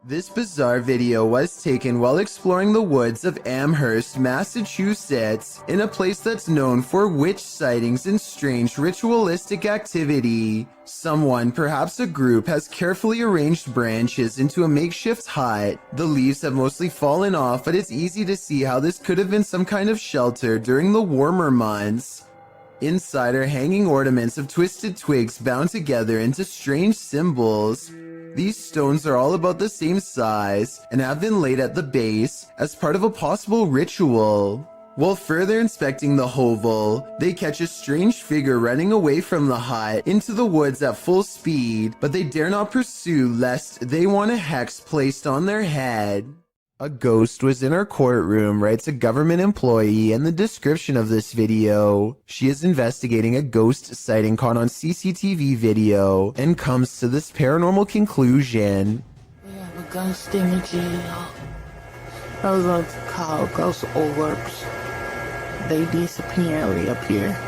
This bizarre video was taken while exploring the woods of Amherst, Massachusetts, in a place that's known for witch sightings and strange ritualistic activity. Someone, perhaps a group, has carefully arranged branches into a makeshift hut. The leaves have mostly fallen off, but it's easy to see how this could have been some kind of shelter during the warmer months. Inside are hanging ornaments of twisted twigs bound together into strange symbols. These stones are all about the same size and have been laid at the base as part of a possible ritual. While further inspecting the hovel, they catch a strange figure running away from the hut into the woods at full speed, but they dare not pursue lest they want a hex placed on their head. A ghost was in our courtroom, writes a government employee in the description of this video. She is investigating a ghost sighting caught on CCTV video and comes to this paranormal conclusion. We have a ghost in the jail. Those are called ghost orbs. They disapparently appear.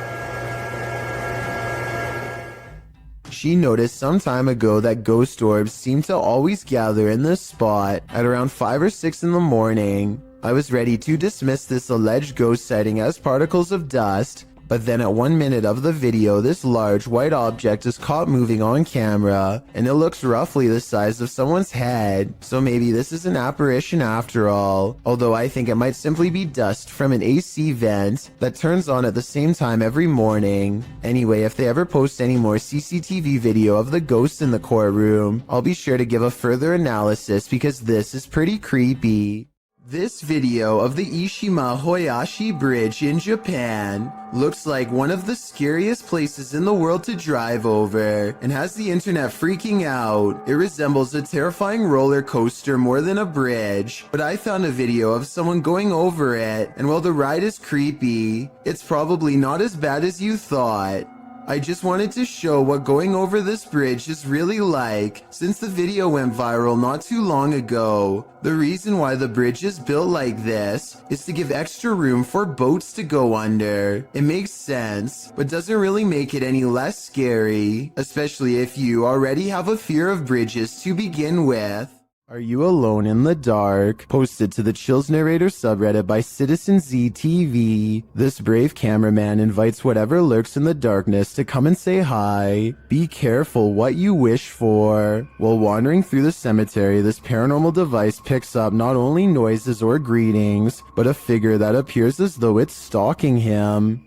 She noticed some time ago that ghost orbs seem to always gather in this spot at around 5 or 6 in the morning. I was ready to dismiss this alleged ghost sighting as particles of dust, but then at 1 minute of the video, this large white object is caught moving on camera, and it looks roughly the size of someone's head, so maybe this is an apparition after all, although I think it might simply be dust from an AC vent that turns on at the same time every morning. Anyway, if they ever post any more CCTV video of the ghost in the courtroom, I'll be sure to give a further analysis because this is pretty creepy. This video of the Ishima Hoyashi Bridge in Japan looks like one of the scariest places in the world to drive over and has the internet freaking out. It resembles a terrifying roller coaster more than a bridge, but I found a video of someone going over it, and while the ride is creepy, it's probably not as bad as you thought. I just wanted to show what going over this bridge is really like, since the video went viral not too long ago. The reason why the bridge is built like this is to give extra room for boats to go under. It makes sense, but doesn't really make it any less scary, especially if you already have a fear of bridges to begin with. Are You Alone in the Dark? Posted to the Chills Narrator subreddit by Citizen ZTV. This brave cameraman invites whatever lurks in the darkness to come and say hi. Be careful what you wish for. While wandering through the cemetery, this paranormal device picks up not only noises or greetings, but a figure that appears as though it's stalking him.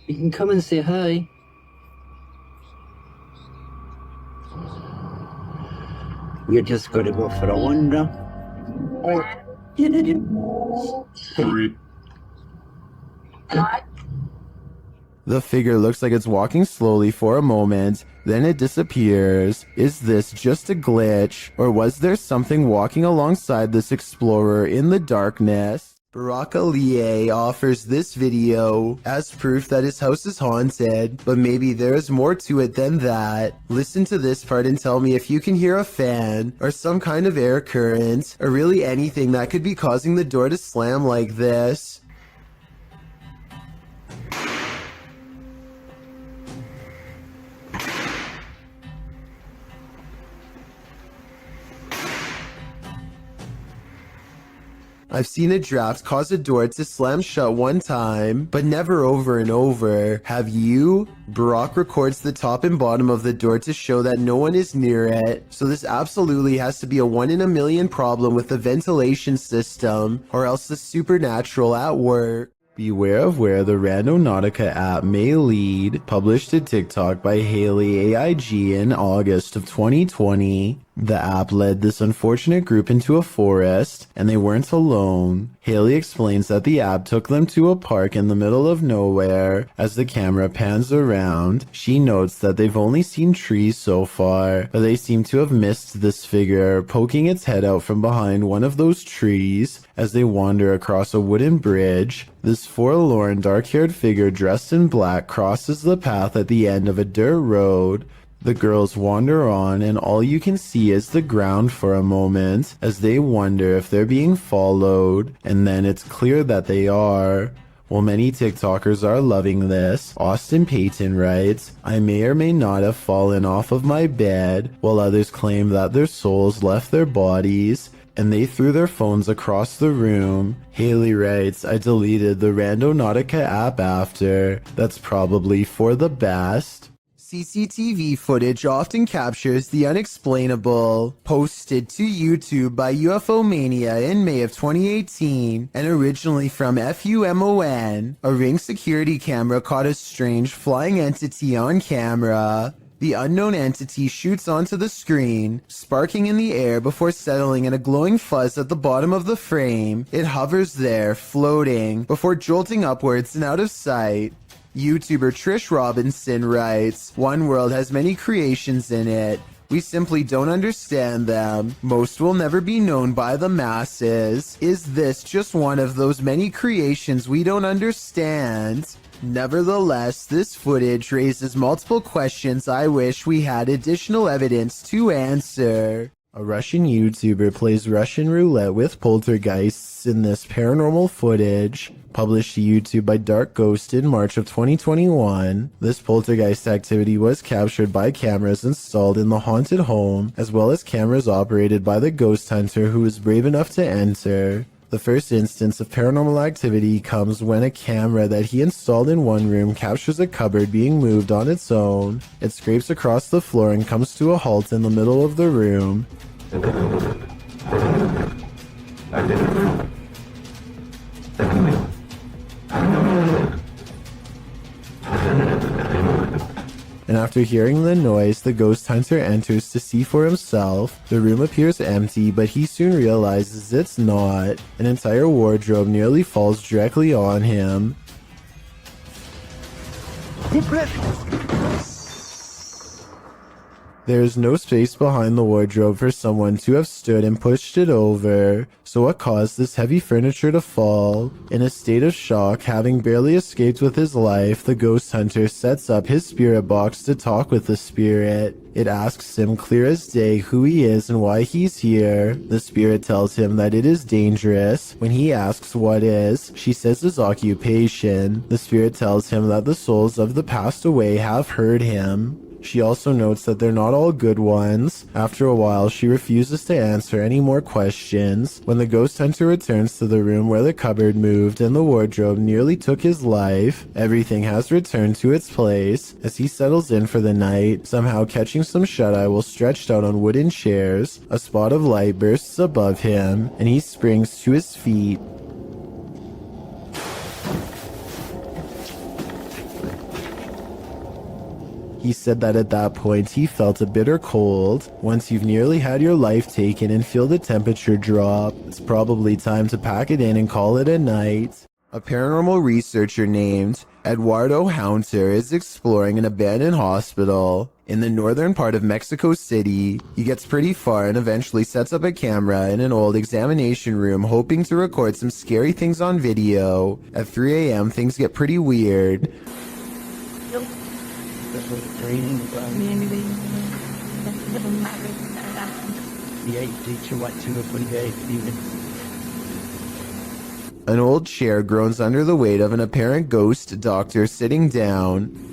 You can come and say hi. You're just gonna go for a wander. Or 3. The figure looks like it's walking slowly for a moment, then it disappears. Is this just a glitch, or was there something walking alongside this explorer in the darkness? Baraka Lie offers this video as proof that his house is haunted, but maybe there is more to it than that. Listen to this part and tell me if you can hear a fan, or some kind of air current, or really anything that could be causing the door to slam like this. I've seen a draft cause a door to slam shut one time, but never over and over. Have you? Barack records the top and bottom of the door to show that no one is near it, so this absolutely has to be a 1 in a million problem with the ventilation system, or else the supernatural at work. Beware of where the Randonautica app may lead. Published to TikTok by Haley AIG in August of 2020. The app led this unfortunate group into a forest, and they weren't alone. Haley explains that the app took them to a park in the middle of nowhere. As the camera pans around, she notes that they've only seen trees so far, but they seem to have missed this figure poking its head out from behind one of those trees. As they wander across a wooden bridge, this forlorn dark-haired figure dressed in black crosses the path at the end of a dirt road. The girls wander on, and all you can see is the ground for a moment as they wonder if they're being followed, and then it's clear that they are. While many TikTokers are loving this, Austin Payton writes, I may or may not have fallen off of my bed, while others claim that their souls left their bodies, and they threw their phones across the room. Haley writes, I deleted the Randonautica app after. That's probably for the best. CCTV footage often captures the unexplainable. Posted to YouTube by UFO Mania in May of 2018 and originally from FUMON, a Ring security camera caught a strange flying entity on camera. The unknown entity shoots onto the screen, sparking in the air before settling in a glowing fuzz at the bottom of the frame. It hovers there, floating, before jolting upwards and out of sight. YouTuber Trish Robinson writes, One world has many creations in it. We simply don't understand them. Most will never be known by the masses. Is this just one of those many creations we don't understand? Nevertheless, this footage raises multiple questions I wish we had additional evidence to answer. A Russian YouTuber plays Russian roulette with poltergeists in this paranormal footage, published to YouTube by Dark Ghost in March of 2021. This poltergeist activity was captured by cameras installed in the haunted home, as well as cameras operated by the ghost hunter who was brave enough to enter. The first instance of paranormal activity comes when a camera that he installed in one room captures a cupboard being moved on its own. It scrapes across the floor and comes to a halt in the middle of the room. And after hearing the noise, the ghost hunter enters to see for himself. The room appears empty, but he soon realizes it's not. An entire wardrobe nearly falls directly on him. There is no space behind the wardrobe for someone to have stood and pushed it over. So what caused this heavy furniture to fall? In a state of shock, having barely escaped with his life, the ghost hunter sets up his spirit box to talk with the spirit. It asks him clear as day who he is and why he's here. The spirit tells him that it is dangerous. When he asks what is, she says his occupation. The spirit tells him that the souls of the passed away have heard him. She also notes that they're not all good ones. After a while, she refuses to answer any more questions. When the ghost hunter returns to the room where the cupboard moved and the wardrobe nearly took his life, everything has returned to its place. As he settles in for the night, somehow catching some shut-eye while stretched out on wooden chairs, a spot of light bursts above him, and he springs to his feet. He said that at that point he felt a bitter cold. Once you've nearly had your life taken and feel the temperature drop, it's probably time to pack it in and call it a night. A paranormal researcher named Eduardo Haunter is exploring an abandoned hospital in the northern part of Mexico City. He gets pretty far and eventually sets up a camera in an old examination room, hoping to record some scary things on video. At 3 a.m. things get pretty weird. An old chair groans under the weight of an apparent ghost doctor sitting down.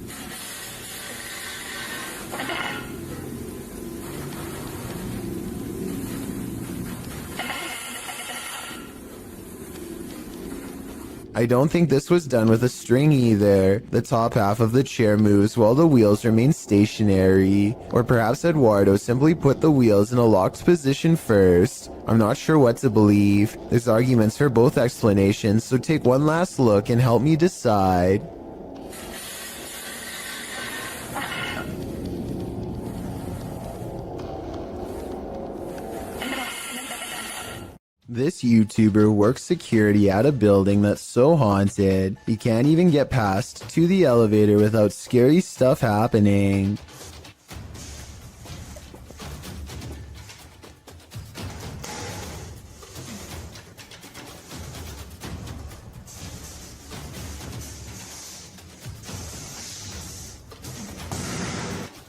I don't think this was done with a string either. The top half of the chair moves while the wheels remain stationary. Or perhaps Eduardo simply put the wheels in a locked position first. I'm not sure what to believe. There's arguments for both explanations, so take one last look and help me decide. This YouTuber works security at a building that's so haunted, he can't even get past to the elevator without scary stuff happening.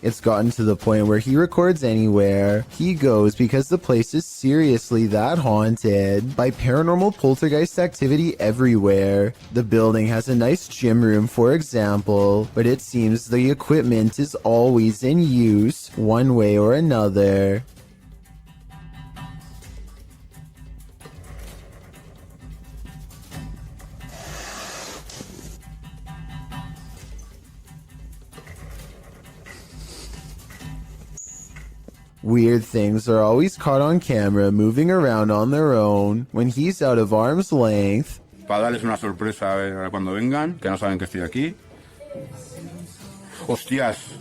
It's gotten to the point where he records anywhere he goes because the place is seriously that haunted by paranormal poltergeist activity everywhere. The building has a nice gym room, for example, but it seems the equipment is always in use one way or another. Weird things are always caught on camera moving around on their own when he's out of arm's length. Para darles una sorpresa cuando vengan, que no saben que estoy aquí. ¡Hostias!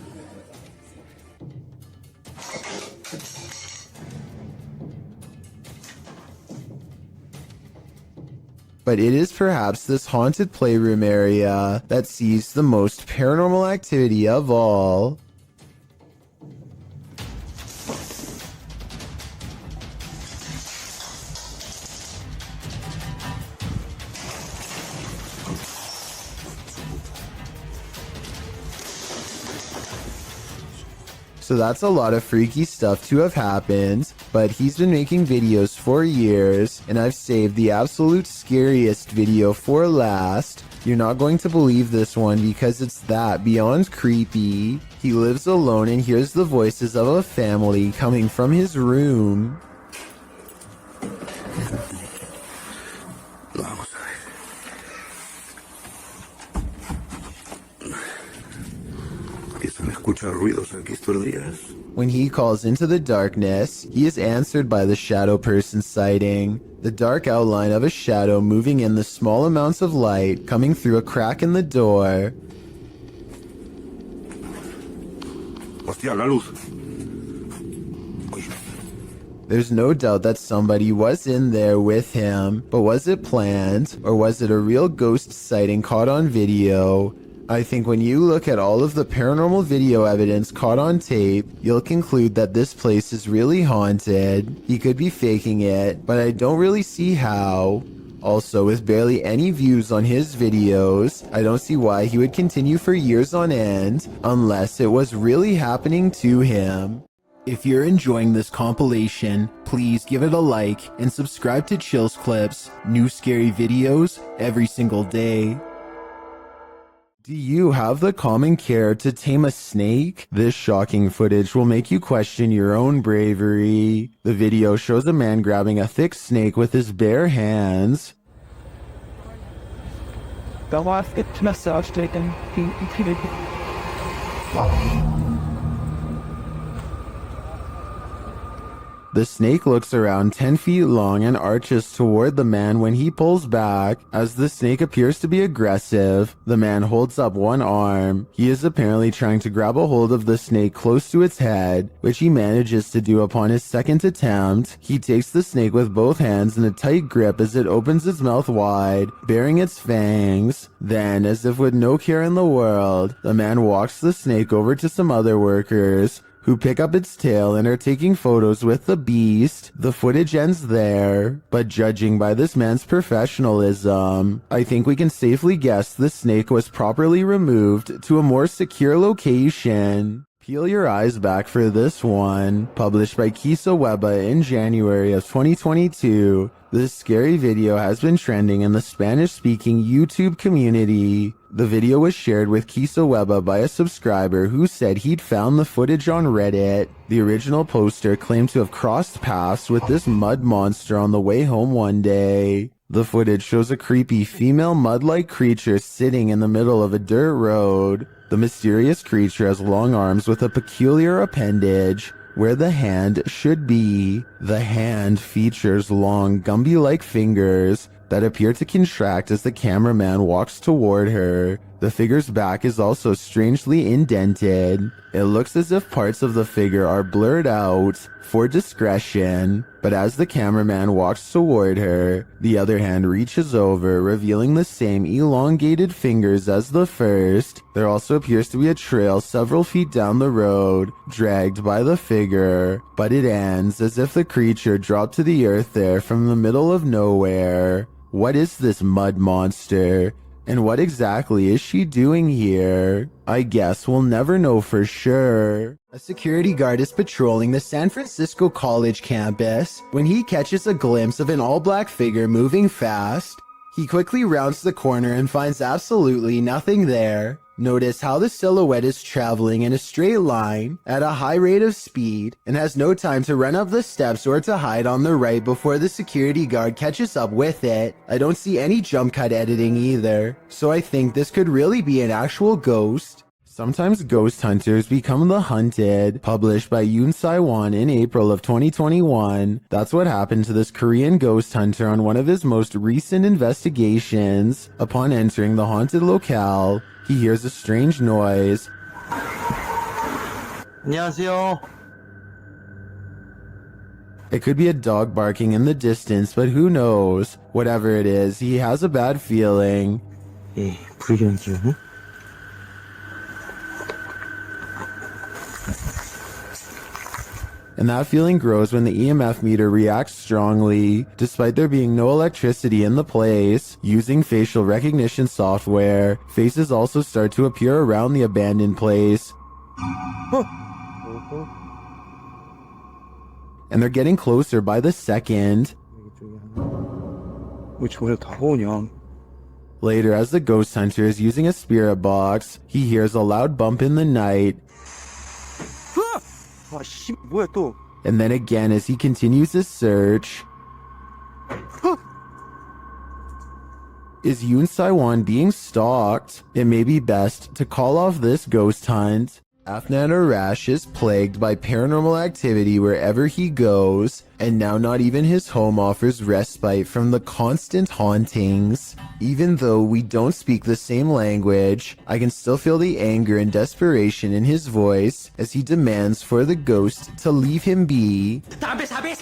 But it is perhaps this haunted playroom area that sees the most paranormal activity of all. So that's a lot of freaky stuff to have happened, but he's been making videos for years, and I've saved the absolute scariest video for last. You're not going to believe this one because it's that beyond creepy. He lives alone and hears the voices of a family coming from his room. Vamos a ver. Se me escuchan ruidos aquí estos días. When he calls into the darkness, he is answered by the shadow person sighting. The dark outline of a shadow moving in the small amounts of light coming through a crack in the door. Hostia, la luz. There's no doubt that somebody was in there with him, but was it planned, or was it a real ghost sighting caught on video? I think when you look at all of the paranormal video evidence caught on tape, you'll conclude that this place is really haunted. He could be faking it, but I don't really see how. Also, with barely any views on his videos, I don't see why he would continue for years on end, unless it was really happening to him. If you're enjoying this compilation, please give it a like and subscribe to Chills Clips, new scary videos every single day. Do you have the common care to tame a snake? This shocking footage will make you question your own bravery. The video shows a man grabbing a thick snake with his bare hands. The snake looks around 10 feet long and arches toward the man when he pulls back. As the snake appears to be aggressive, the man holds up one arm. He is apparently trying to grab a hold of the snake close to its head, which he manages to do upon his second attempt. He takes the snake with both hands in a tight grip as it opens its mouth wide, baring its fangs. Then, as if with no care in the world, the man walks the snake over to some other workers, who pick up its tail and are taking photos with the beast. The footage ends there, but judging by this man's professionalism, I think we can safely guess the snake was properly removed to a more secure location. Peel your eyes back for this one, published by Kisa Weba in January of 2022. This scary video has been trending in the Spanish-speaking YouTube community. The video was shared with Kisa Weba by a subscriber who said he'd found the footage on Reddit. The original poster claimed to have crossed paths with this mud monster on the way home one day. The footage shows a creepy female mud-like creature sitting in the middle of a dirt road. The mysterious creature has long arms with a peculiar appendage where the hand should be. The hand features long Gumby-like fingers that appear to contract as the cameraman walks toward her. The figure's back is also strangely indented. It looks as if parts of the figure are blurred out for discretion, but as the cameraman walks toward her, the other hand reaches over, revealing the same elongated fingers as the first. There also appears to be a trail several feet down the road, dragged by the figure, but it ends as if the creature dropped to the earth there from the middle of nowhere. What is this mud monster? And what exactly is she doing here? I guess we'll never know for sure. A security guard is patrolling the San Francisco College campus when he catches a glimpse of an all-black figure moving fast. He quickly rounds the corner and finds absolutely nothing there. Notice how the silhouette is traveling in a straight line at a high rate of speed and has no time to run up the steps or to hide on the right before the security guard catches up with it. I don't see any jump cut editing either, so I think this could really be an actual ghost. Sometimes ghost hunters become the hunted, published by Yoon Sai-won in April of 2021. That's what happened to this Korean ghost hunter on one of his most recent investigations. Upon entering the haunted locale, he hears a strange noise. 안녕하세요. It could be a dog barking in the distance, but who knows? Whatever it is, he has a bad feeling. 예, 불견지요. And that feeling grows when the EMF meter reacts strongly, despite there being no electricity in the place. Using facial recognition software, faces also start to appear around the abandoned place. And they're getting closer by the second. 왜 저래 다가오냐? Later, as the ghost hunter is using a spirit box, he hears a loud bump in the night. 아, 씨, 뭐야 또? And then again as he continues his search. Is Yoon Sai-won being stalked? It may be best to call off this ghost hunt. Afnan Arash is plagued by paranormal activity wherever he goes, and now not even his home offers respite from the constant hauntings. Even though we don't speak the same language, I can still feel the anger and desperation in his voice as he demands for the ghost to leave him be. Tak habis,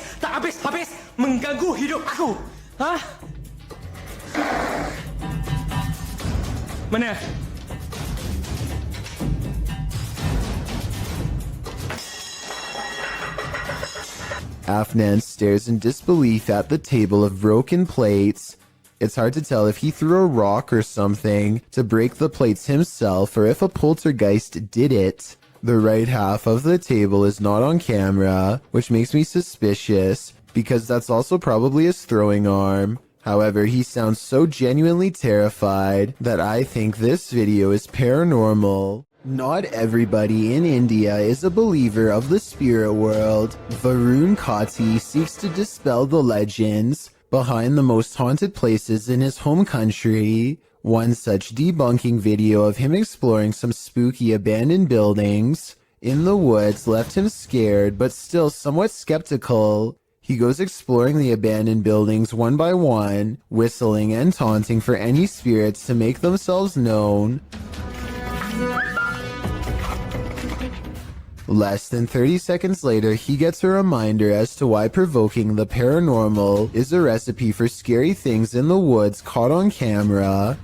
mengganggu hidup aku. Hah? Mana? Afnan stares in disbelief at the table of broken plates. It's hard to tell if he threw a rock or something to break the plates himself or if a poltergeist did it. The right half of the table is not on camera, which makes me suspicious because that's also probably his throwing arm. However, he sounds so genuinely terrified that I think this video is paranormal. Not everybody in India is a believer of the spirit world. Varun Kati seeks to dispel the legends behind the most haunted places in his home country. One such debunking video of him exploring some spooky abandoned buildings in the woods left him scared but still somewhat skeptical. He goes exploring the abandoned buildings one by one, whistling and taunting for any spirits to make themselves known. Less than 30 seconds later, he gets a reminder as to why provoking the paranormal is a recipe for scary things in the woods caught on camera.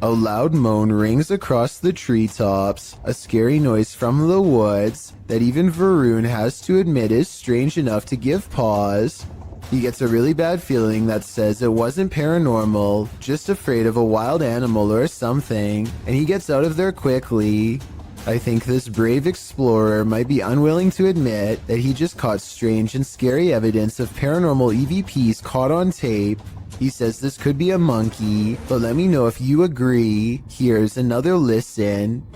A loud moan rings across the treetops, a scary noise from the woods that even Varun has to admit is strange enough to give pause. He gets a really bad feeling that says it wasn't paranormal, just afraid of a wild animal or something, and he gets out of there quickly. I think this brave explorer might be unwilling to admit that he just caught strange and scary evidence of paranormal EVPs caught on tape. He says this could be a monkey, but let me know if you agree. Here's another listen.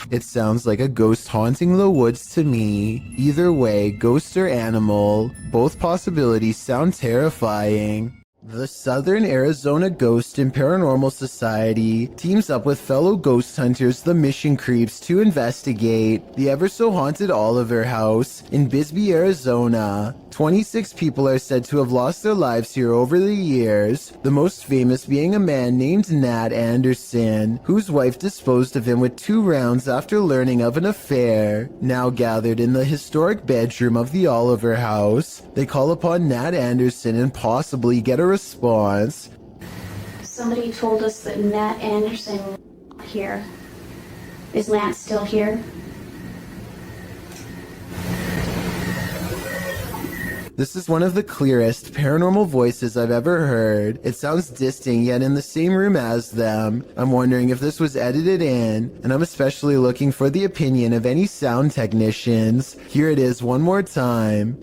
It sounds like a ghost haunting the woods to me. Either way, ghost or animal, both possibilities sound terrifying. The Southern Arizona Ghost and Paranormal Society teams up with fellow ghost hunters, the Mission Creeps, to investigate the ever-so-haunted Oliver House in Bisbee, Arizona. 26 people are said to have lost their lives here over the years, the most famous being a man named Nat Anderson, whose wife disposed of him with 2 rounds after learning of an affair. Now gathered in the historic bedroom of the Oliver House, they call upon Nat Anderson and possibly get a response. Somebody told us that Nat Anderson was here. Is Lance still here? This is one of the clearest paranormal voices I've ever heard. It sounds distant, yet in the same room as them. I'm wondering if this was edited in, and I'm especially looking for the opinion of any sound technicians. Here it is one more time.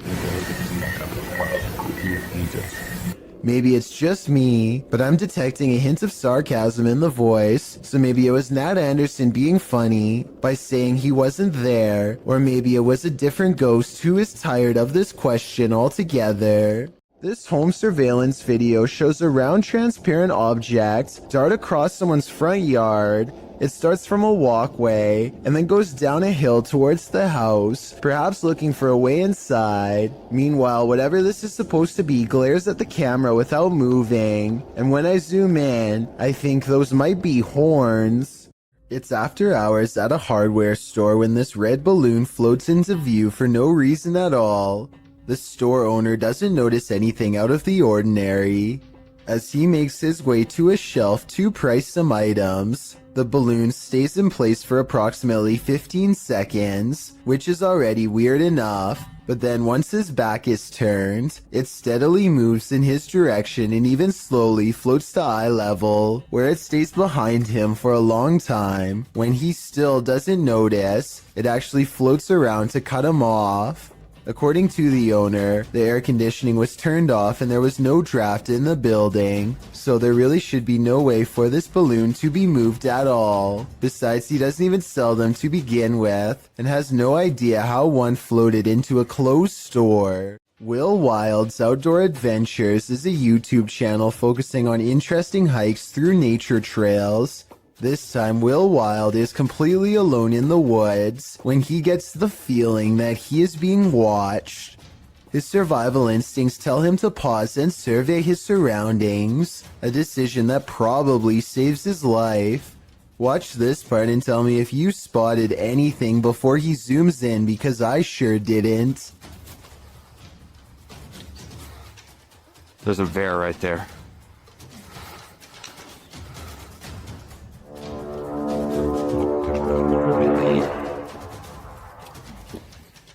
Maybe it's just me, but I'm detecting a hint of sarcasm in the voice, so maybe it was Nat Anderson being funny by saying he wasn't there, or maybe it was a different ghost who is tired of this question altogether. This home surveillance video shows a round transparent object dart across someone's front yard. It starts from a walkway and then goes down a hill towards the house, perhaps looking for a way inside. Meanwhile, whatever this is supposed to be glares at the camera without moving, and when I zoom in, I think those might be horns. It's after hours at a hardware store when this red balloon floats into view for no reason at all. The store owner doesn't notice anything out of the ordinary. As he makes his way to a shelf to price some items, the balloon stays in place for approximately 15 seconds, which is already weird enough, but then once his back is turned, it steadily moves in his direction and even slowly floats to eye level, where it stays behind him for a long time. When he still doesn't notice, it actually floats around to cut him off. According to the owner, the air conditioning was turned off and there was no draft in the building, so there really should be no way for this balloon to be moved at all. Besides, he doesn't even sell them to begin with, and has no idea how one floated into a closed store. Will Wild's Outdoor Adventures is a YouTube channel focusing on interesting hikes through nature trails. This time, Will Wild is completely alone in the woods when he gets the feeling that he is being watched. His survival instincts tell him to pause and survey his surroundings, a decision that probably saves his life. Watch this part and tell me if you spotted anything before he zooms in, because I sure didn't. There's a bear right there.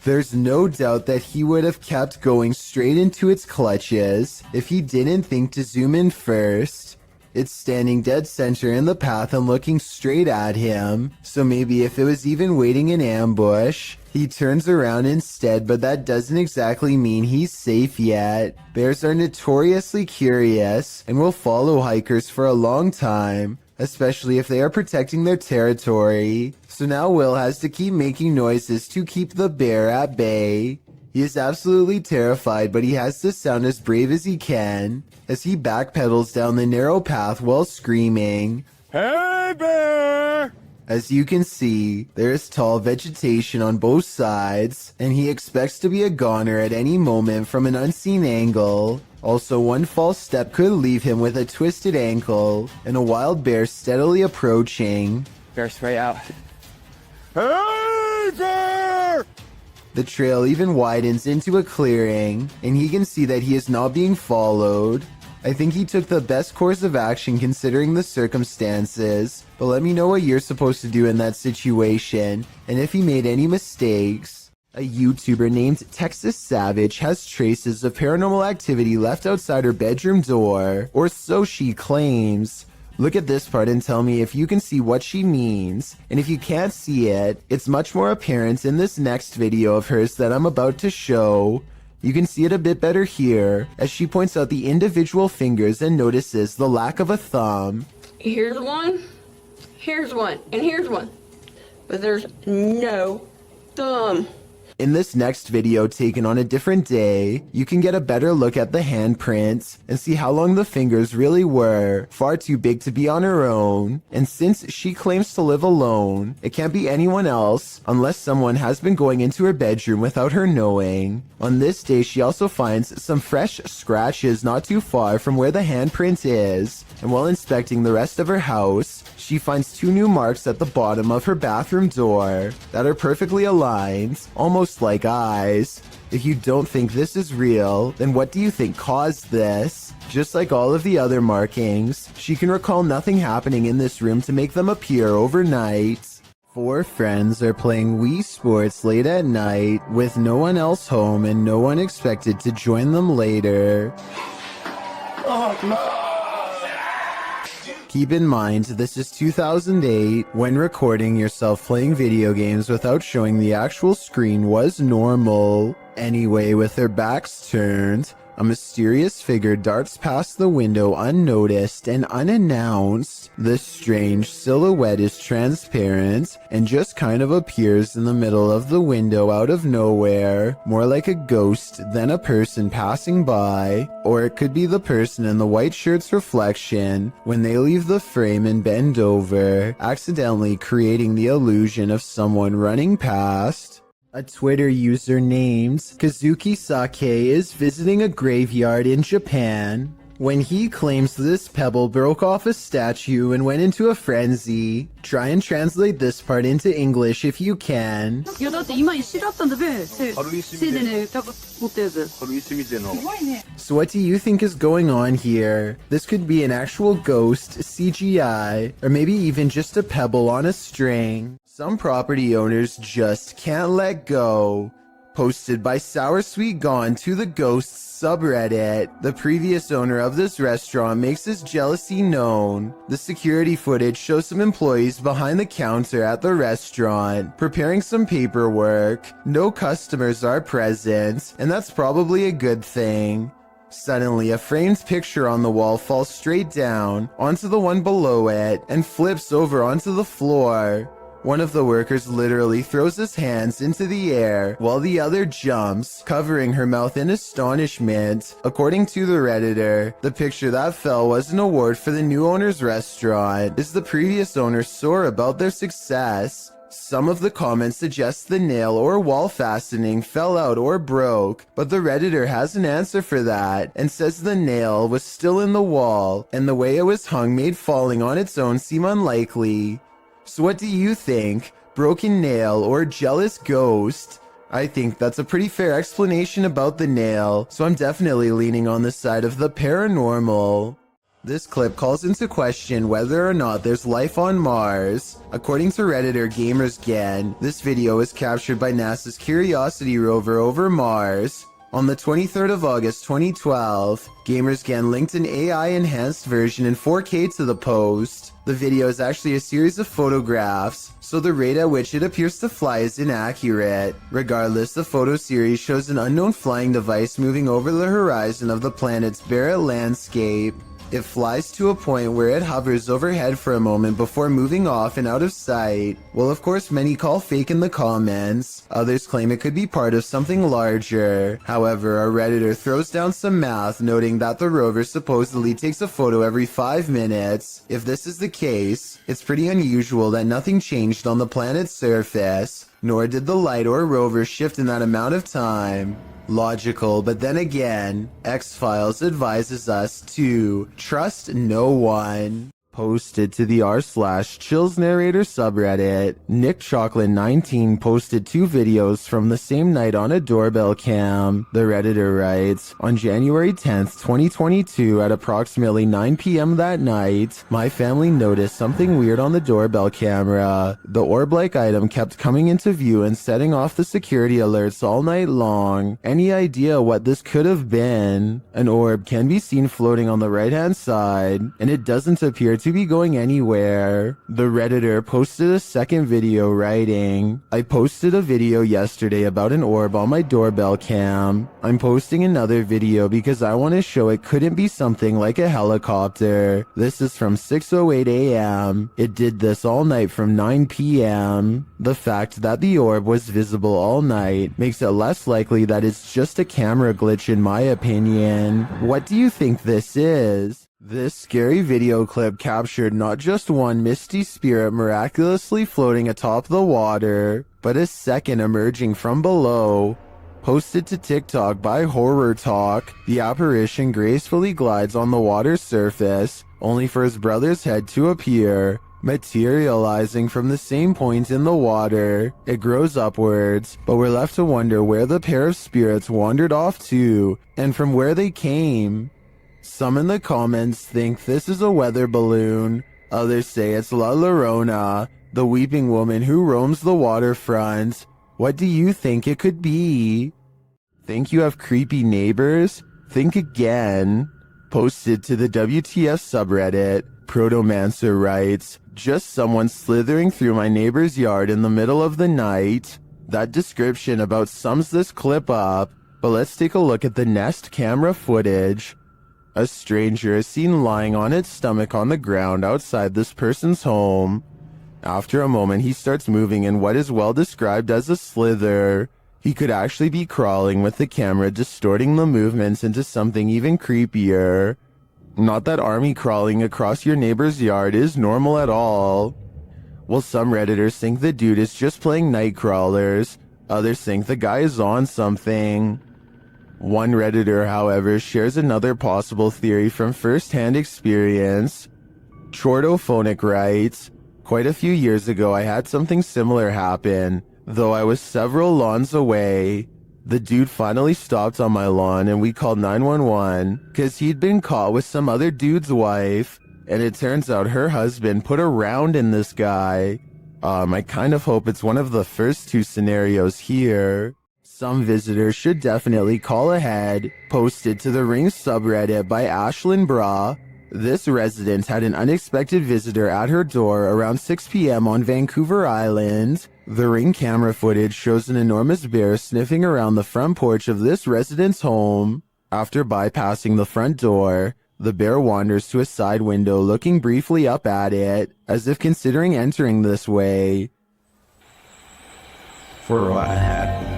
There's no doubt that he would have kept going straight into its clutches if he didn't think to zoom in first. It's standing dead center in the path and looking straight at him, so maybe if it was even waiting in ambush, he turns around instead, but that doesn't exactly mean he's safe yet. Bears are notoriously curious and will follow hikers for a long time, especially if they are protecting their territory. So now Will has to keep making noises to keep the bear at bay. He is absolutely terrified, but he has to sound as brave as he can as he backpedals down the narrow path while screaming, "Hey, bear!" As you can see, there is tall vegetation on both sides, and he expects to be a goner at any moment from an unseen angle. Also, one false step could leave him with a twisted ankle, and a wild bear steadily approaching. Bear spray out. Hey, bear! The trail even widens into a clearing, and he can see that he is not being followed. I think he took the best course of action considering the circumstances, but let me know what you're supposed to do in that situation, and if he made any mistakes. A YouTuber named Texas Savage has traces of paranormal activity left outside her bedroom door, or so she claims. Look at this part and tell me if you can see what she means, and if you can't see it, it's much more apparent in this next video of hers that I'm about to show. You can see it a bit better here, as she points out the individual fingers and notices the lack of a thumb. Here's one, and here's one. But there's no thumb. In this next video taken on a different day, you can get a better look at the handprints and see how long the fingers really were, far too big to be on her own. And since she claims to live alone, it can't be anyone else unless someone has been going into her bedroom without her knowing. On this day, she also finds some fresh scratches not too far from where the handprint is, and while inspecting the rest of her house, she finds 2 new marks at the bottom of her bathroom door that are perfectly aligned, almost ghost-like eyes. If you don't think this is real, then what do you think caused this? Just like all of the other markings, she can recall nothing happening in this room to make them appear overnight. 4 friends are playing Wii Sports late at night with no one else home and no one expected to join them later. Keep in mind, this is 2008, when recording yourself playing video games without showing the actual screen was normal. Anyway, with their backs turned, a mysterious figure darts past the window unnoticed and unannounced. This strange silhouette is transparent and just kind of appears in the middle of the window out of nowhere, more like a ghost than a person passing by. Or it could be the person in the white shirt's reflection when they leave the frame and bend over, accidentally creating the illusion of someone running past. A Twitter user named Kazuki Sake is visiting a graveyard in Japan when he claims this pebble broke off a statue and went into a frenzy. Try and translate this part into English if you can. いやだって今石だったんだべ。せいでね、持ったやつ。 So what do you think is going on here? This could be an actual ghost, CGI, or maybe even just a pebble on a string. Some property owners just can't let go. Posted by Sour Sweet Gone to the Ghosts subreddit. The previous owner of this restaurant makes his jealousy known. The security footage shows some employees behind the counter at the restaurant, preparing some paperwork. No customers are present, and that's probably a good thing. Suddenly, a framed picture on the wall falls straight down onto the one below it and flips over onto the floor. One of the workers literally throws his hands into the air while the other jumps, covering her mouth in astonishment. According to the Redditor, the picture that fell was an award for the new owner's restaurant, as the previous owner sore about their success. Some of the comments suggest the nail or wall fastening fell out or broke, but the Redditor has an answer for that and says the nail was still in the wall and the way it was hung made falling on its own seem unlikely. So what do you think? Broken nail or jealous ghost? I think that's a pretty fair explanation about the nail, so I'm definitely leaning on the side of the paranormal. This clip calls into question whether or not there's life on Mars. According to Redditor GamersGen, this video was captured by NASA's Curiosity rover over Mars. On the 23rd of August 2012, GamersGen linked an AI-enhanced version in 4K to the post. The video is actually a series of photographs, so the rate at which it appears to fly is inaccurate. Regardless, the photo series shows an unknown flying device moving over the horizon of the planet's barren landscape. It flies to a point where it hovers overhead for a moment before moving off and out of sight. Well, of course, many call fake in the comments. Others claim it could be part of something larger. However, a Redditor throws down some math, noting that the rover supposedly takes a photo every 5 minutes. If this is the case, it's pretty unusual that nothing changed on the planet's surface, nor did the light or rover shift in that amount of time. Logical, but then again, X-Files advises us to trust no one. Posted to the r/Chills Narrator subreddit, Nick Chocolate 19 posted 2 videos from the same night on a doorbell cam. The Redditor writes, on January 10th, 2022 at approximately 9 p.m. that night, my family noticed something weird on the doorbell camera. The orb-like item kept coming into view and setting off the security alerts all night long. Any idea what this could have been? An orb can be seen floating on the right-hand side, and it doesn't appear to be going anywhere. The Redditor posted a second video writing, I posted a video yesterday about an orb on my doorbell cam. I'm posting another video because I want to show it couldn't be something like a helicopter. This is from 6:08 a.m. It did this all night from 9 p.m. The fact that the orb was visible all night makes it less likely that it's just a camera glitch in my opinion. What do you think this is? This scary video clip captured not just one misty spirit miraculously floating atop the water, but a second emerging from below. Posted to TikTok by Horror Talk, the apparition gracefully glides on the water's surface, only for his brother's head to appear. materializing from the same point in the water. It grows upwards, but we're left to wonder where the pair of spirits wandered off to and from where they came. Some in the comments think this is a weather balloon. Others say it's La Llorona, the weeping woman who roams the waterfront. What do you think it could be? Think you have creepy neighbors? Think again. Posted to the WTF subreddit, Protomancer writes, just someone slithering through my neighbor's yard in the middle of the night. That description about sums this clip up, but let's take a look at the Nest camera footage. A stranger is seen lying on its stomach on the ground outside this person's home. After a moment, he starts moving in what is well described as a slither. He could actually be crawling, with the camera distorting the movements into something even creepier. Not that army crawling across your neighbor's yard is normal at all. Well, some Redditors think the dude is just playing night crawlers. Others think the guy is on something. One Redditor, however, shares another possible theory from first-hand experience. Chordophonic writes, quite a few years ago I had something similar happen, though I was several lawns away. The dude finally stopped on my lawn and we called 911 because he'd been caught with some other dude's wife, and it turns out her husband put a round in this guy. I kind of hope it's one of the first two scenarios here. Some visitors should definitely call ahead. Posted to the Ring subreddit by Ashlyn Bra. This resident had an unexpected visitor at her door around 6 p.m. on Vancouver Island. The Ring camera footage shows an enormous bear sniffing around the front porch of this resident's home. After bypassing the front door, the bear wanders to a side window, looking briefly up at it, as if considering entering this way. For what happened?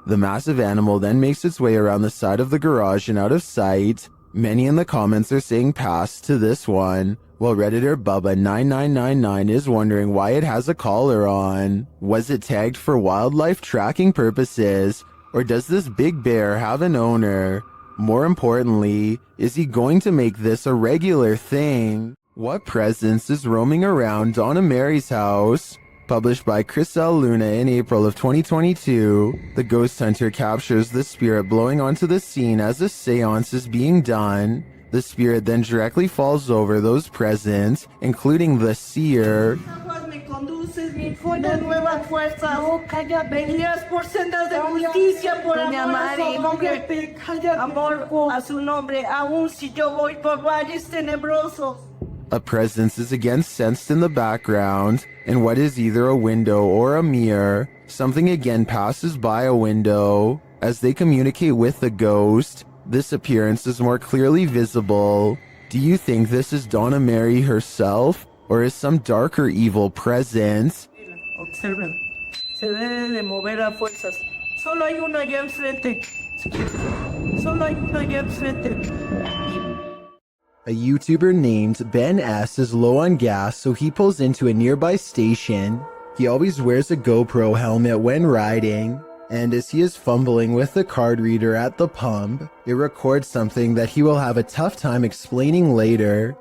The massive animal then makes its way around the side of the garage and out of sight. Many in the comments are saying pass to this one, while Redditor Bubba9999 is wondering why it has a collar on. Was it tagged for wildlife tracking purposes, or does this big bear have an owner? More importantly, is he going to make this a regular thing? What presence is roaming around Donna Mary's house? Published by Chris L. Luna in April of 2022, the ghost hunter captures the spirit blowing onto the scene as a seance is being done. The spirit then directly falls over those present, including the seer. A presence is again sensed in the background, in what is either a window or a mirror. Something again passes by a window. As they communicate with the ghost, this appearance is more clearly visible. Do you think this is Donna Mary herself, or is some darker evil present? Observen, se debe de mover a fuerzas. Solo hay uno allá enfrente. Solo hay uno allá enfrente. A YouTuber named Ben S is low on gas, so he pulls into a nearby station. He always wears a GoPro helmet when riding, and as he is fumbling with the card reader at the pump, it records something that he will have a tough time explaining later.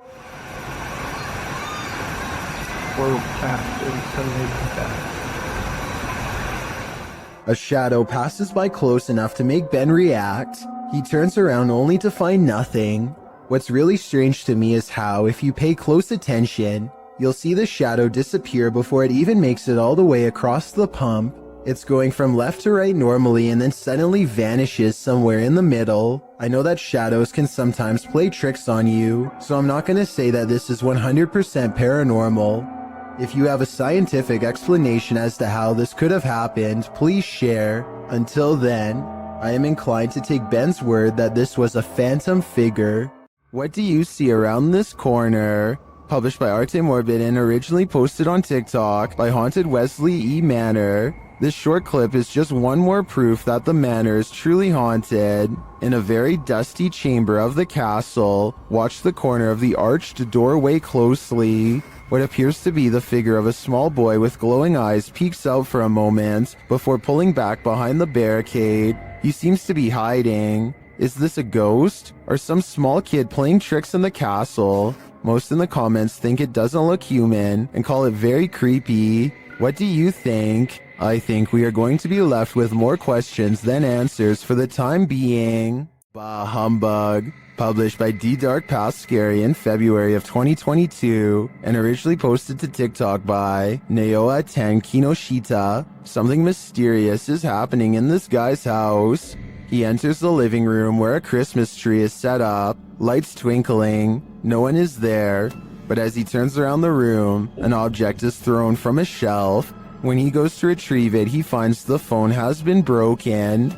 A shadow passes by close enough to make Ben react. He turns around only to find nothing. What's really strange to me is how, if you pay close attention, you'll see the shadow disappear before it even makes it all the way across the pump. It's going from left to right normally and then suddenly vanishes somewhere in the middle. I know that shadows can sometimes play tricks on you, so I'm not going to say that this is 100% paranormal. If you have a scientific explanation as to how this could have happened, please share. Until then, I am inclined to take Ben's word that this was a phantom figure. What do you see around this corner? published by Arte Morbid and originally posted on TikTok by Haunted Wesley E. Manor. This short clip is just one more proof that the manor is truly haunted. In a very dusty chamber of the castle, watch the corner of the arched doorway closely. What appears to be the figure of a small boy with glowing eyes peeks out for a moment before pulling back behind the barricade. He seems to be hiding. Is this a ghost or some small kid playing tricks in the castle? Most in the comments think it doesn't look human and call it very creepy. What do you think? I think we are going to be left with more questions than answers for the time being. Bah humbug. Published by D Dark Past Scary in February of 2022 and originally posted to TikTok by Naoa Ten Kinoshita. Something mysterious is happening in this guy's house. He enters the living room where a Christmas tree is set up, lights twinkling, no one is there, but as he turns around the room, an object is thrown from a shelf. When he goes to retrieve it, he finds the phone has been broken.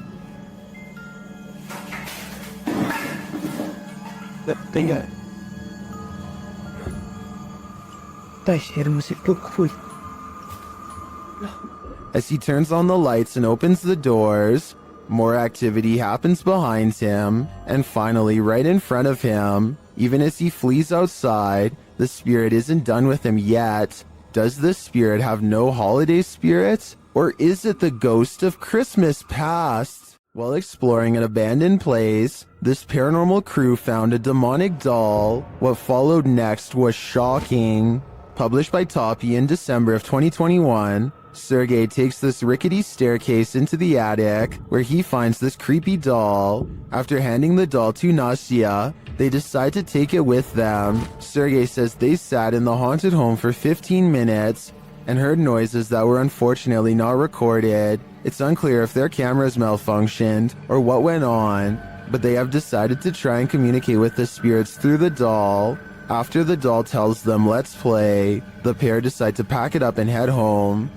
As he turns on the lights and opens the doors, more activity happens behind him, and finally right in front of him. Even as he flees outside, the spirit isn't done with him yet. Does this spirit have no holiday spirit? Or is it the ghost of Christmas past? While exploring an abandoned place, this paranormal crew found a demonic doll. What followed next was shocking. Published by Toppy in December of 2021, Sergey takes this rickety staircase into the attic, where he finds this creepy doll. After handing the doll to Nastia, they decide to take it with them. Sergey says they sat in the haunted home for 15 minutes and heard noises that were unfortunately not recorded. It's unclear if their cameras malfunctioned or what went on, but they have decided to try and communicate with the spirits through the doll. After the doll tells them let's play, the pair decide to pack it up and head home.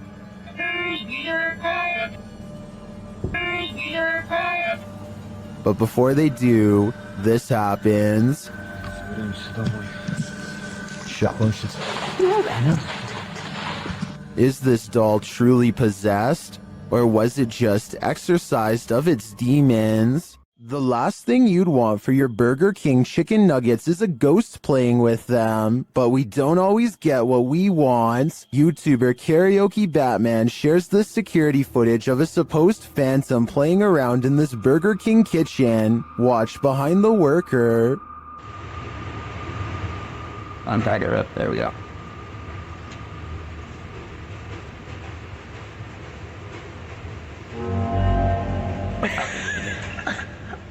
But before they do, this happens. Is this doll truly possessed? Or was it just exorcised of its demons? The last thing you'd want for your Burger King chicken nuggets is a ghost playing with them. But we don't always get what we want. YouTuber Karaoke Batman shares the security footage of a supposed phantom playing around in this Burger King kitchen. Watch behind the worker. Unpack her up. There we go.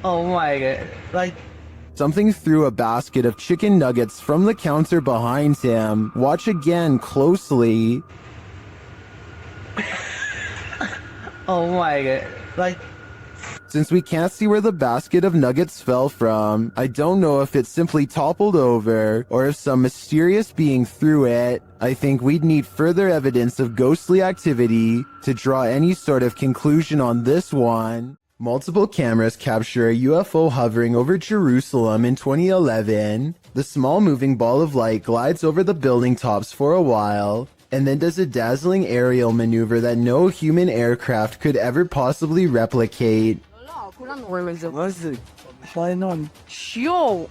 Oh my god. Like, Something threw a basket of chicken nuggets from the counter behind him. Watch again closely. oh my god. Like, Since we can't see where the basket of nuggets fell from, I don't know if it simply toppled over or if some mysterious being threw it. I think we'd need further evidence of ghostly activity to draw any sort of conclusion on this one. Multiple cameras capture a UFO hovering over Jerusalem in 2011. The small moving ball of light glides over the building tops for a while, and then does a dazzling aerial maneuver that no human aircraft could ever possibly replicate. what's it going on? Yo!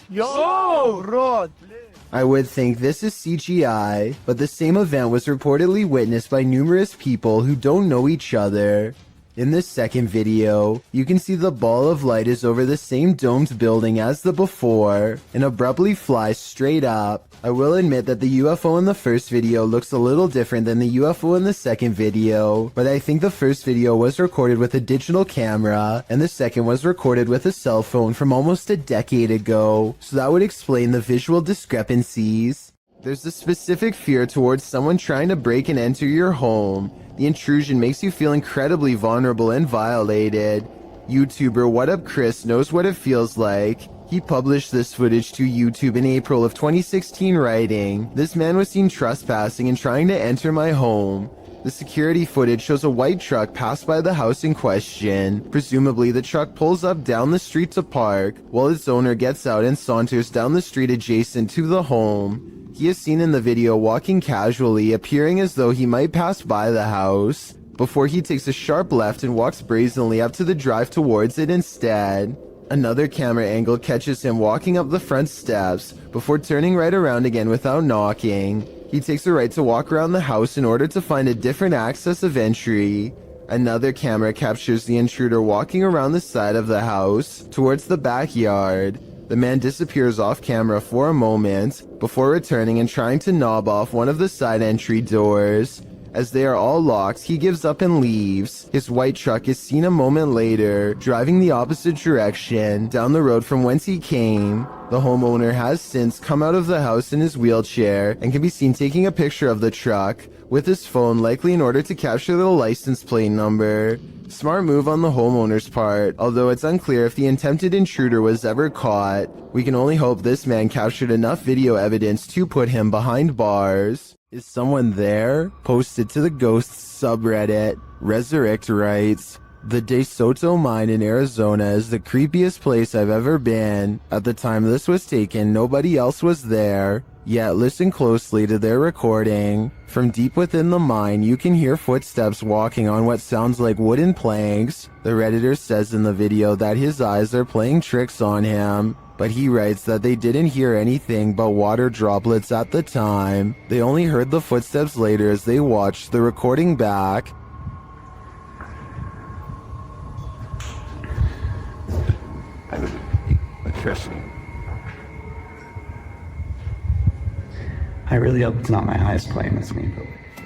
Yo, Rod! I would think this is CGI, but the same event was reportedly witnessed by numerous people who don't know each other. In this second video, you can see the ball of light is over the same domed building as the before, and abruptly flies straight up. I will admit that the UFO in the first video looks a little different than the UFO in the second video, but I think the first video was recorded with a digital camera, and the second was recorded with a cell phone from almost a decade ago, so that would explain the visual discrepancies. There's a specific fear towards someone trying to break and enter your home. The intrusion makes you feel incredibly vulnerable and violated. YouTuber What Up Chris knows what it feels like. He published this footage to YouTube in April of 2016 writing, "This man was seen trespassing and trying to enter my home. The security footage shows a white truck pass by the house in question. Presumably, the truck pulls up down the street to park, while its owner gets out and saunters down the street adjacent to the home. He is seen in the video walking casually, appearing as though he might pass by the house, before he takes a sharp left and walks brazenly up to the drive towards it instead. Another camera angle catches him walking up the front steps, before turning right around again without knocking. He takes a right to walk around the house in order to find a different access of entry. Another camera captures the intruder walking around the side of the house, towards the backyard. The man disappears off camera for a moment, before returning and trying to knob off one of the side entry doors. As they are all locked, he gives up and leaves. His white truck is seen a moment later, driving the opposite direction, down the road from whence he came. The homeowner has since come out of the house in his wheelchair and can be seen taking a picture of the truck with his phone, likely in order to capture the license plate number. Smart move on the homeowner's part, although it's unclear if the attempted intruder was ever caught. We can only hope this man captured enough video evidence to put him behind bars. Is someone there? Posted to the Ghosts subreddit. Resurrect writes, "The De Soto mine in Arizona is the creepiest place I've ever been. At the time this was taken, nobody else was there. Yet listen closely to their recording. From deep within the mine, you can hear footsteps walking on what sounds like wooden planks." The Redditor says in the video that his eyes are playing tricks on him, but he writes that they didn't hear anything but water droplets at the time. They only heard the footsteps later as they watched the recording back. Electricity. I really hope it's not my highest playing this week.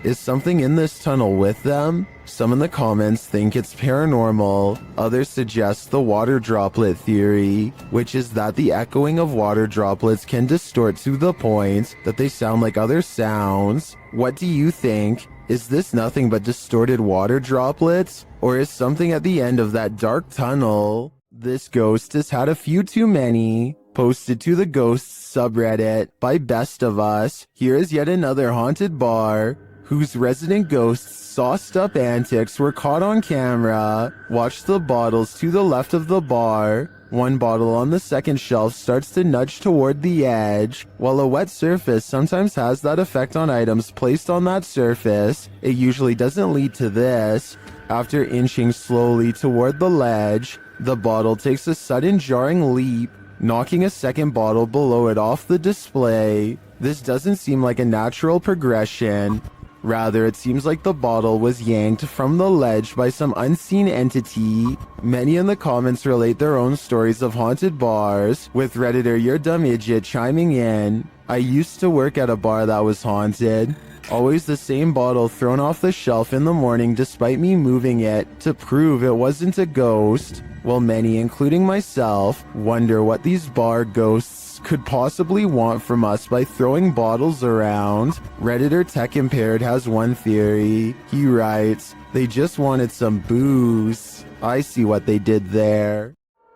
Is something in this tunnel with them? Some in the comments think it's paranormal. Others suggest the water droplet theory, which is that the echoing of water droplets can distort to the point that they sound like other sounds. What do you think? Is this nothing but distorted water droplets? Or is something at the end of that dark tunnel? This ghost has had a few too many. Posted to the Ghosts subreddit by Best of Us. Here is yet another haunted bar whose resident ghosts' sauced up antics were caught on camera. Watch the bottles to the left of the bar. One bottle on the second shelf starts to nudge toward the edge. While a wet surface sometimes has that effect on items placed on that surface, it usually doesn't lead to this. After inching slowly toward the ledge, the bottle takes a sudden jarring leap, knocking a second bottle below it off the display. This doesn't seem like a natural progression. Rather, it seems like the bottle was yanked from the ledge by some unseen entity. Many in the comments relate their own stories of haunted bars, with Redditor Your Dumb Idiot chiming in. "I used to work at a bar that was haunted. Always the same bottle thrown off the shelf in the morning despite me moving it to prove it wasn't a ghost." While many, including myself, wonder what these bar ghosts could possibly want from us by throwing bottles around, Redditor Tech Impaired has one theory. He writes, "They just wanted some booze. I see what they did there."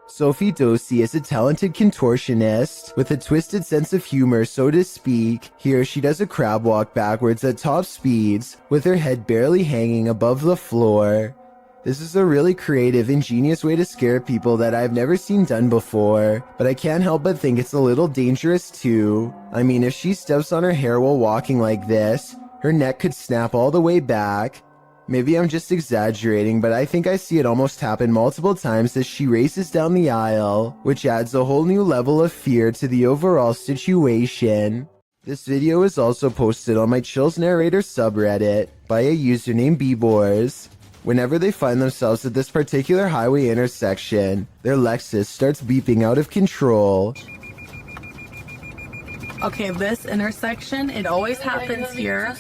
Sophie Dosey is a talented contortionist with a twisted sense of humor, so to speak. Here she does a crab walk backwards at top speeds, with her head barely hanging above the floor. This is a really creative, ingenious way to scare people that I've never seen done before, but I can't help but think it's a little dangerous too. I mean, if she steps on her hair while walking like this, her neck could snap all the way back. Maybe I'm just exaggerating, but I think I see it almost happen multiple times as she races down the aisle, which adds a whole new level of fear to the overall situation. This video is also posted on my Chills Narrator subreddit by a user named Bboars. Whenever they find themselves at this particular highway intersection, their Lexus starts beeping out of control. Okay, this intersection, it always happens here.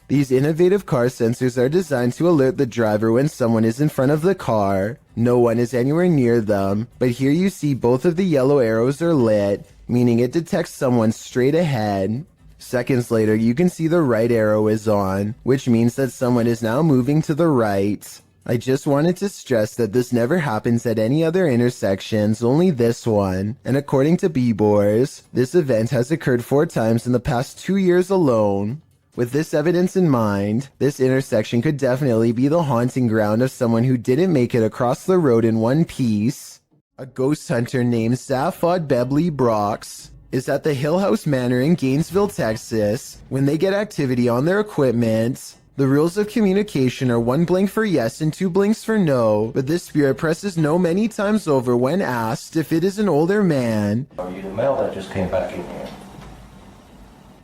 These innovative car sensors are designed to alert the driver when someone is in front of the car. No one is anywhere near them, but here you see both of the yellow arrows are lit, meaning it detects someone straight ahead. Seconds later, you can see the right arrow is on, which means that someone is now moving to the right. I just wanted to stress that this never happens at any other intersections, only this one. And according to Bboars, this event has occurred 4 times in the past 2 years alone. With this evidence in mind, this intersection could definitely be the haunting ground of someone who didn't make it across the road in one piece. A ghost hunter named Safod Bebley Brox is at the Hill House Manor in Gainesville, Texas. When they get activity on their equipment, the rules of communication are 1 blink for yes and 2 blinks for no, but this spirit presses no many times over when asked if it is an older man. Are you the male that just came back in here?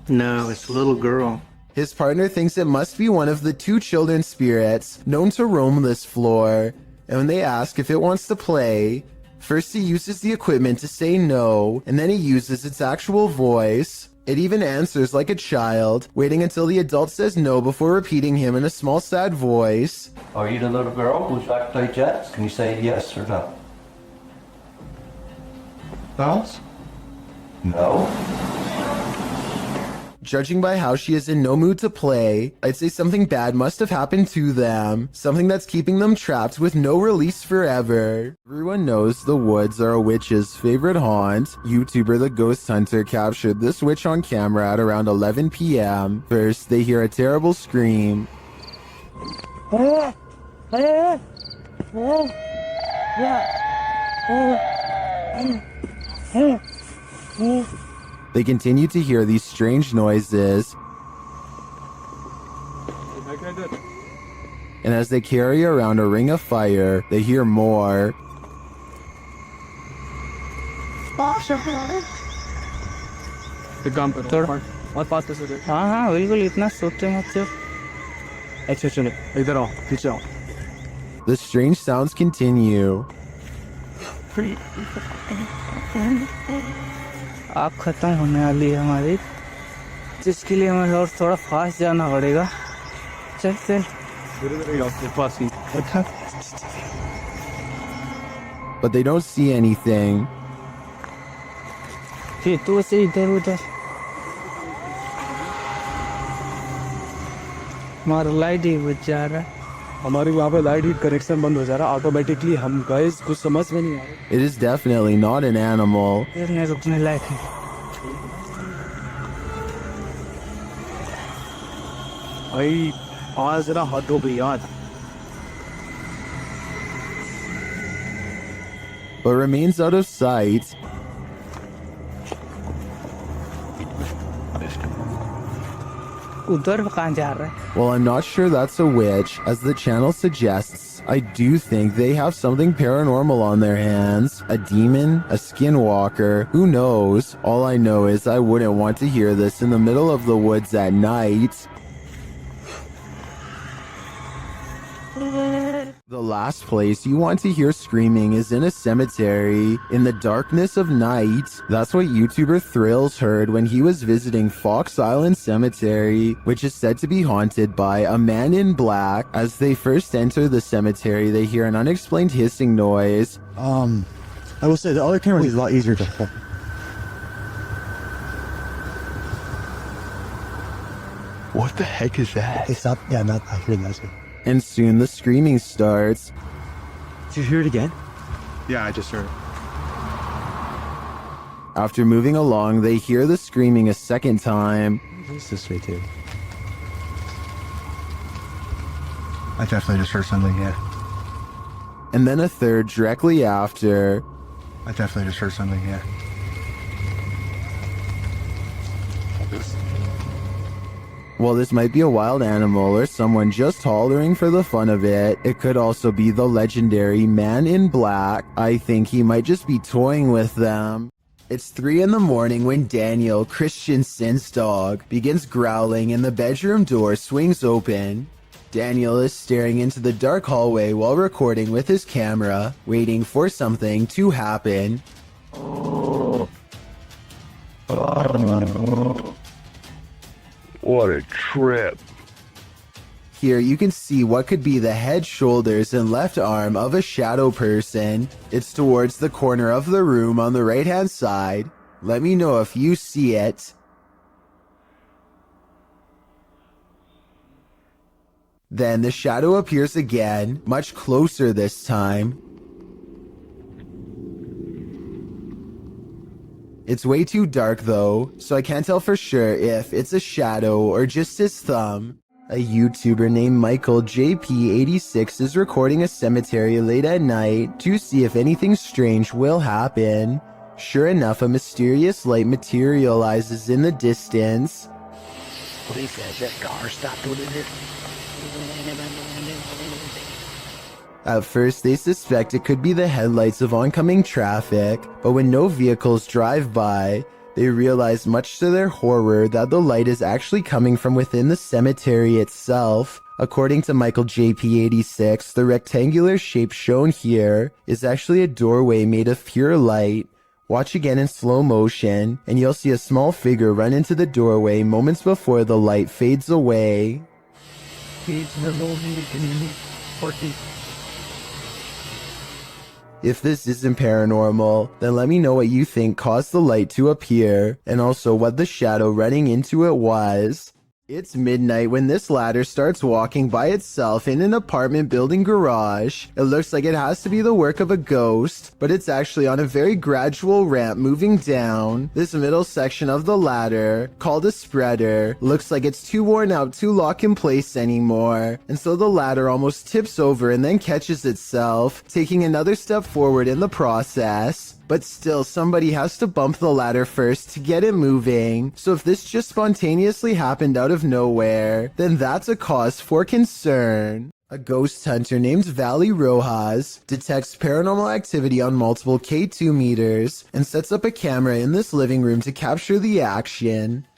No, it's a little girl. His partner thinks it must be one of the 2 children spirits known to roam this floor, and when they ask if it wants to play, first he uses the equipment to say no, and then he uses its actual voice. It even answers like a child, waiting until the adult says no before repeating him in a small sad voice. Are you the little girl? Would you like to play jets? Can you say yes or no? Bounce? No? Judging by how she is in no mood to play, I'd say something bad must have happened to them, something that's keeping them trapped with no release forever. Everyone knows the woods are a witch's favorite haunt. YouTuber The Ghost Hunter captured this witch on camera at around 11 p.m. First, they hear a terrible scream. They continue to hear these strange noises, and as they carry around a ring of fire, they hear more. हाँ बिल्कुल इतना सोचते मत हो। अच्छा चलो इधर आओ पीछे आओ। The strange sounds continue. आग खत्म होने वाली है हमारी, जिसके लिए हमें और थोड़ा फास्ट जाना पड़ेगा। चल चल पास ही। But they don't see anything. फिर तू से इधर उधर हमारा लाइट ही बुझ जा रहा है। हमारी वहाँ पे लाइट हीट कनेक्शन बंद हो जा रहा है ऑटोमेटिकली। हम गाइस कुछ समझ में नहीं आ रहा। It is definitely not an animal. फिर रुकने लायक है। भाई आज जरा हद हो गई आज। But remains out of sight. उधर कहाँ जा रहा है? Well, I'm not sure that's a witch. As the channel suggests, I do think they have something paranormal on their hands. A demon? A skinwalker? Who knows? All I know is I wouldn't want to hear this in the middle of the woods at night. The last place you want to hear screaming is in a cemetery, in the darkness of night. That's what YouTuber Thrills heard when he was visiting Fox Island Cemetery, which is said to be haunted by a man in black. As they first enter the cemetery, they hear an unexplained hissing noise. I will say the other camera is a lot easier to hold. What the heck is that? It's not, yeah, not, I hear that. And soon the screaming starts. Did you hear it again? Yeah, I just heard it. After moving along, they hear the screaming a second time. It's this way too. I definitely just heard something, yeah. And then a third directly after. I definitely just heard something, yeah. While this might be a wild animal or someone just hollering for the fun of it, it could also be the legendary man in black. I think he might just be toying with them. It's 3 in the morning when Daniel, Christensen's dog, begins growling and the bedroom door swings open. Daniel is staring into the dark hallway while recording with his camera, waiting for something to happen. What a trip. Here you can see what could be the head, shoulders, and left arm of a shadow person. It's towards the corner of the room on the right hand side. Let me know if you see it. Then the shadow appears again, much closer this time. It's way too dark though, so I can't tell for sure if it's a shadow or just his thumb. A YouTuber named Michael JP86 is recording a cemetery late at night to see if anything strange will happen. Sure enough, a mysterious light materializes in the distance. Police says that car stopped with it. At first, they suspect it could be the headlights of oncoming traffic, but when no vehicles drive by, they realize much to their horror that the light is actually coming from within the cemetery itself. According to Michael JP86, the rectangular shape shown here is actually a doorway made of pure light. Watch again in slow motion, and you'll see a small figure run into the doorway moments before the light fades away. If this isn't paranormal, then let me know what you think caused the light to appear, and also what the shadow running into it was. It's midnight when this ladder starts walking by itself in an apartment building garage. It looks like it has to be the work of a ghost, but it's actually on a very gradual ramp moving down. This middle section of the ladder, called a spreader, looks like it's too worn out to lock in place anymore, and so the ladder almost tips over and then catches itself, taking another step forward in the process. But still, somebody has to bump the ladder first to get it moving. So if this just spontaneously happened out of nowhere, then that's a cause for concern. A ghost hunter named Valley Rojas detects paranormal activity on multiple K2 meters and sets up a camera in this living room to capture the action.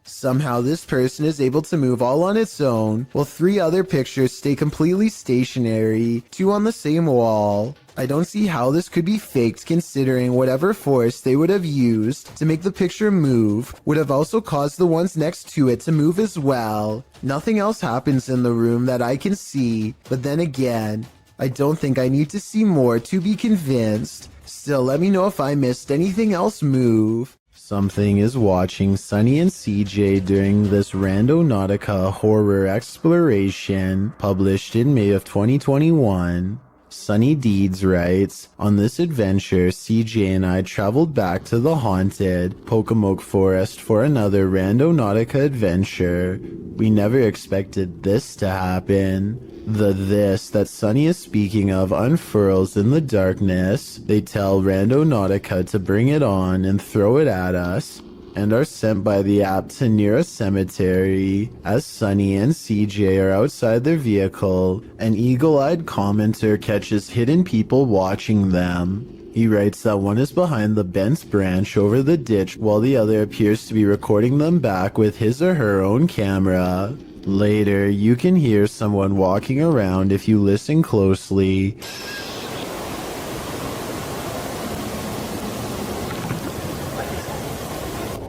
Somehow this person is able to move all on its own, while 3 other pictures stay completely stationary, 2 on the same wall. I don't see how this could be faked, considering whatever force they would have used to make the picture move would have also caused the ones next to it to move as well. Nothing else happens in the room that I can see, but then again, I don't think I need to see more to be convinced. Still, let me know if I missed anything else move. Something is watching Sunny and CJ during this Randonautica horror exploration, published in May of 2021. Sunny Deeds writes, "On this adventure, CJ and I traveled back to the haunted Pocomoke Forest for another Randonautica adventure. We never expected this to happen." The "this" that Sunny is speaking of unfurls in the darkness. They tell Randonautica to bring it on and throw it at us, and are sent by the app to near a cemetery. As Sunny and CJ are outside their vehicle, an eagle-eyed commenter catches hidden people watching them. He writes that one is behind the bent branch over the ditch, while the other appears to be recording them back with his or her own camera. Later, you can hear someone walking around if you listen closely.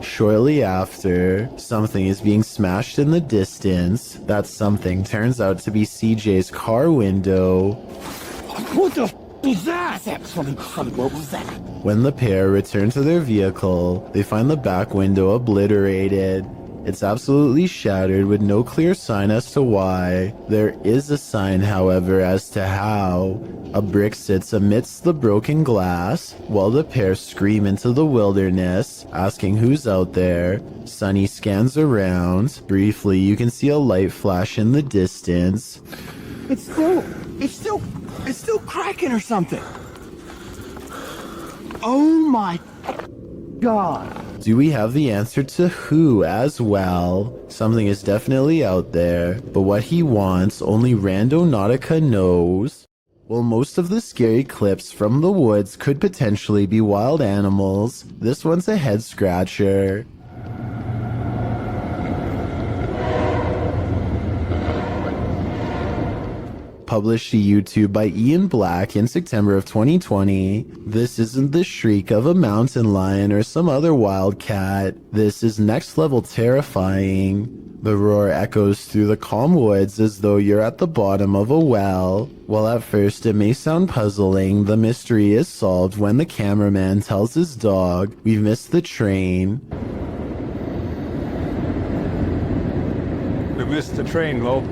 Shortly after, something is being smashed in the distance. That something turns out to be CJ's car window. What the f was that? What was that? When the pair return to their vehicle, they find the back window obliterated. It's absolutely shattered with no clear sign as to why. There is a sign, however, as to how. A brick sits amidst the broken glass, while the pair scream into the wilderness, asking who's out there. Sunny scans around. Briefly, you can see a light flash in the distance. It's still cracking or something. Oh my God. Do we have the answer to who as well? Something is definitely out there, but what he wants, only Randonautica knows. While most of the scary clips from the woods could potentially be wild animals, this one's a head scratcher. Published to YouTube by Ian Black in September of 2020. This isn't the shriek of a mountain lion or some other wild cat. This is next level terrifying. The roar echoes through the calm woods as though you're at the bottom of a well. While at first it may sound puzzling, the mystery is solved when the cameraman tells his dog, "We've missed the train." We missed the train, Lo.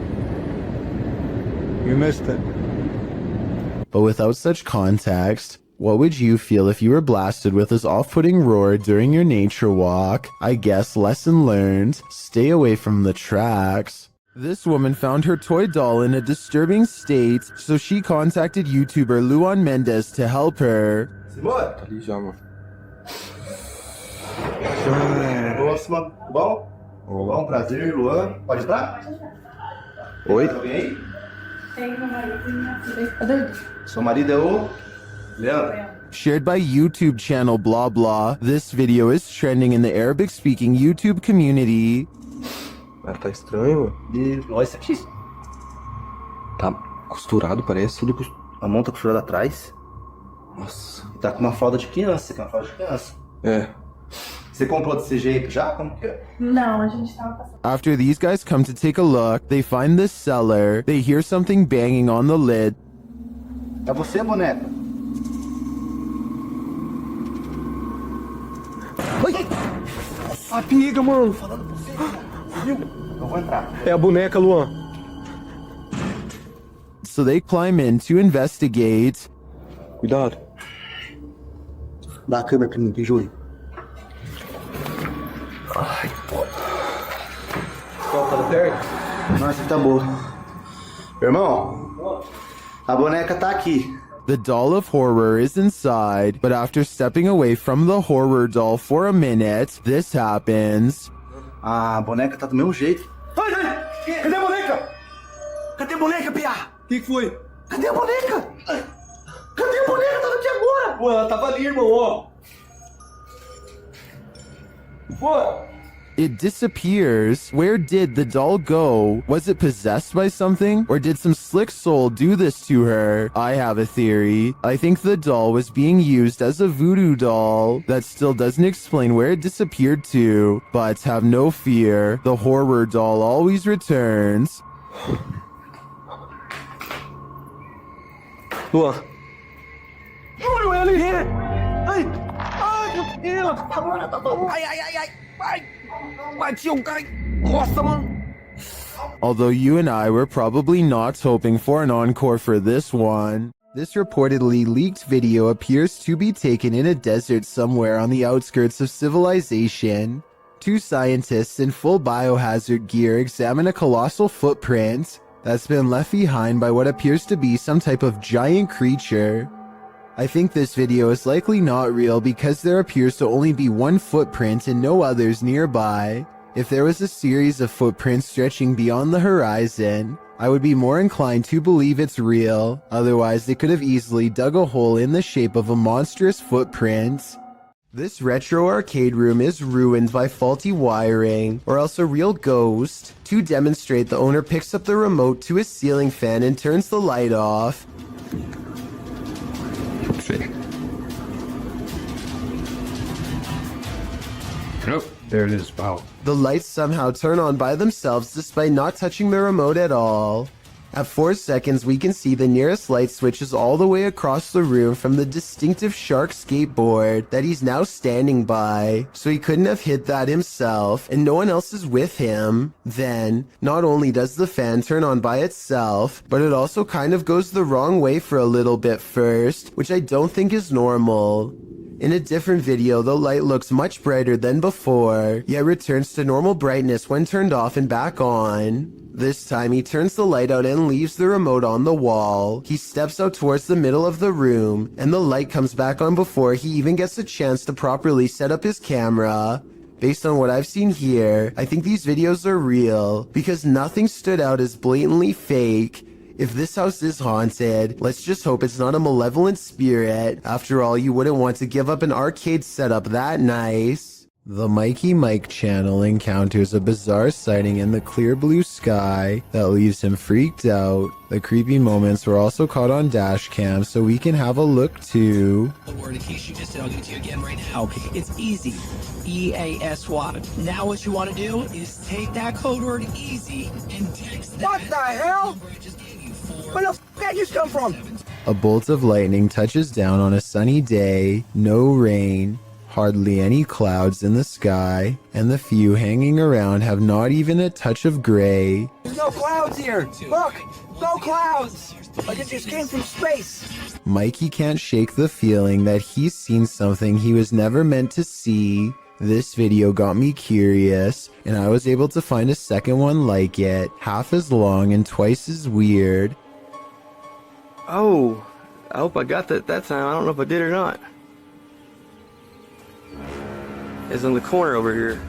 You missed it. But without such context, What would you feel if you were blasted with this off-putting roar during your nature walk? I guess lesson learned, stay away from the tracks. This woman found her toy doll in a disturbing state, so she contacted YouTuber Luan Mendes to help her. Simbora! Ali já, mano. Próxima, bom? Bom, prazer, Luan. Pode entrar? Oi? Alguém aí? Tem meu marido. Seu marido é o Leandro. Shared by YouTube channel blah blah, this video is trending in the Arabic-speaking YouTube community. Tá estranho, mano. Olha isso aqui. Tá costurado, parece. Tudo A mão tá costurada atrás. Nossa. Tá com uma fralda de criança. Você quer uma fralda de criança? É. Você comprou desse jeito já? Como que é? Não, a gente tava passando. After these guys come to take a look, they find the cellar, they hear something banging on the lid. É você, boneca? Ai! A pinga, mano! Falando pra você, viu? Eu vou entrar. É a boneca, Luan. So they climb in to investigate. Cuidado. Dá a câmera pra mim, Júlio. Ai, pô. Tá perto? Nossa, tá boa. Irmão, a boneca tá aqui. The doll of horror is inside, but after stepping away from the horror doll for a minute, this happens. A boneca tá do mesmo jeito. Ai, ai! Cadê a boneca? Cadê a boneca, Pia? O que foi? Cadê a boneca? Cadê a boneca? Tava aqui agora! Ué, ela tava ali, irmão, ó. Pô! It disappears. Where did the doll go? Was it possessed by something? Or did some slick soul do this to her? I have a theory. I think the doll was being used as a voodoo doll. That still doesn't explain where it disappeared to. But have no fear. The horror doll always returns. Luan. Júlio, é ali! Ai! Ai, meu Deus! Ai, ai, ai, ai! Ai! Bati um cara! Nossa, mano! Although you and I were probably not hoping for an encore for this one. This reportedly leaked video appears to be taken in a desert somewhere on the outskirts of civilization. Two scientists in full biohazard gear examine a colossal footprint that's been left behind by what appears to be some type of giant creature. I think this video is likely not real because there appears to only be one footprint and no others nearby. If there was a series of footprints stretching beyond the horizon, I would be more inclined to believe it's real. Otherwise, they could have easily dug a hole in the shape of a monstrous footprint. This retro arcade room is ruined by faulty wiring, or else a real ghost. To demonstrate, the owner picks up the remote to his ceiling fan and turns the light off. Nope. There it is. Wow. The lights somehow turn on by themselves despite not touching the remote at all. At 4 seconds, we can see the nearest light switch is all the way across the room from the distinctive shark skateboard that he's now standing by, so he couldn't have hit that himself, and no one else is with him. Then, not only does the fan turn on by itself, but it also kind of goes the wrong way for a little bit first, which I don't think is normal. In a different video, the light looks much brighter than before, yet returns to normal brightness when turned off and back on. This time, he turns the light out and leaves the remote on the wall. He steps out towards the middle of the room, and the light comes back on before he even gets a chance to properly set up his camera. Based on what I've seen here, I think these videos are real, because nothing stood out as blatantly fake. If this house is haunted, let's just hope it's not a malevolent spirit. After all, you wouldn't want to give up an arcade setup that nice. The Mikey Mike channel encounters a bizarre sighting in the clear blue sky that leaves him freaked out. The creepy moments were also caught on dash cam, so we can have a look too. Code word in case you missed it, I'll give it to you again right now. It's easy. EASY. Now what you want to do is take that code word easy and text that. What the hell? Where the f*** that just come from? A bolt of lightning touches down on a sunny day, no rain, hardly any clouds in the sky, and the few hanging around have not even a touch of gray. There's no clouds here. Look, no clouds. Like it just came from space. Mikey can't shake the feeling that he's seen something he was never meant to see. This video got me curious, and I was able to find a second one like it, half as long and twice as weird. Oh, I hope I got that time. I don't know if I did or not. It's in the corner over here.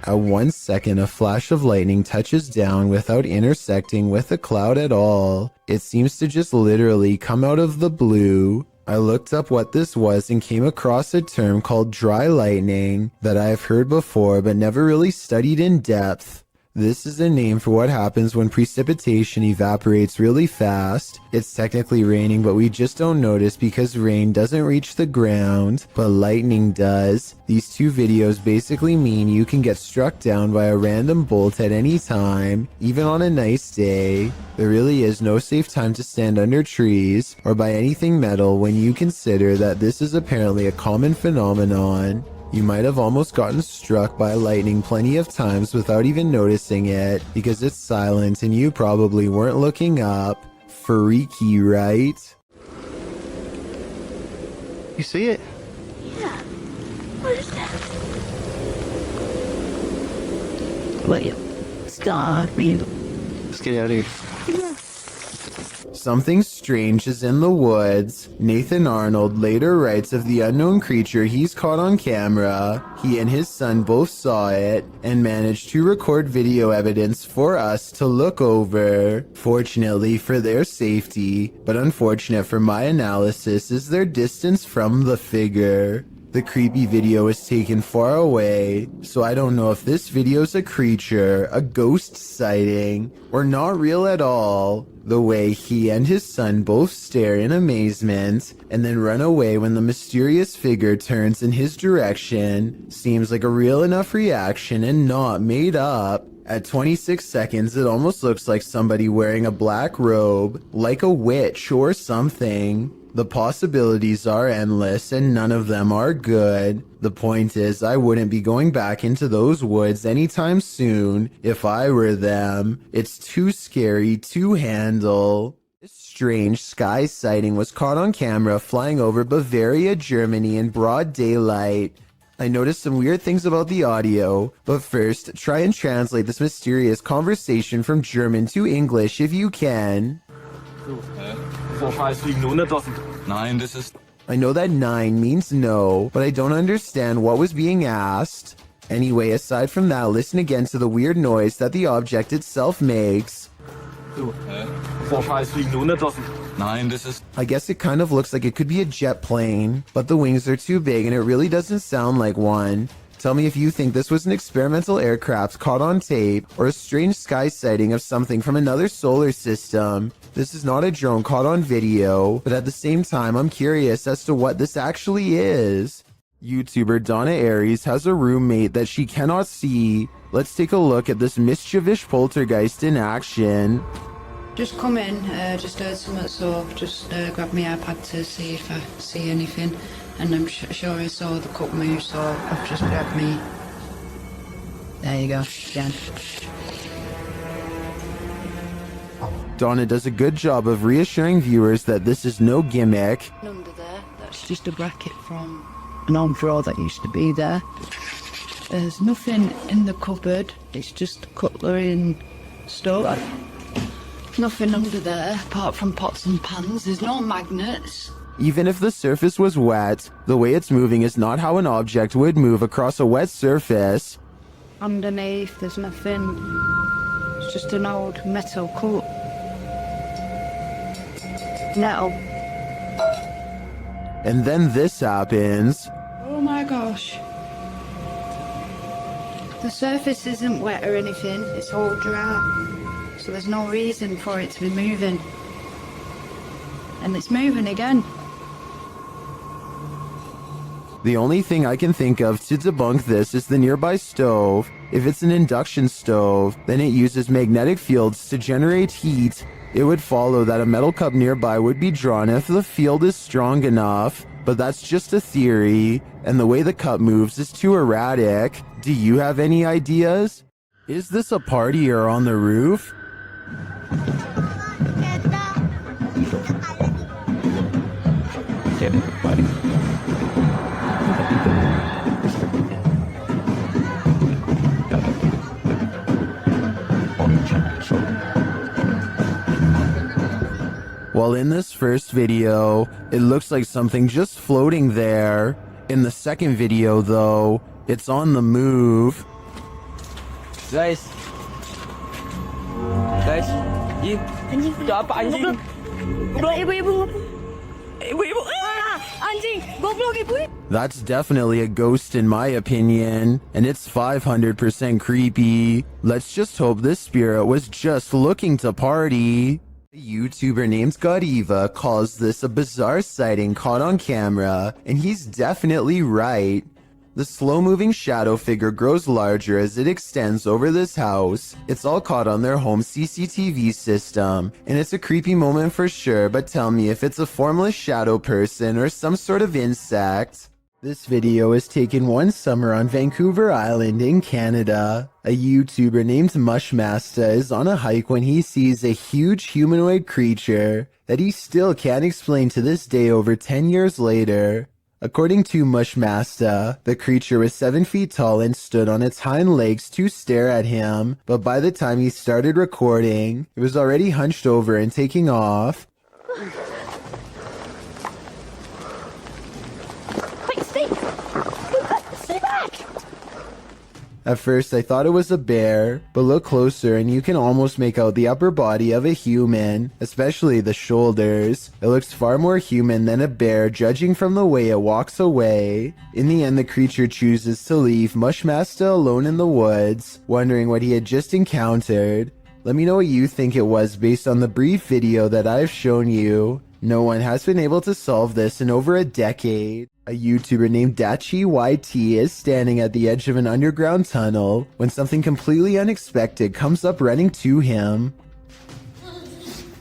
At 1 second, a flash of lightning touches down without intersecting with a cloud at all. It seems to just literally come out of the blue. I looked up what this was and came across a term called dry lightning that I have heard before but never really studied in depth. This is a name for what happens when precipitation evaporates really fast. It's technically raining, but we just don't notice because rain doesn't reach the ground, but lightning does. These two videos basically mean you can get struck down by a random bolt at any time, even on a nice day. There really is no safe time to stand under trees or by anything metal when you consider that this is apparently a common phenomenon. You might have almost gotten struck by lightning plenty of times without even noticing it because it's silent and you probably weren't looking up. Freaky, right? You see it? Yeah. What is that? Wait, stop me. Let's get out of here. Something strange is in the woods. Nathan Arnold later writes of the unknown creature he's caught on camera. He and his son both saw it and managed to record video evidence for us to look over. Fortunately for their safety, but unfortunate for my analysis, is their distance from the figure. The creepy video was taken far away, so I don't know if this video's a creature, a ghost sighting, or not real at all. The way he and his son both stare in amazement and then run away when the mysterious figure turns in his direction seems like a real enough reaction and not made up. At 26 seconds, it almost looks like somebody wearing a black robe, like a witch or something. The possibilities are endless and none of them are good. The point is, I wouldn't be going back into those woods anytime soon if I were them. It's too scary to handle. This strange sky sighting was caught on camera flying over Bavaria, Germany in broad daylight. I noticed some weird things about the audio, but first, try and translate this mysterious conversation from German to English if you can. I know that 9 means no, but I don't understand what was being asked. Anyway, aside from that, listen again to the weird noise that the object itself makes. I guess it kind of looks like it could be a jet plane, but the wings are too big and it really doesn't sound like one. Tell me if you think this was an experimental aircraft caught on tape or a strange sky sighting of something from another solar system. This is not a drone caught on video, but at the same time, I'm curious as to what this actually is. YouTuber Donna Aries has a roommate that she cannot see. Let's take a look at this mischievous poltergeist in action. Just come in, just heard something, so just grab my iPad to see if I see anything. And I'm sure I saw the cup move, so I've just grabbed me. There you go, again. Donna does a good job of reassuring viewers that this is no gimmick. Under there, that's just a bracket from an old drawer that used to be there. There's nothing in the cupboard, it's just cutlery and stuff. Nothing under there, apart from pots and pans. There's no magnets. Even if the surface was wet, the way it's moving is not how an object would move across a wet surface. Underneath, there's nothing. It's just an old metal cup. Now. And then this happens. Oh my gosh. The surface isn't wet or anything, it's all dry. So there's no reason for it to be moving. And it's moving again. The only thing I can think of to debunk this is the nearby stove. If it's an induction stove, then it uses magnetic fields to generate heat. It would follow that a metal cup nearby would be drawn if the field is strong enough. But that's just a theory, and the way the cup moves is too erratic. Do you have any ideas? Is this a party or on the roof? get it. Well, in this first video, it looks like something just floating there. In the second video, though, it's on the move. Guys. Guys. Ji. Anjing. Itu apa anjing? Ibu. Anjing. Goblok ibu. That's definitely a ghost in my opinion, and it's 500% creepy. Let's just hope this spirit was just looking to party. A YouTuber named Godiva calls this a bizarre sighting caught on camera, and he's definitely right. The slow-moving shadow figure grows larger as it extends over this house. It's all caught on their home CCTV system, and it's a creepy moment for sure, but tell me if it's a formless shadow person or some sort of insect. This video is taken one summer on Vancouver Island in Canada. A YouTuber named Mushmasta is on a hike when he sees a huge humanoid creature that he still can't explain to this day over 10 years later. According to Mushmasta, the creature was 7 feet tall and stood on its hind legs to stare at him, but by the time he started recording, it was already hunched over and taking off. Wait, stay back. At first I thought it was a bear, but look closer and you can almost make out the upper body of a human, especially the shoulders. It looks far more human than a bear judging from the way it walks away. In the end, the creature chooses to leave Mushmasta alone in the woods, wondering what he had just encountered. Let me know what you think it was based on the brief video that I've shown you. No one has been able to solve this in over a decade. A YouTuber named Dachi YT is standing at the edge of an underground tunnel when something completely unexpected comes up running to him.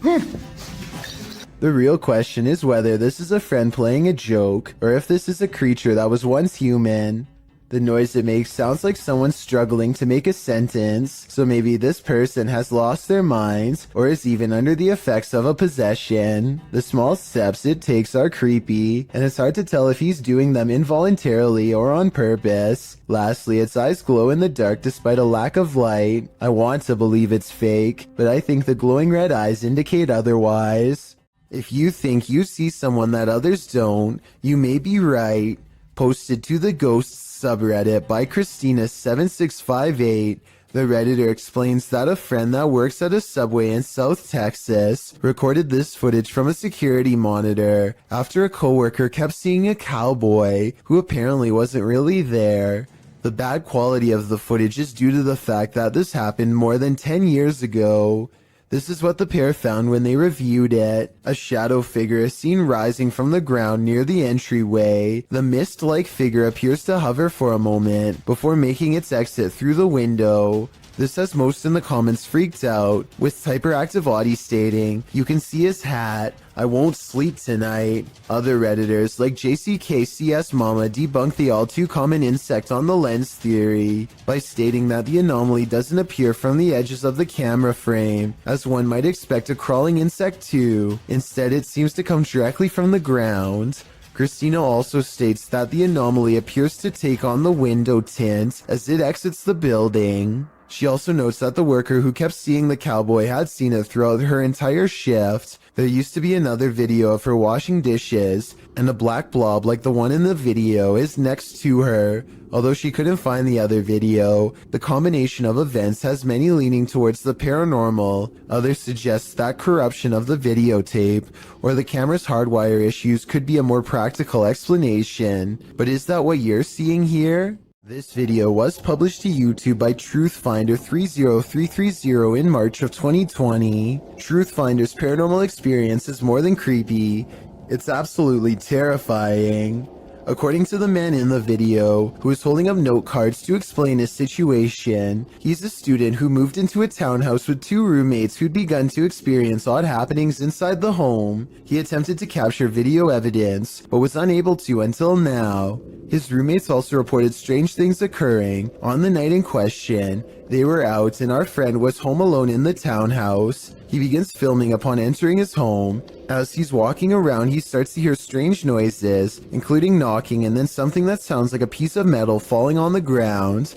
The real question is whether this is a friend playing a joke or if this is a creature that was once human. The noise it makes sounds like someone struggling to make a sentence, so maybe this person has lost their minds or is even under the effects of a possession. The small steps it takes are creepy, and it's hard to tell if he's doing them involuntarily or on purpose. Lastly, its eyes glow in the dark despite a lack of light. I want to believe it's fake, but I think the glowing red eyes indicate otherwise. If you think you see someone that others don't, you may be right. Posted to the Ghosts subreddit by Christina7658, the Redditor explains that a friend that works at a Subway in South Texas recorded this footage from a security monitor after a coworker kept seeing a cowboy who apparently wasn't really there. The bad quality of the footage is due to the fact that this happened more than 10 years ago. This is what the pair found when they reviewed it. A shadow figure is seen rising from the ground near the entryway. The mist-like figure appears to hover for a moment before making its exit through the window. This has most in the comments freaked out, with Hyperactive Audie stating, "You can see his hat. I won't sleep tonight." Other Redditors like JCKCS Mama debunk the all too common insect on the lens theory by stating that the anomaly doesn't appear from the edges of the camera frame, as one might expect a crawling insect to. Instead, it seems to come directly from the ground. Christina also states that the anomaly appears to take on the window tint as it exits the building. She also notes that the worker who kept seeing the cowboy had seen it throughout her entire shift. There used to be another video of her washing dishes, and a black blob like the one in the video is next to her. Although she couldn't find the other video, the combination of events has many leaning towards the paranormal. Others suggest that corruption of the videotape or the camera's hardwire issues could be a more practical explanation. But is that what you're seeing here? This video was published to YouTube by Truthfinder30330 in March of 2020. Truthfinder's paranormal experience is more than creepy. It's absolutely terrifying. According to the man in the video, who is holding up note cards to explain his situation, he's a student who moved into a townhouse with 2 roommates who'd begun to experience odd happenings inside the home. He attempted to capture video evidence, but was unable to until now. His roommates also reported strange things occurring. On the night in question, they were out and our friend was home alone in the townhouse. He begins filming upon entering his home. As he's walking around, he starts to hear strange noises, including knocking and then something that sounds like a piece of metal falling on the ground.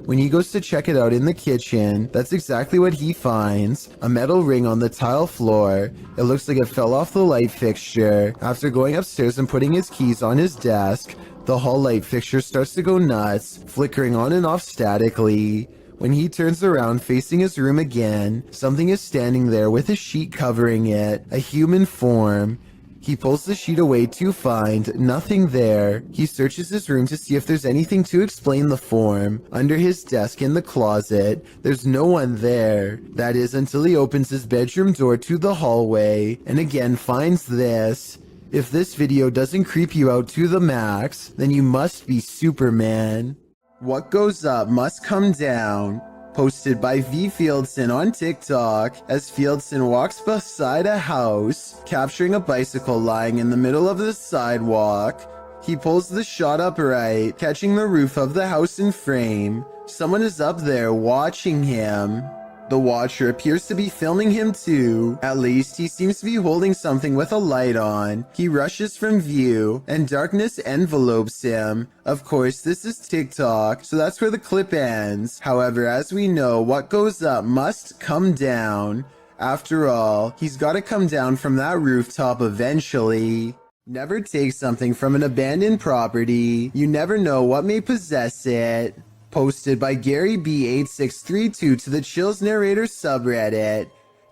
When he goes to check it out in the kitchen, that's exactly what he finds. A metal ring on the tile floor. It looks like it fell off the light fixture. After going upstairs and putting his keys on his desk, the hall light fixture starts to go nuts, flickering on and off statically. When he turns around facing his room again, something is standing there with a sheet covering it, a human form. He pulls the sheet away to find nothing there. He searches his room to see if there's anything to explain the form. Under his desk in the closet, there's no one there. That is until he opens his bedroom door to the hallway and again finds this. If this video doesn't creep you out to the max, then you must be Superman. What goes up must come down. Posted by V. Fieldson on TikTok, as Fieldson walks beside a house, capturing a bicycle lying in the middle of the sidewalk. He pulls the shot upright, catching the roof of the house in frame. Someone is up there watching him. The watcher appears to be filming him too. At least he seems to be holding something with a light on. He rushes from view and darkness envelopes him. Of course, this is TikTok, so that's where the clip ends. However, as we know, what goes up must come down. After all, he's got to come down from that rooftop eventually. Never take something from an abandoned property. You never know what may possess it. Posted by Gary B8632 to the Chills Narrator subreddit.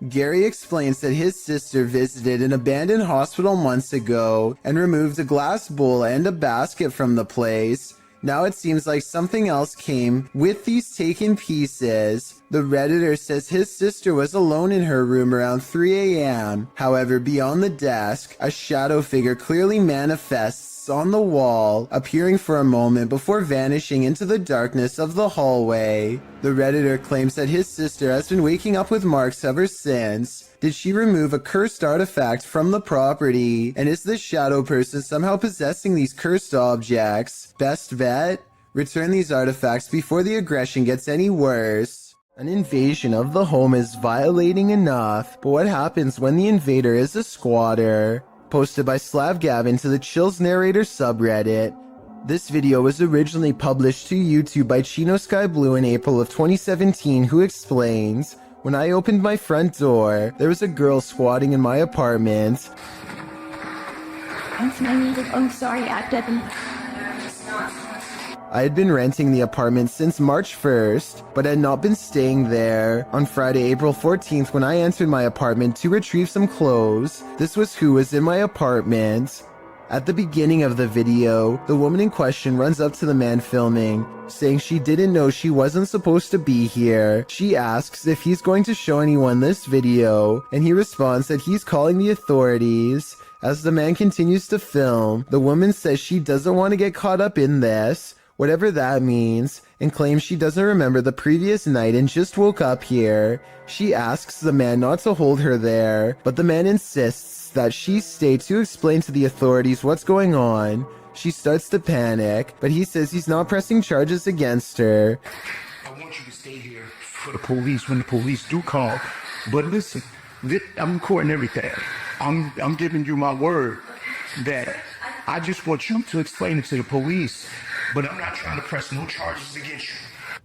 Gary explains that his sister visited an abandoned hospital months ago and removed a glass bowl and a basket from the place. Now it seems like something else came with these taken pieces. The Redditor says his sister was alone in her room around 3 a.m. However, beyond the desk, a shadow figure clearly manifests on the wall, appearing for a moment before vanishing into the darkness of the hallway. The Redditor claims that his sister has been waking up with marks ever since. Did she remove a cursed artifact from the property? And is this shadow person somehow possessing these cursed objects? Best bet? Return these artifacts before the aggression gets any worse. An invasion of the home is violating enough, but what happens when the invader is a squatter? Posted by Slav Gavin to the Chills Narrator subreddit. This video was originally published to YouTube by Chino Sky Blue in April of 2017, who explains, "When I opened my front door, there was a girl squatting in my apartment. I'm sorry, I didn't. I had been renting the apartment since March 1st, but had not been staying there. On Friday, April 14th, when I entered my apartment to retrieve some clothes, this was who was in my apartment." At the beginning of the video, the woman in question runs up to the man filming, saying she didn't know she wasn't supposed to be here. She asks if he's going to show anyone this video, and he responds that he's calling the authorities. As the man continues to film, the woman says she doesn't want to get caught up in this, whatever that means, and claims she doesn't remember the previous night and just woke up here. She asks the man not to hold her there, but the man insists that she stay to explain to the authorities what's going on. She starts to panic, but he says he's not pressing charges against her. I want you to stay here for the police when the police do call. But listen, I'm recording everything. I'm giving you my word that I just want you to explain it to the police. But I'm not trying to press no charges against you.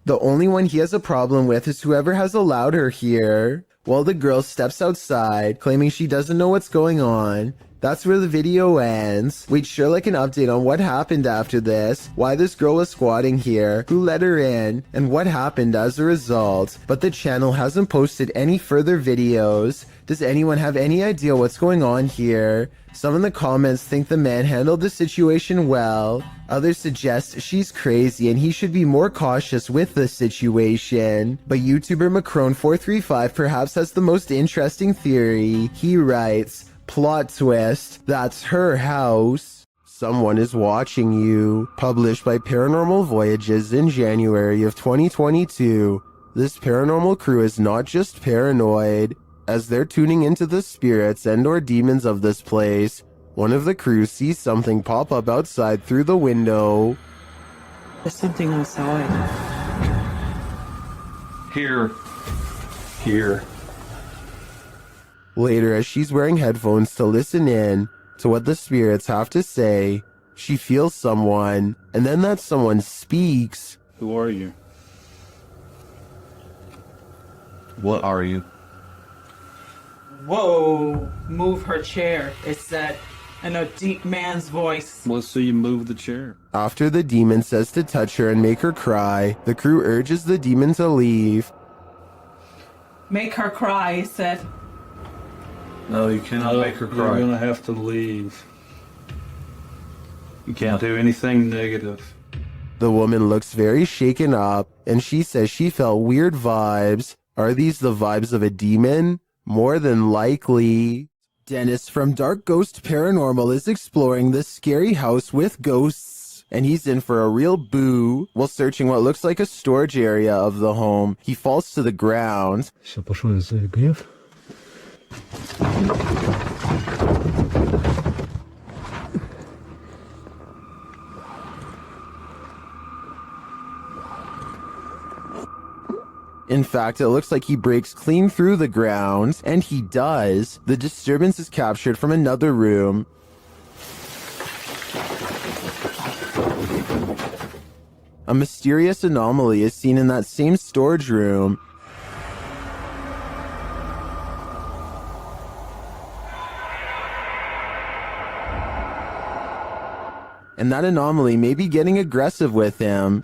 The only one he has a problem with is whoever has allowed her here. While the girl steps outside, claiming she doesn't know what's going on. That's where the video ends. We'd sure like an update on what happened after this, why this girl was squatting here, who let her in, and what happened as a result. But the channel hasn't posted any further videos. Does anyone have any idea what's going on here? Some in the comments think the man handled the situation well. Others suggest she's crazy and he should be more cautious with the situation. But YouTuber Macron435 perhaps has the most interesting theory. He writes, "Plot twist, that's her house. Someone is watching you." Published by Paranormal Voyages in January of 2022. This paranormal crew is not just paranoid, as they're tuning into the spirits and or demons of this place. One of the crew sees something pop up outside through the window. There's something outside. Here. Here. Later, as she's wearing headphones to listen in to what the spirits have to say, she feels someone, and then that someone speaks. Who are you? What are you? Whoa! Move her chair. It said in a deep man's voice. Well, so you move the chair. After the demon says to touch her and make her cry, the crew urges the demon to leave. Make her cry, he said. No, you cannot make her cry. You're gonna have to leave. You can't do anything negative. The woman looks very shaken up, and she says she felt weird vibes. Are these the vibes of a demon? More than likely. Dennis from Dark Ghost Paranormal is exploring this scary house with ghosts, and he's in for a real boo. While searching what looks like a storage area of the home, he falls to the ground. In fact, it looks like he breaks clean through the ground, and he does. The disturbance is captured from another room. A mysterious anomaly is seen in that same storage room. And that anomaly may be getting aggressive with him.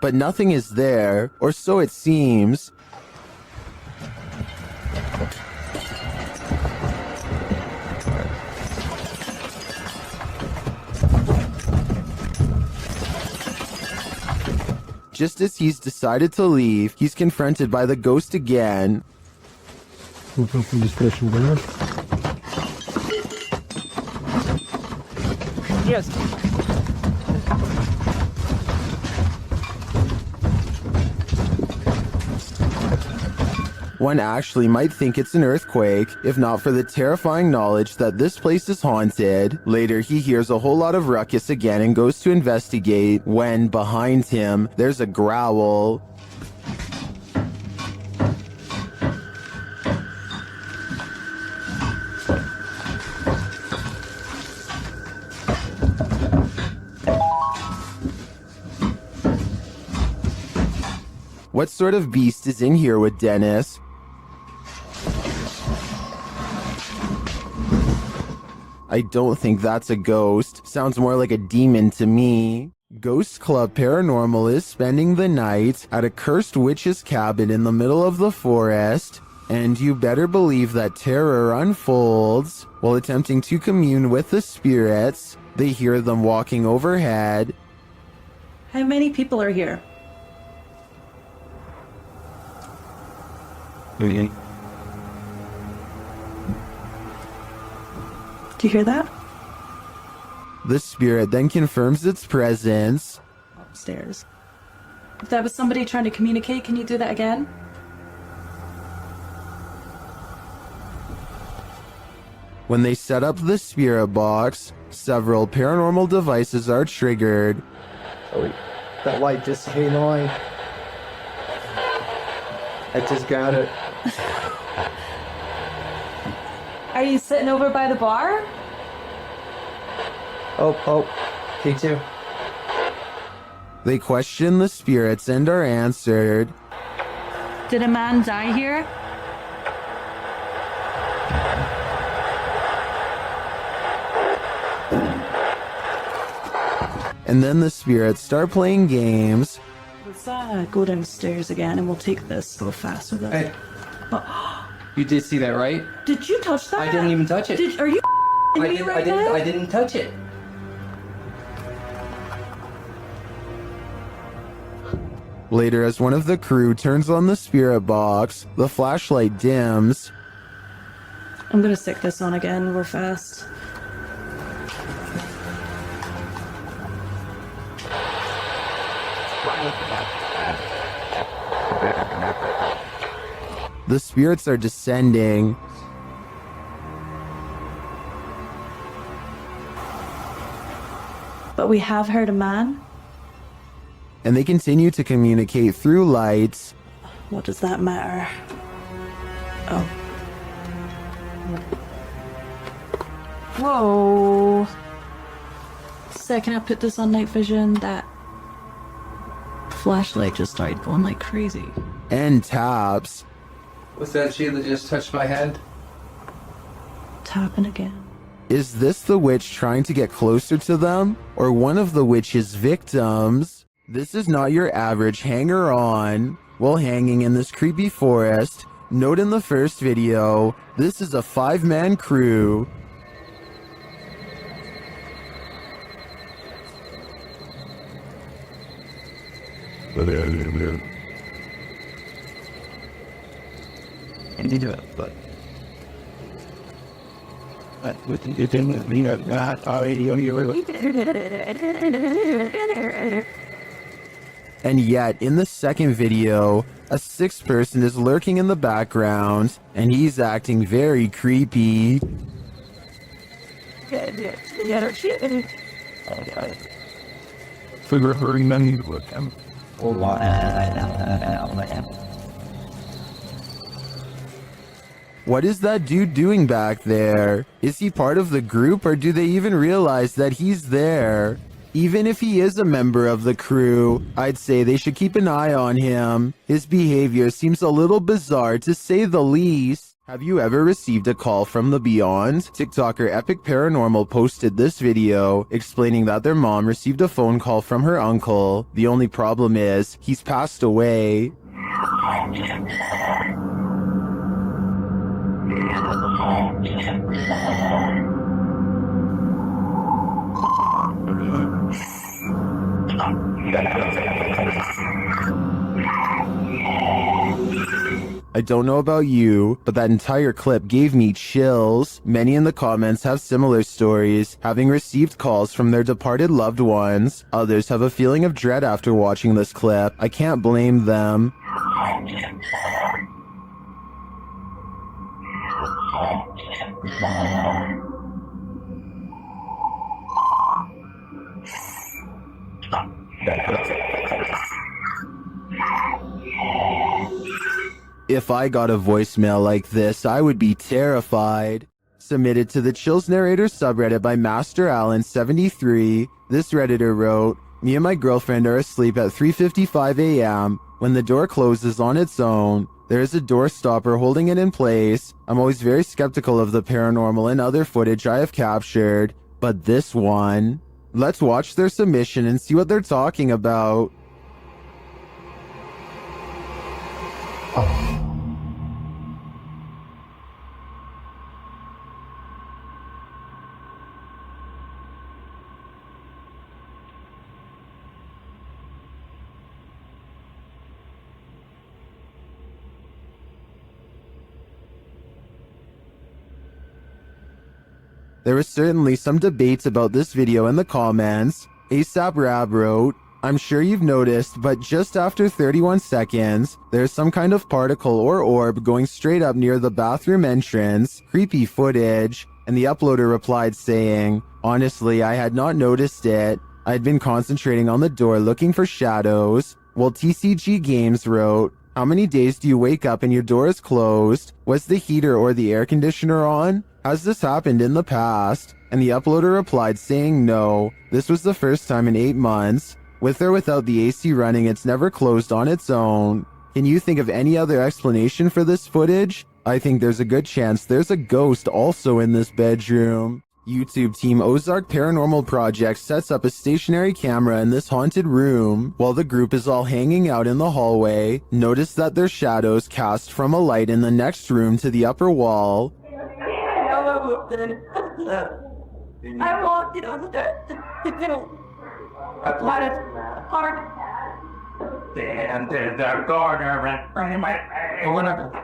But nothing is there, or so it seems. Just as he's decided to leave, he's confronted by the ghost again. Yes. One actually might think it's an earthquake, if not for the terrifying knowledge that this place is haunted. Later, he hears a whole lot of ruckus again and goes to investigate, when, behind him, there's a growl. What sort of beast is in here with Dennis? I don't think that's a ghost. Sounds more like a demon to me. Ghost Club Paranormal is spending the night at a cursed witch's cabin in the middle of the forest, and you better believe that terror unfolds. While attempting to commune with the spirits, they hear them walking overhead. How many people are here? Do Do you hear that? The spirit then confirms its presence. Upstairs. If that was somebody trying to communicate, can you do that again? When they set up the spirit box, several paranormal devices are triggered. Oh, that light just came on. I just got it. Are you sitting over by the bar? Oh, P2. They question the spirits and are answered. Did a man die here? And then the spirits start playing games. Let's go downstairs again and we'll take this a little faster though. Hey. Oh. You did see that, right? Did you touch that? I didn't even touch it. Are you me right now? I didn't touch it. Later, as one of the crew turns on the spirit box, the flashlight dims. I'm gonna stick this on again real fast. The spirits are descending. But we have heard a man. And they continue to communicate through lights. What does that matter? Oh. Whoa. Second I put this on night vision, that flashlight just started going like crazy. And taps. Was that she that just touched my head? Tapping again. Is this the witch trying to get closer to them? Or one of the witch's victims? This is not your average hanger-on. While hanging in this creepy forest, note in the first video, this is a 5-man crew. And you do it, but with you didn't mean that already on your And yet, in the second video, a 6th person is lurking in the background, and he's acting very creepy. Figure hurting men with him. What is that dude doing back there? Is he part of the group, or do they even realize that he's there? Even if he is a member of the crew, I'd say they should keep an eye on him. His behavior seems a little bizarre, to say the least. Have you ever received a call from the beyond? TikToker Epic Paranormal posted this video explaining that their mom received a phone call from her uncle. The only problem is, he's passed away. I don't know about you, but that entire clip gave me chills. Many in the comments have similar stories, having received calls from their departed loved ones. Others have a feeling of dread after watching this clip. I can't blame them. If I got a voicemail like this, I would be terrified. Submitted to the Chills Narrator subreddit by Master Allen73, this Redditor wrote, "Me and my girlfriend are asleep at 3:55 a.m. when the door closes on its own. There is a door stopper holding it in place. I'm always very skeptical of the paranormal and other footage I have captured, but this one..." Let's watch their submission and see what they're talking about. There was certainly some debates about this video in the comments. ASAP Rab wrote, "I'm sure you've noticed, but just after 31 seconds, there's some kind of particle or orb going straight up near the bathroom entrance. Creepy footage." And the uploader replied saying, "Honestly, I had not noticed it. I'd been concentrating on the door looking for shadows." While TCG Games wrote, "How many days do you wake up and your door is closed? Was the heater or the air conditioner on? Has this happened in the past?" And the uploader replied saying no, this was the first time in 8 months. With or without the AC running, it's never closed on its own. Can you think of any other explanation for this footage? I think there's a good chance there's a ghost also in this bedroom. YouTube team Ozark Paranormal Project sets up a stationary camera in this haunted room. While the group is all hanging out in the hallway, notice that there's shadows cast from a light in the next room to the upper wall. I walked downstairs. What is hard? And there's a corner in my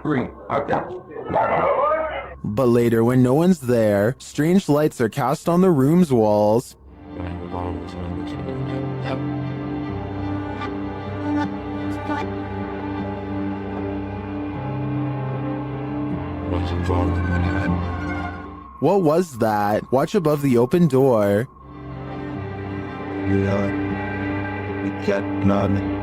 green. Okay. But later, when no one's there, strange lights are cast on the room's walls. What was that? Watch above the open door. We got nothing.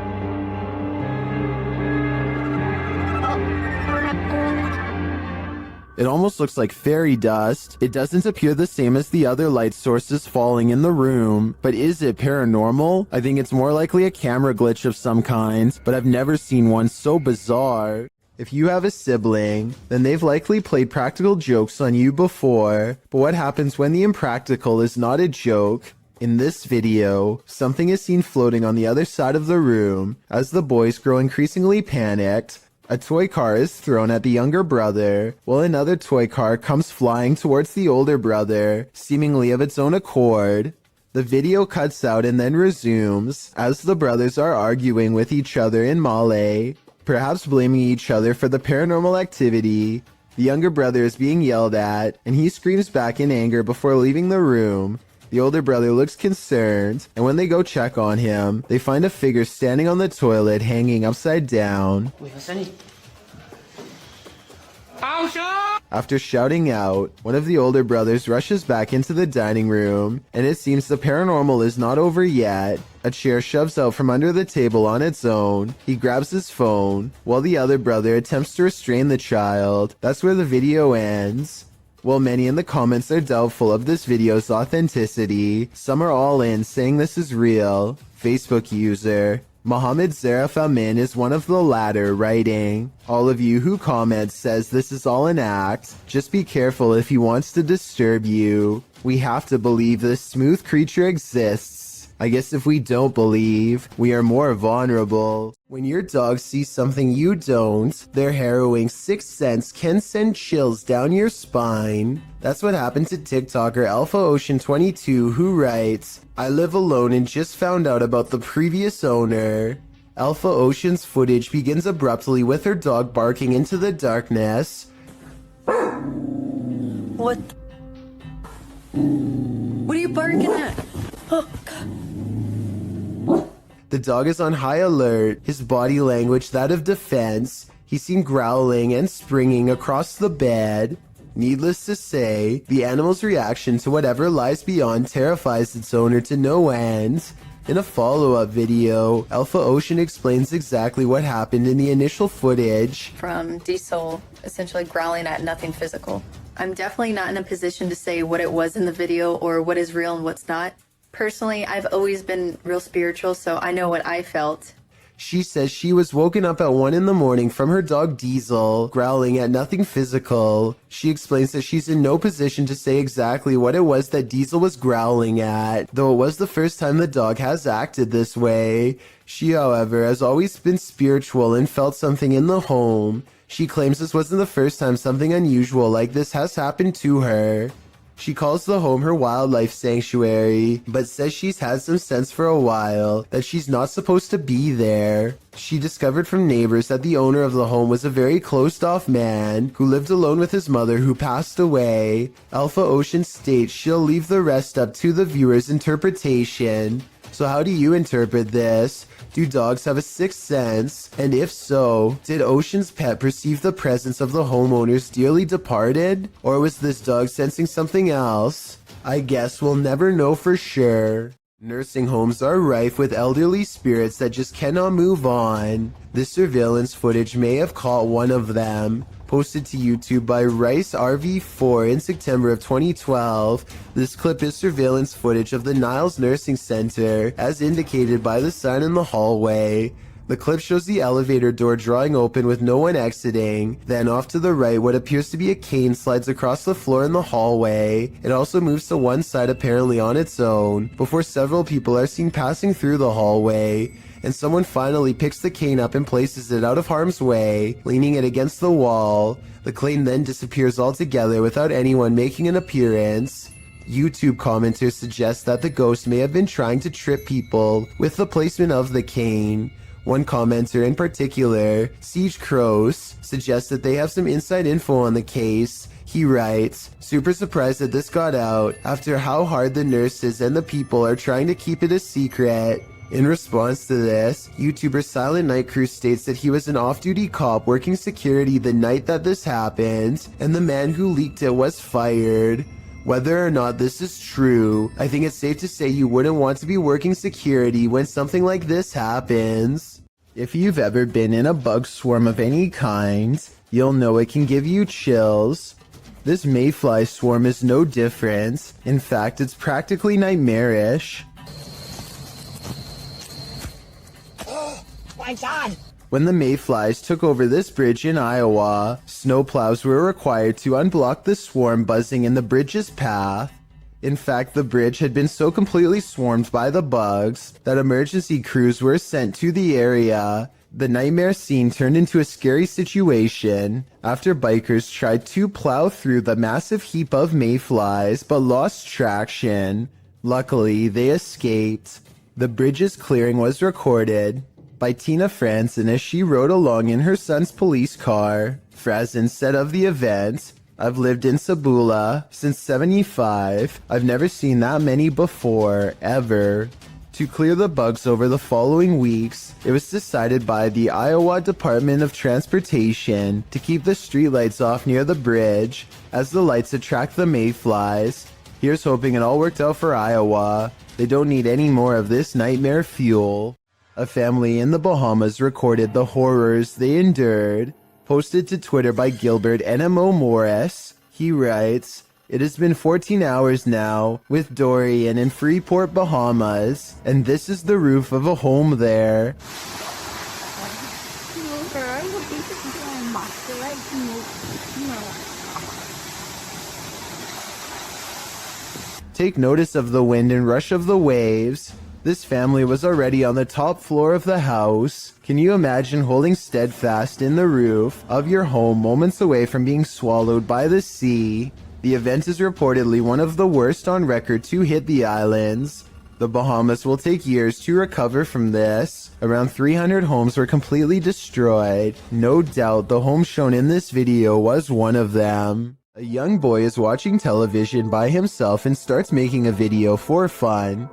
It almost looks like fairy dust. It doesn't appear the same as the other light sources falling in the room, but is it paranormal? I think it's more likely a camera glitch of some kind, but I've never seen one so bizarre. If you have a sibling, then they've likely played practical jokes on you before, but what happens when the impractical is not a joke? In this video, something is seen floating on the other side of the room. As the boys grow increasingly panicked, a toy car is thrown at the younger brother, while another toy car comes flying towards the older brother, seemingly of its own accord. The video cuts out and then resumes, as the brothers are arguing with each other in Malay, perhaps blaming each other for the paranormal activity. The younger brother is being yelled at, and he screams back in anger before leaving the room. The older brother looks concerned, and when they go check on him, they find a figure standing on the toilet hanging upside down. After shouting out, one of the older brothers rushes back into the dining room, and it seems the paranormal is not over yet. A chair shoves out from under the table on its own. He grabs his phone, while the other brother attempts to restrain the child. That's where the video ends. While many in the comments are doubtful of this video's authenticity, some are all in saying this is real. Facebook user Mohammed Zarif Amin is one of the latter, writing, "All of you who comment says this is all an act. Just be careful if he wants to disturb you. We have to believe this smooth creature exists. I guess if we don't believe, we are more vulnerable." When your dog sees something you don't, their harrowing sixth sense can send chills down your spine. That's what happened to TikToker Alpha Ocean 22, who writes, "I live alone and just found out about the previous owner." Alpha Ocean's footage begins abruptly with her dog barking into the darkness. What? What are you barking at? Oh, God. The dog is on high alert, his body language that of defense. He's seen growling and springing across the bed. Needless to say, the animal's reaction to whatever lies beyond terrifies its owner to no end. In a follow-up video, Alpha Ocean explains exactly what happened in the initial footage. From Diesel essentially growling at nothing physical. I'm definitely not in a position to say what it was in the video or what is real and what's not. Personally, I've always been real spiritual, so I know what I felt. She says she was woken up at 1 a.m. from her dog Diesel, growling at nothing physical. She explains that she's in no position to say exactly what it was that Diesel was growling at, though it was the first time the dog has acted this way. She, however, has always been spiritual and felt something in the home. She claims this wasn't the first time something unusual like this has happened to her. She calls the home her wildlife sanctuary, but says she's had some sense for a while that she's not supposed to be there. She discovered from neighbors that the owner of the home was a very closed-off man who lived alone with his mother who passed away. Alpha Ocean states she'll leave the rest up to the viewer's interpretation. So how do you interpret this? Do dogs have a sixth sense? And if so, did Ocean's pet perceive the presence of the homeowner's dearly departed? Or was this dog sensing something else? I guess we'll never know for sure. Nursing homes are rife with elderly spirits that just cannot move on. This surveillance footage may have caught one of them. Posted to YouTube by Rice RV4 in September of 2012, this clip is surveillance footage of the Niles Nursing Center, as indicated by the sign in the hallway. The clip shows the elevator door drawing open with no one exiting. Then off to the right, what appears to be a cane slides across the floor in the hallway. It also moves to one side apparently on its own, before several people are seen passing through the hallway. And someone finally picks the cane up and places it out of harm's way, leaning it against the wall. The cane then disappears altogether without anyone making an appearance. YouTube commenters suggest that the ghost may have been trying to trip people with the placement of the cane. One commenter in particular, Siege Crows, suggests that they have some inside info on the case. He writes, "Super surprised that this got out after how hard the nurses and the people are trying to keep it a secret." In response to this, YouTuber Silent Night Crew states that he was an off-duty cop working security the night that this happened, and the man who leaked it was fired. Whether or not this is true, I think it's safe to say you wouldn't want to be working security when something like this happens. If you've ever been in a bug swarm of any kind, you'll know it can give you chills. This mayfly swarm is no different. In fact, it's practically nightmarish. My God! When the mayflies took over this bridge in Iowa, snowplows were required to unblock the swarm buzzing in the bridge's path. In fact, the bridge had been so completely swarmed by the bugs that emergency crews were sent to the area. The nightmare scene turned into a scary situation after bikers tried to plow through the massive heap of mayflies but lost traction. Luckily, they escaped. The bridge's clearing was recorded by Tina Franzen as she rode along in her son's police car. Franzen said of the event, "I've lived in Sabula since '75. I've never seen that many before, ever." To clear the bugs over the following weeks, it was decided by the Iowa Department of Transportation to keep the streetlights off near the bridge, as the lights attract the mayflies. Here's hoping it all worked out for Iowa. They don't need any more of this nightmare fuel. A family in the Bahamas recorded the horrors they endured. Posted to Twitter by Gilbert NMO Morris, he writes, "It has been 14 hours now with Dorian in Freeport, Bahamas, and this is the roof of a home there." Take notice of the wind and rush of the waves. This family was already on the top floor of the house. Can you imagine holding steadfast in the roof of your home moments away from being swallowed by the sea? The event is reportedly one of the worst on record to hit the islands. The Bahamas will take years to recover from this. Around 300 homes were completely destroyed. No doubt the home shown in this video was one of them. A young boy is watching television by himself and starts making a video for fun.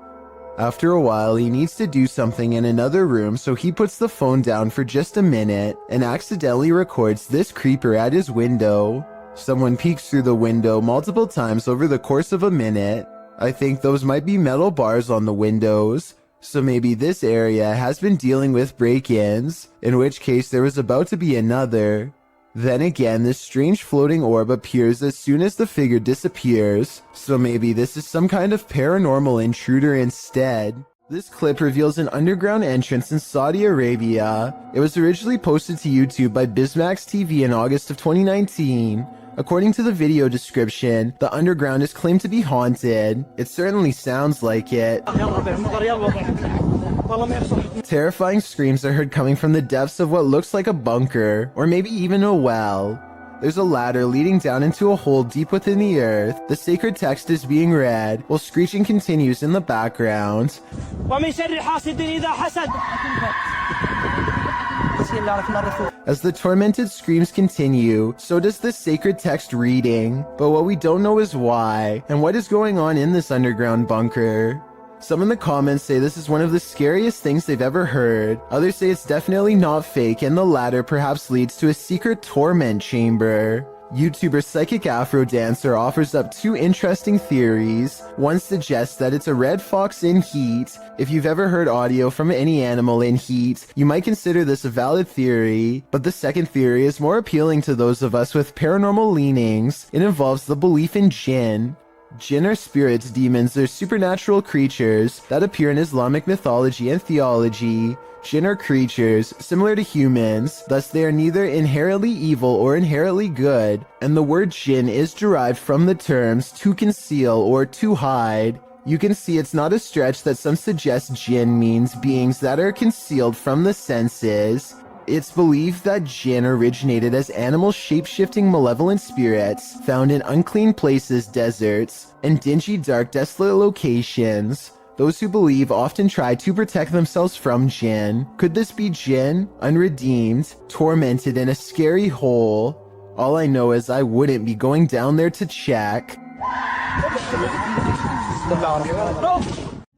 After a while, he needs to do something in another room, so he puts the phone down for just a minute and accidentally records this creeper at his window. Someone peeks through the window multiple times over the course of a minute. I think those might be metal bars on the windows, so maybe this area has been dealing with break-ins, in which case there was about to be another. Then again, this strange floating orb appears as soon as the figure disappears, so maybe this is some kind of paranormal intruder instead. This clip reveals an underground entrance in Saudi Arabia. It was originally posted to YouTube by Bismax TV in August of 2019. According to the video description, the underground is claimed to be haunted. It certainly sounds like it. Terrifying screams are heard coming from the depths of what looks like a bunker, or maybe even a well. There's a ladder leading down into a hole deep within the earth. The sacred text is being read, while screeching continues in the background. As the tormented screams continue, so does the sacred text reading. But what we don't know is why, and what is going on in this underground bunker. Some in the comments say this is one of the scariest things they've ever heard. Others say it's definitely not fake, and the latter perhaps leads to a secret torment chamber. YouTuber Psychic Afro Dancer offers up two interesting theories. One suggests that it's a red fox in heat. If you've ever heard audio from any animal in heat, you might consider this a valid theory. But the second theory is more appealing to those of us with paranormal leanings. It involves the belief in jinn. Jinn are spirits, demons, or supernatural creatures that appear in Islamic mythology and theology. Jinn are creatures similar to humans, thus they are neither inherently evil or inherently good, and the word jinn is derived from the terms to conceal or to hide. You can see it's not a stretch that some suggest jinn means beings that are concealed from the senses. It's believed that jinn originated as animal shape-shifting malevolent spirits found in unclean places, deserts, and dingy, dark, desolate locations. Those who believe often try to protect themselves from jinn. Could this be jinn, unredeemed, tormented in a scary hole? All I know is I wouldn't be going down there to check.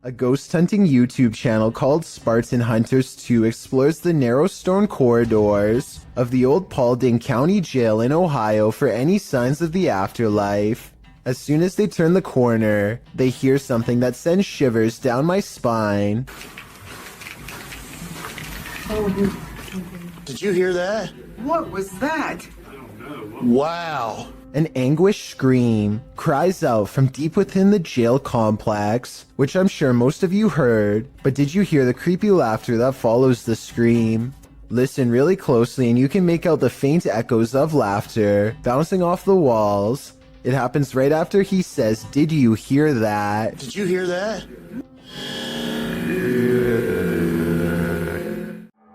A ghost hunting YouTube channel called Spartan Hunters 2 explores the narrow stone corridors of the old Paulding County Jail in Ohio for any signs of the afterlife. As soon as they turn the corner, they hear something that sends shivers down my spine. Did you hear that? What was that? Wow. An anguished scream cries out from deep within the jail complex, which I'm sure most of you heard, but did you hear the creepy laughter that follows the scream? Listen really closely and you can make out the faint echoes of laughter bouncing off the walls. It happens right after he says, "Did you hear that?" Did you hear that?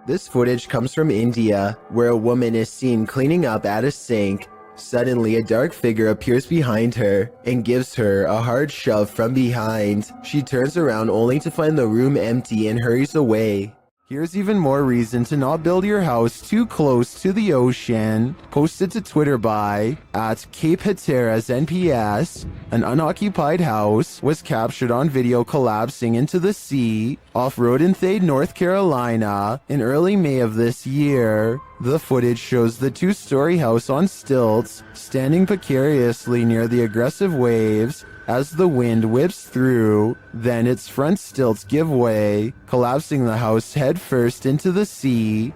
This footage comes from India, where a woman is seen cleaning up at a sink. Suddenly, a dark figure appears behind her and gives her a hard shove from behind. She turns around only to find the room empty and hurries away. Here's even more reason to not build your house too close to the ocean. Posted to Twitter by @CapeHatteras_NPS. An unoccupied house was captured on video collapsing into the sea off Rodenthade, North Carolina in early May of this year. The footage shows the two-story house on stilts standing precariously near the aggressive waves as the wind whips through. Then its front stilts give way, collapsing the house head first into the sea.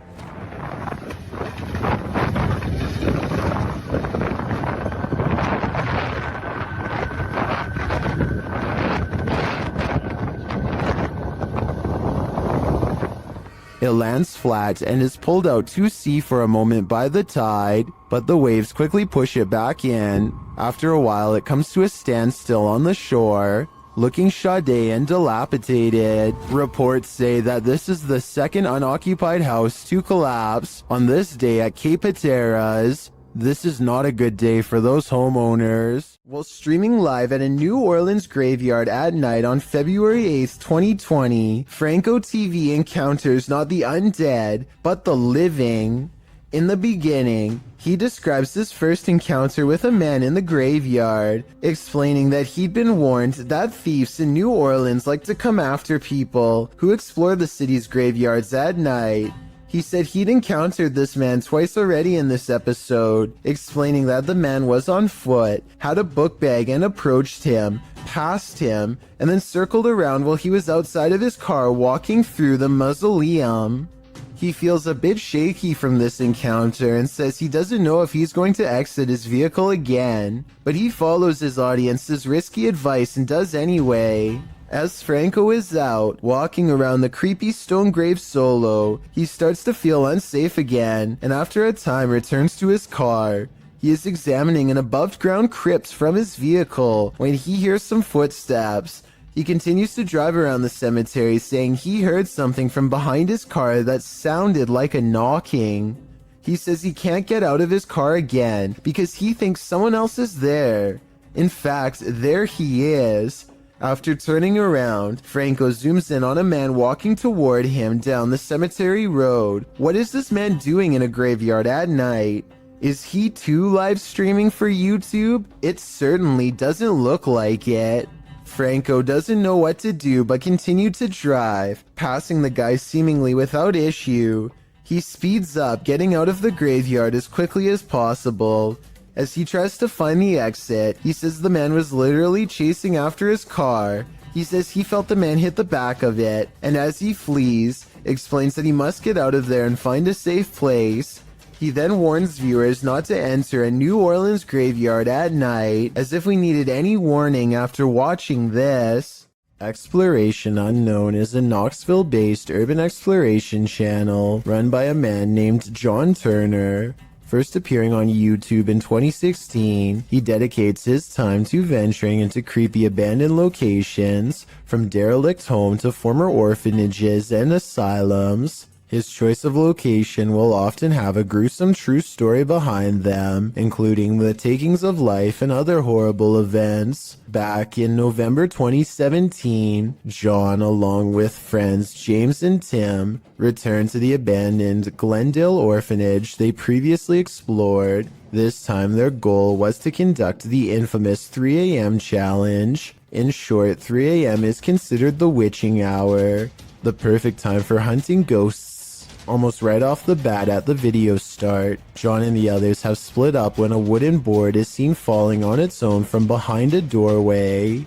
It lands flat and is pulled out to sea for a moment by the tide, but the waves quickly push it back in. After a while, it comes to a standstill on the shore, looking shoddy and dilapidated. Reports say that this is the second unoccupied house to collapse on this day at Cape Hatteras. This is not a good day for those homeowners. While streaming live at a New Orleans graveyard at night on February 8th, 2020, Franco TV encounters not the undead, but the living. In the beginning, he describes his first encounter with a man in the graveyard, explaining that he'd been warned that thieves in New Orleans like to come after people who explore the city's graveyards at night. He said he'd encountered this man twice already in this episode, explaining that the man was on foot, had a book bag and approached him, passed him, and then circled around while he was outside of his car walking through the mausoleum. He feels a bit shaky from this encounter and says he doesn't know if he's going to exit his vehicle again, but he follows his audience's risky advice and does anyway. As Franco is out, walking around the creepy stone grave solo, he starts to feel unsafe again, and after a time returns to his car. He is examining an above-ground crypt from his vehicle when he hears some footsteps. He continues to drive around the cemetery, saying he heard something from behind his car that sounded like a knocking. He says he can't get out of his car again because he thinks someone else is there. In fact, there he is. After turning around, Franco zooms in on a man walking toward him down the cemetery road. What is this man doing in a graveyard at night? Is he too live streaming for YouTube? It certainly doesn't look like it. Franco doesn't know what to do but continued to drive, passing the guy seemingly without issue. He speeds up, getting out of the graveyard as quickly as possible. As he tries to find the exit, he says the man was literally chasing after his car. He says he felt the man hit the back of it, and as he flees, explains that he must get out of there and find a safe place. He then warns viewers not to enter a New Orleans graveyard at night, as if we needed any warning after watching this. Exploration Unknown is a Knoxville-based urban exploration channel run by a man named John Turner. First appearing on YouTube in 2016, he dedicates his time to venturing into creepy abandoned locations, from derelict homes to former orphanages and asylums. His choice of location will often have a gruesome true story behind them, including the takings of life and other horrible events. Back in November 2017, John, along with friends James and Tim, returned to the abandoned Glendale orphanage they previously explored. This time their goal was to conduct the infamous 3 a.m. challenge. In short, 3 a.m. is considered the witching hour, the perfect time for hunting ghosts. Almost right off the bat at the video start, John and the others have split up when a wooden board is seen falling on its own from behind a doorway.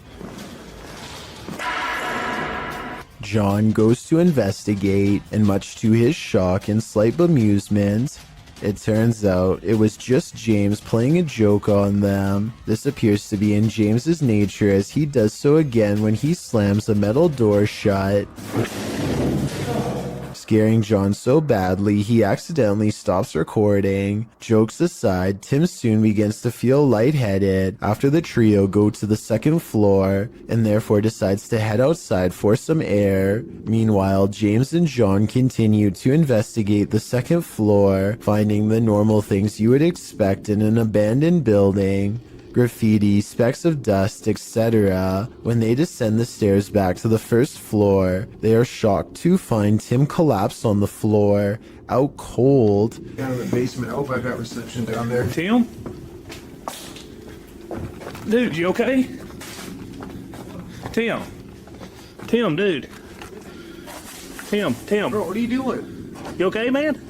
John goes to investigate, and much to his shock and slight bemusement, it turns out it was just James playing a joke on them. This appears to be in James's nature, as he does so again when he slams a metal door shut, scaring John so badly he accidentally stops recording. Jokes aside, Tim soon begins to feel lightheaded after the trio go to the second floor and therefore decides to head outside for some air. Meanwhile, James and John continue to investigate the second floor, finding the normal things you would expect in an abandoned building: graffiti, specks of dust, etc. When they descend the stairs back to the first floor, they are shocked to find Tim collapsed on the floor, out cold. Down in the basement. I hope I got reception down there. Tim? Dude, you okay? Tim? Tim, dude. Tim. Bro, what are you doing? You okay, man?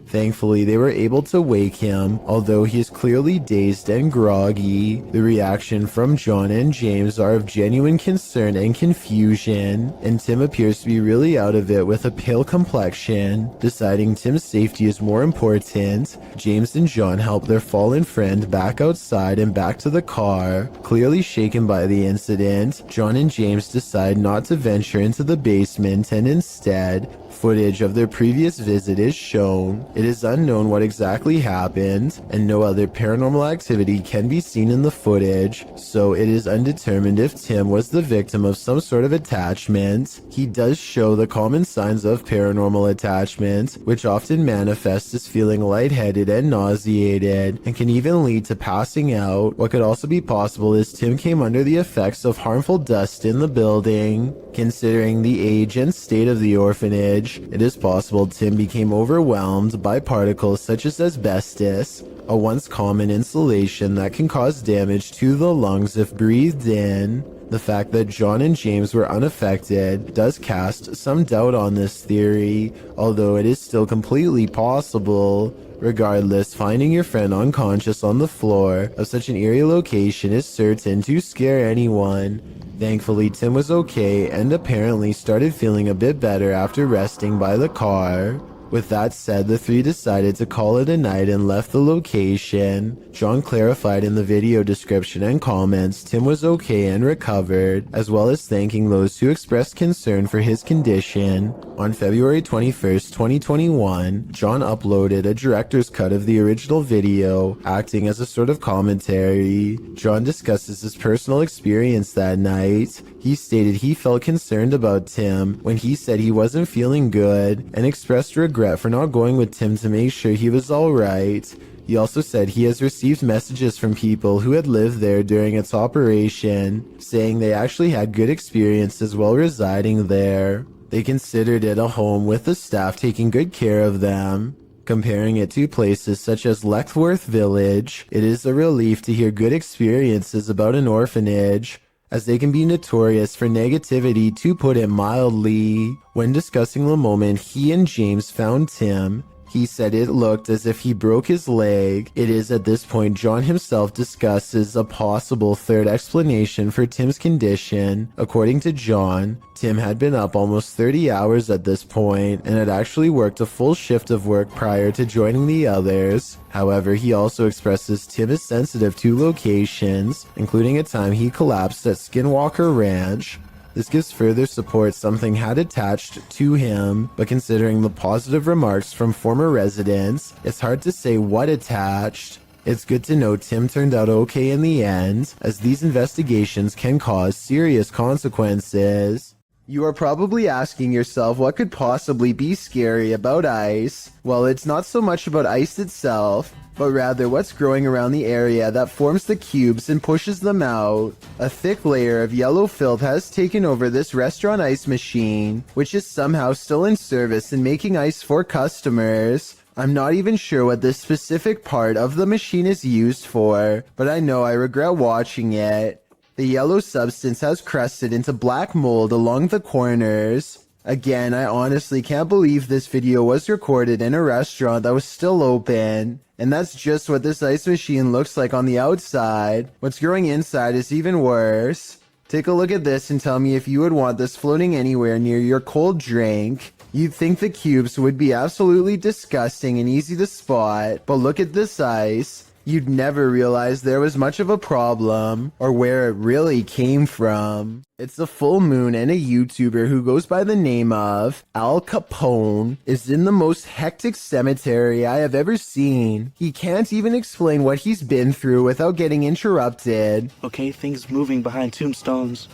Thankfully, they were able to wake him, although he is clearly dazed and groggy. The reaction from John and James are of genuine concern and confusion, and Tim appears to be really out of it with a pale complexion. Deciding Tim's safety is more important, James and John help their fallen friend back outside and back to the car. Clearly shaken by the incident, John and James decide not to venture into the basement, and instead, footage of their previous visit is shown. It is unknown what exactly happened, and no other paranormal activity can be seen in the footage, so it is undetermined if Tim was the victim of some sort of attachment. He does show the common signs of paranormal attachment, which often manifest as feeling lightheaded and nauseated, and can even lead to passing out. What could also be possible is Tim came under the effects of harmful dust in the building. Considering the age and state of the orphanage, it is possible Tim became overwhelmed by particles such as asbestos, a once common insulation that can cause damage to the lungs if breathed in. The fact that John and James were unaffected does cast some doubt on this theory, although it is still completely possible. Regardless, finding your friend unconscious on the floor of such an eerie location is certain to scare anyone. Thankfully, Tim was okay and apparently started feeling a bit better after resting by the car. With that said, the three decided to call it a night and left the location. John clarified in the video description and comments Tim was okay and recovered, as well as thanking those who expressed concern for his condition. On February 21st, 2021, John uploaded a director's cut of the original video, acting as a sort of commentary. John discusses his personal experience that night. He stated he felt concerned about Tim when he said he wasn't feeling good, and expressed regret for not going with Tim to make sure he was alright. He also said he has received messages from people who had lived there during its operation, saying they actually had good experiences while residing there. They considered it a home with the staff taking good care of them. Comparing it to places such as Leckworth Village, it is a relief to hear good experiences about an orphanage, as they can be notorious for negativity, to put it mildly. When discussing the moment he and James found Tim, he said it looked as if he broke his leg. It is at this point John himself discusses a possible third explanation for Tim's condition. According to John, Tim had been up almost 30 hours at this point and had actually worked a full shift of work prior to joining the others. However, he also expresses Tim is sensitive to locations, including a time he collapsed at Skinwalker Ranch. This gives further support something had attached to him, but considering the positive remarks from former residents, it's hard to say what attached. It's good to know Tim turned out okay in the end, as these investigations can cause serious consequences. You are probably asking yourself what could possibly be scary about ice. Well, it's not so much about ice itself, but rather what's growing around the area that forms the cubes and pushes them out. A thick layer of yellow filth has taken over this restaurant ice machine, which is somehow still in service and making ice for customers. I'm not even sure what this specific part of the machine is used for, but I know I regret watching it. The yellow substance has crusted into black mold along the corners. Again, I honestly can't believe this video was recorded in a restaurant that was still open. And that's just what this ice machine looks like on the outside. What's growing inside is even worse. Take a look at this and tell me if you would want this floating anywhere near your cold drink. You'd think the cubes would be absolutely disgusting and easy to spot, but look at this ice. You'd never realize there was much of a problem, or where it really came from. It's a full moon, and a YouTuber who goes by the name of Al Capone is in the most hectic cemetery I have ever seen. He can't even explain what he's been through without getting interrupted. Okay, things moving behind tombstones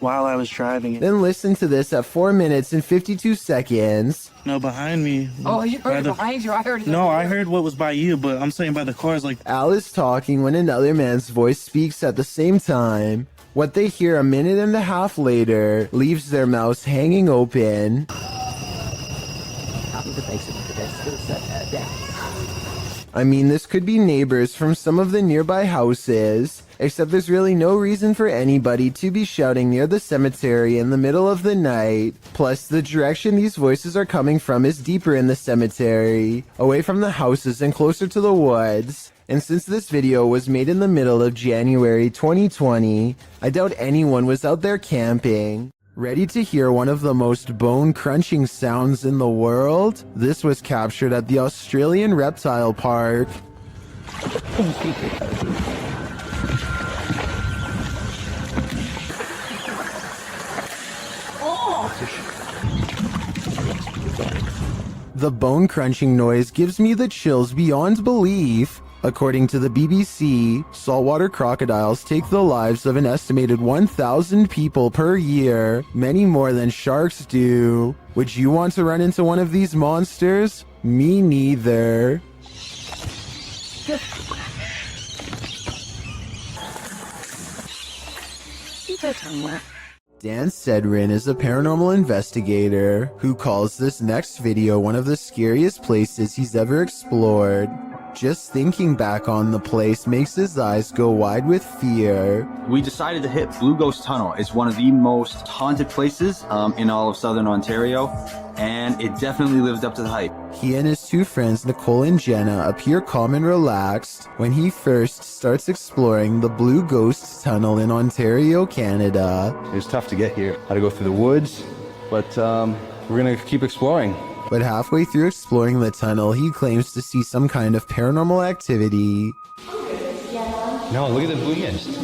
while I was driving. Then listen to this at 4 minutes and 52 seconds. No, behind me. Oh, you heard it behind you. I heard it. No, I heard what was by you, but I'm saying by the cars, like... Al is talking when another man's voice speaks at the same time. What they hear a minute and a half later leaves their mouths hanging open. I mean, this could be neighbors from some of the nearby houses, except there's really no reason for anybody to be shouting near the cemetery in the middle of the night. Plus, the direction these voices are coming from is deeper in the cemetery, away from the houses and closer to the woods. And since this video was made in the middle of January 2020, I doubt anyone was out there camping. Ready to hear one of the most bone-crunching sounds in the world? This was captured at the Australian Reptile Park. The bone-crunching noise gives me the chills beyond belief. According to the BBC, saltwater crocodiles take the lives of an estimated 1,000 people per year, many more than sharks do. Would you want to run into one of these monsters? Me neither. Dan Sedrin is a paranormal investigator who calls this next video one of the scariest places he's ever explored. Just thinking back on the place makes his eyes go wide with fear. We decided to hit Blue Ghost Tunnel. It's one of the most haunted places in all of Southern Ontario, and it definitely lived up to the hype. He and his two friends, Nicole and Jenna, appear calm and relaxed when he first starts exploring the Blue Ghost Tunnel in Ontario, Canada. It was tough to get here. Had to go through the woods, but we're gonna keep exploring. But halfway through exploring the tunnel, he claims to see some kind of paranormal activity. No, look at the blue mist.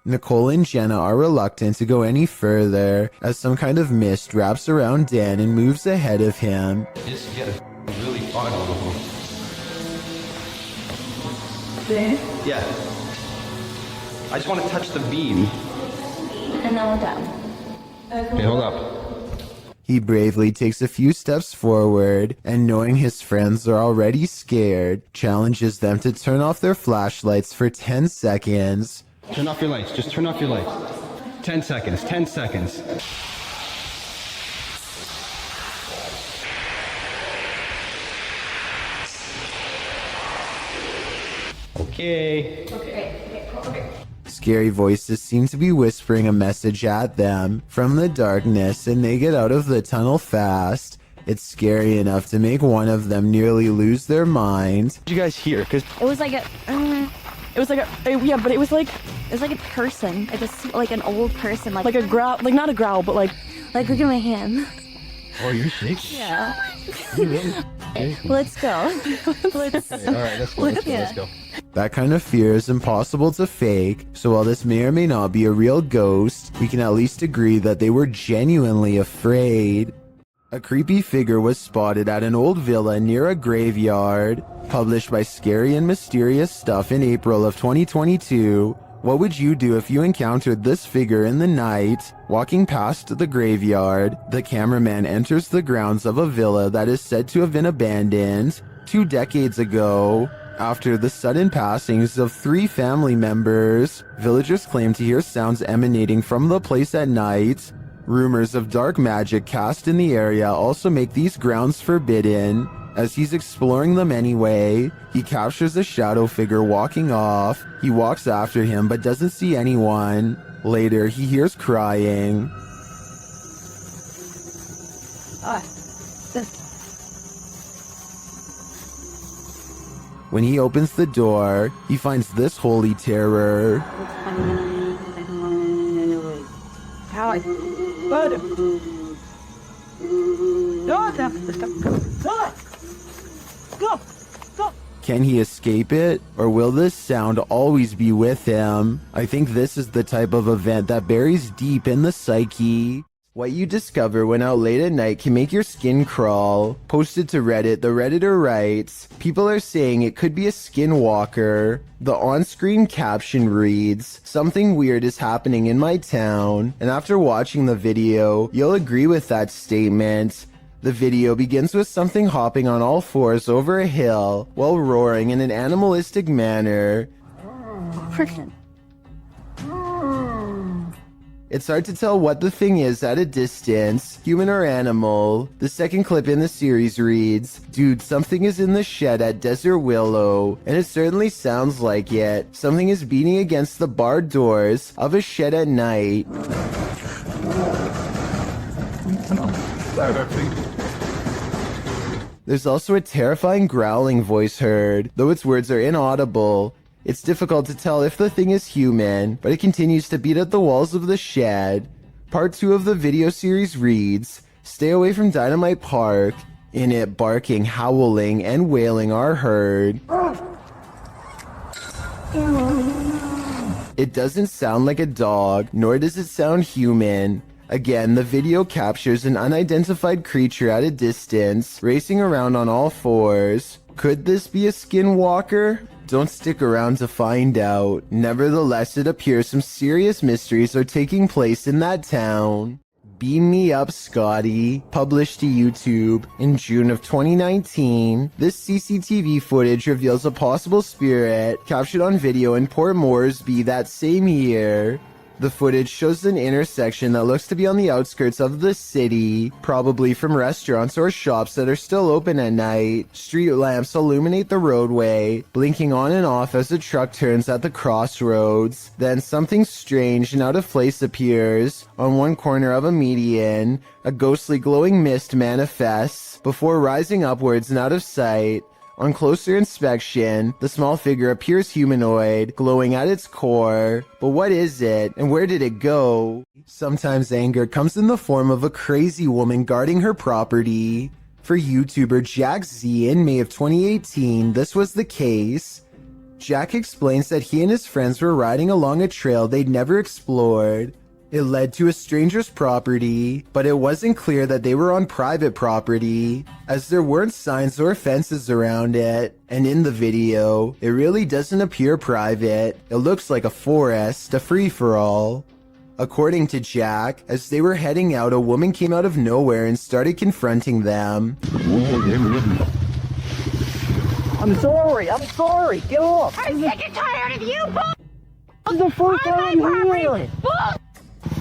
Nicole and Jenna are reluctant to go any further, as some kind of mist wraps around Dan and moves ahead of him. Just get a really fun over Dan? Yeah. I just want to touch the beam. And then we'll go. Okay, hold up. He bravely takes a few steps forward, and knowing his friends are already scared, challenges them to turn off their flashlights for 10 seconds. Turn off your lights. Just turn off your lights. 10 seconds. 10 seconds. Okay. Scary voices seem to be whispering a message at them from the darkness, and they get out of the tunnel fast. It's scary enough to make one of them nearly lose their mind. What did you guys hear? Cause it was like a person, like an old person, like a growl, like not a growl, but like look at my hand. Oh, you're sick? Yeah. Okay. Let's go. Let's. All right, let's go. That kind of fear is impossible to fake, so while this may or may not be a real ghost, we can at least agree that they were genuinely afraid. A creepy figure was spotted at an old villa near a graveyard. Published by Scary and Mysterious Stuff in April of 2022. What would you do if you encountered this figure in the night? Walking past the graveyard, the cameraman enters the grounds of a villa that is said to have been abandoned 2 decades ago. After the sudden passings of 3 family members, villagers claim to hear sounds emanating from the place at night. Rumors of dark magic cast in the area also make these grounds forbidden. As he's exploring them anyway, he captures a shadow figure walking off. He walks after him but doesn't see anyone. Later, he hears crying. When he opens the door, he finds this holy terror. Can he escape it? Or will this sound always be with him? I think this is the type of event that buries deep in the psyche. What you discover when out late at night can make your skin crawl. Posted to Reddit, the Redditor writes, people are saying it could be a skinwalker. The on-screen caption reads, something weird is happening in my town. And after watching the video, you'll agree with that statement. The video begins with something hopping on all fours over a hill while roaring in an animalistic manner. It's hard to tell what the thing is at a distance, human or animal. The second clip in the series reads, dude, something is in the shed at Desert Willow, and it certainly sounds like it. Something is beating against the barred doors of a shed at night. There's also a terrifying growling voice heard, though its words are inaudible. It's difficult to tell if the thing is human, but it continues to beat at the walls of the shed. Part 2 of the video series reads, stay away from Dynamite Park. In it, barking, howling, and wailing are heard. It doesn't sound like a dog, nor does it sound human. Again, the video captures an unidentified creature at a distance, racing around on all fours. Could this be a skinwalker? Don't stick around to find out. Nevertheless, it appears some serious mysteries are taking place in that town. Beam Me Up, Scotty, published to YouTube in June of 2019. This CCTV footage reveals a possible spirit captured on video in Port Moresby that same year. The footage shows an intersection that looks to be on the outskirts of the city, probably from restaurants or shops that are still open at night. Street lamps illuminate the roadway, blinking on and off as a truck turns at the crossroads. Then something strange and out of place appears. On one corner of a median, a ghostly glowing mist manifests before rising upwards and out of sight. On closer inspection, the small figure appears humanoid, glowing at its core. But what is it, and where did it go? Sometimes anger comes in the form of a crazy woman guarding her property. For YouTuber Jack Z in May of 2018, this was the case. Jack explains that he and his friends were riding along a trail they'd never explored. It led to a stranger's property, but it wasn't clear that they were on private property, as there weren't signs or fences around it. And in the video, it really doesn't appear private. It looks like a forest, a free-for-all. According to Jack, as they were heading out, a woman came out of nowhere and started confronting them. I'm sorry, get off! I'm sick and tired of you, bull! This is the first time I'm here! Bull!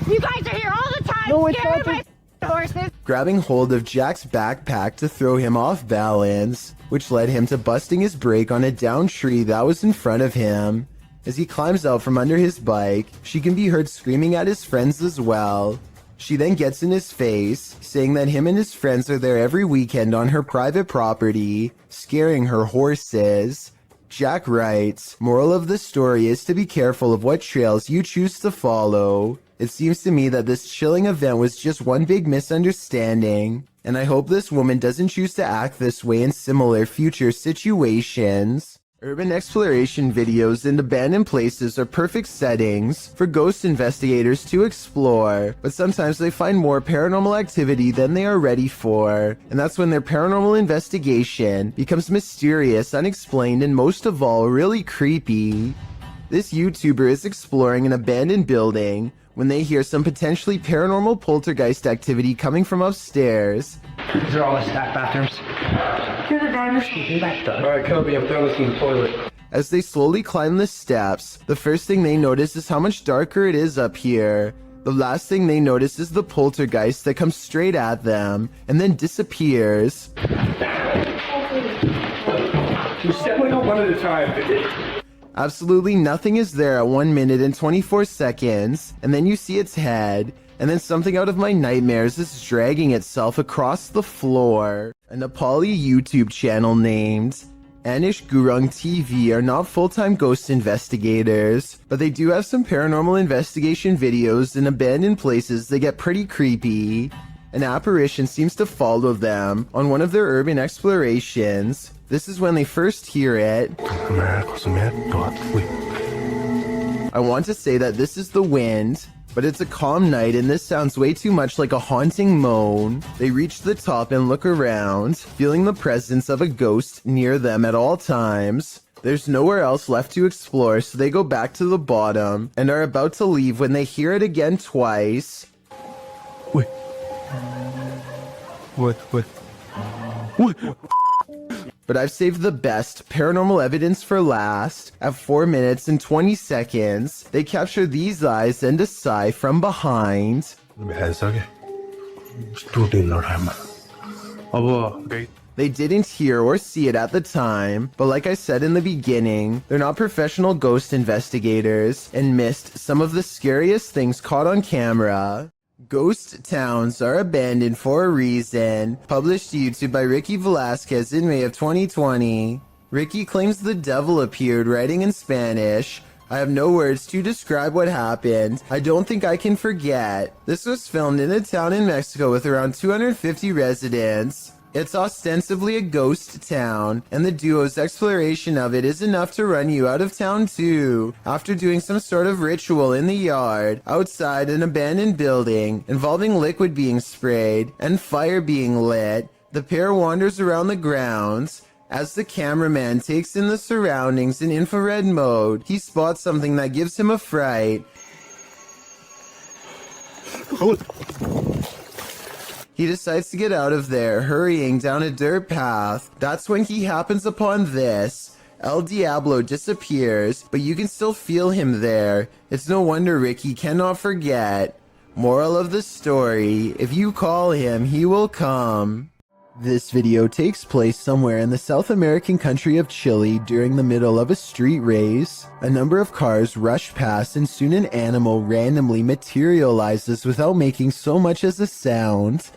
You guys are here all the time, No, it's scaring not my horses! Grabbing hold of Jack's backpack to throw him off balance, which led him to busting his brake on a downed tree that was in front of him. As he climbs out from under his bike, she can be heard screaming at his friends as well. She then gets in his face, saying that him and his friends are there every weekend on her private property, scaring her horses. Jack writes, moral of the story is to be careful of what trails you choose to follow. It seems to me that this chilling event was just one big misunderstanding, and I hope this woman doesn't choose to act this way in similar future situations. Urban exploration videos in abandoned places are perfect settings for ghost investigators to explore, but sometimes they find more paranormal activity than they are ready for, and that's when their paranormal investigation becomes mysterious, unexplained, and most of all, really creepy. This YouTuber is exploring an abandoned building when they hear some potentially paranormal poltergeist activity coming from upstairs. These are all the staff bathrooms. Here's the driver's seat, back there. Alright, Kobe, I'm throwing this in the toilet. As they slowly climb the steps, the first thing they notice is how much darker it is up here. The last thing they notice is the poltergeist that comes straight at them and then disappears. There's definitely not one at a time. Absolutely nothing is there at 1 minute and 24 seconds, and then you see its head, and then something out of my nightmares is dragging itself across the floor. A Nepali YouTube channel named Anish Gurung TV are not full-time ghost investigators, but they do have some paranormal investigation videos in abandoned places that get pretty creepy. An apparition seems to follow them on one of their urban explorations. This is when they first hear it. I want to say that this is the wind, but it's a calm night and this sounds way too much like a haunting moan. They reach the top and look around, feeling the presence of a ghost near them at all times. There's nowhere else left to explore, so they go back to the bottom and are about to leave when they hear it again twice. Wait. What? But I've saved the best paranormal evidence for last. At 4 minutes and 20 seconds, they capture these eyes and a sigh from behind. They didn't hear or see it at the time, but like I said in the beginning, they're not professional ghost investigators and missed some of the scariest things caught on camera. Ghost towns are abandoned for a reason. Published to YouTube by Ricky Velasquez in May of 2020. Ricky claims the devil appeared, writing in Spanish. I have no words to describe what happened. I don't think I can forget. This was filmed in a town in Mexico with around 250 residents. It's ostensibly a ghost town, and the duo's exploration of it is enough to run you out of town too. After doing some sort of ritual in the yard, outside an abandoned building, involving liquid being sprayed and fire being lit, the pair wanders around the grounds. As the cameraman takes in the surroundings in infrared mode, he spots something that gives him a fright. He decides to get out of there, hurrying down a dirt path. That's when he happens upon this. El Diablo disappears, but you can still feel him there. It's no wonder Ricky cannot forget. Moral of the story, if you call him, he will come. This video takes place somewhere in the South American country of Chile during the middle of a street race. A number of cars rush past and soon an animal randomly materializes without making so much as a sound.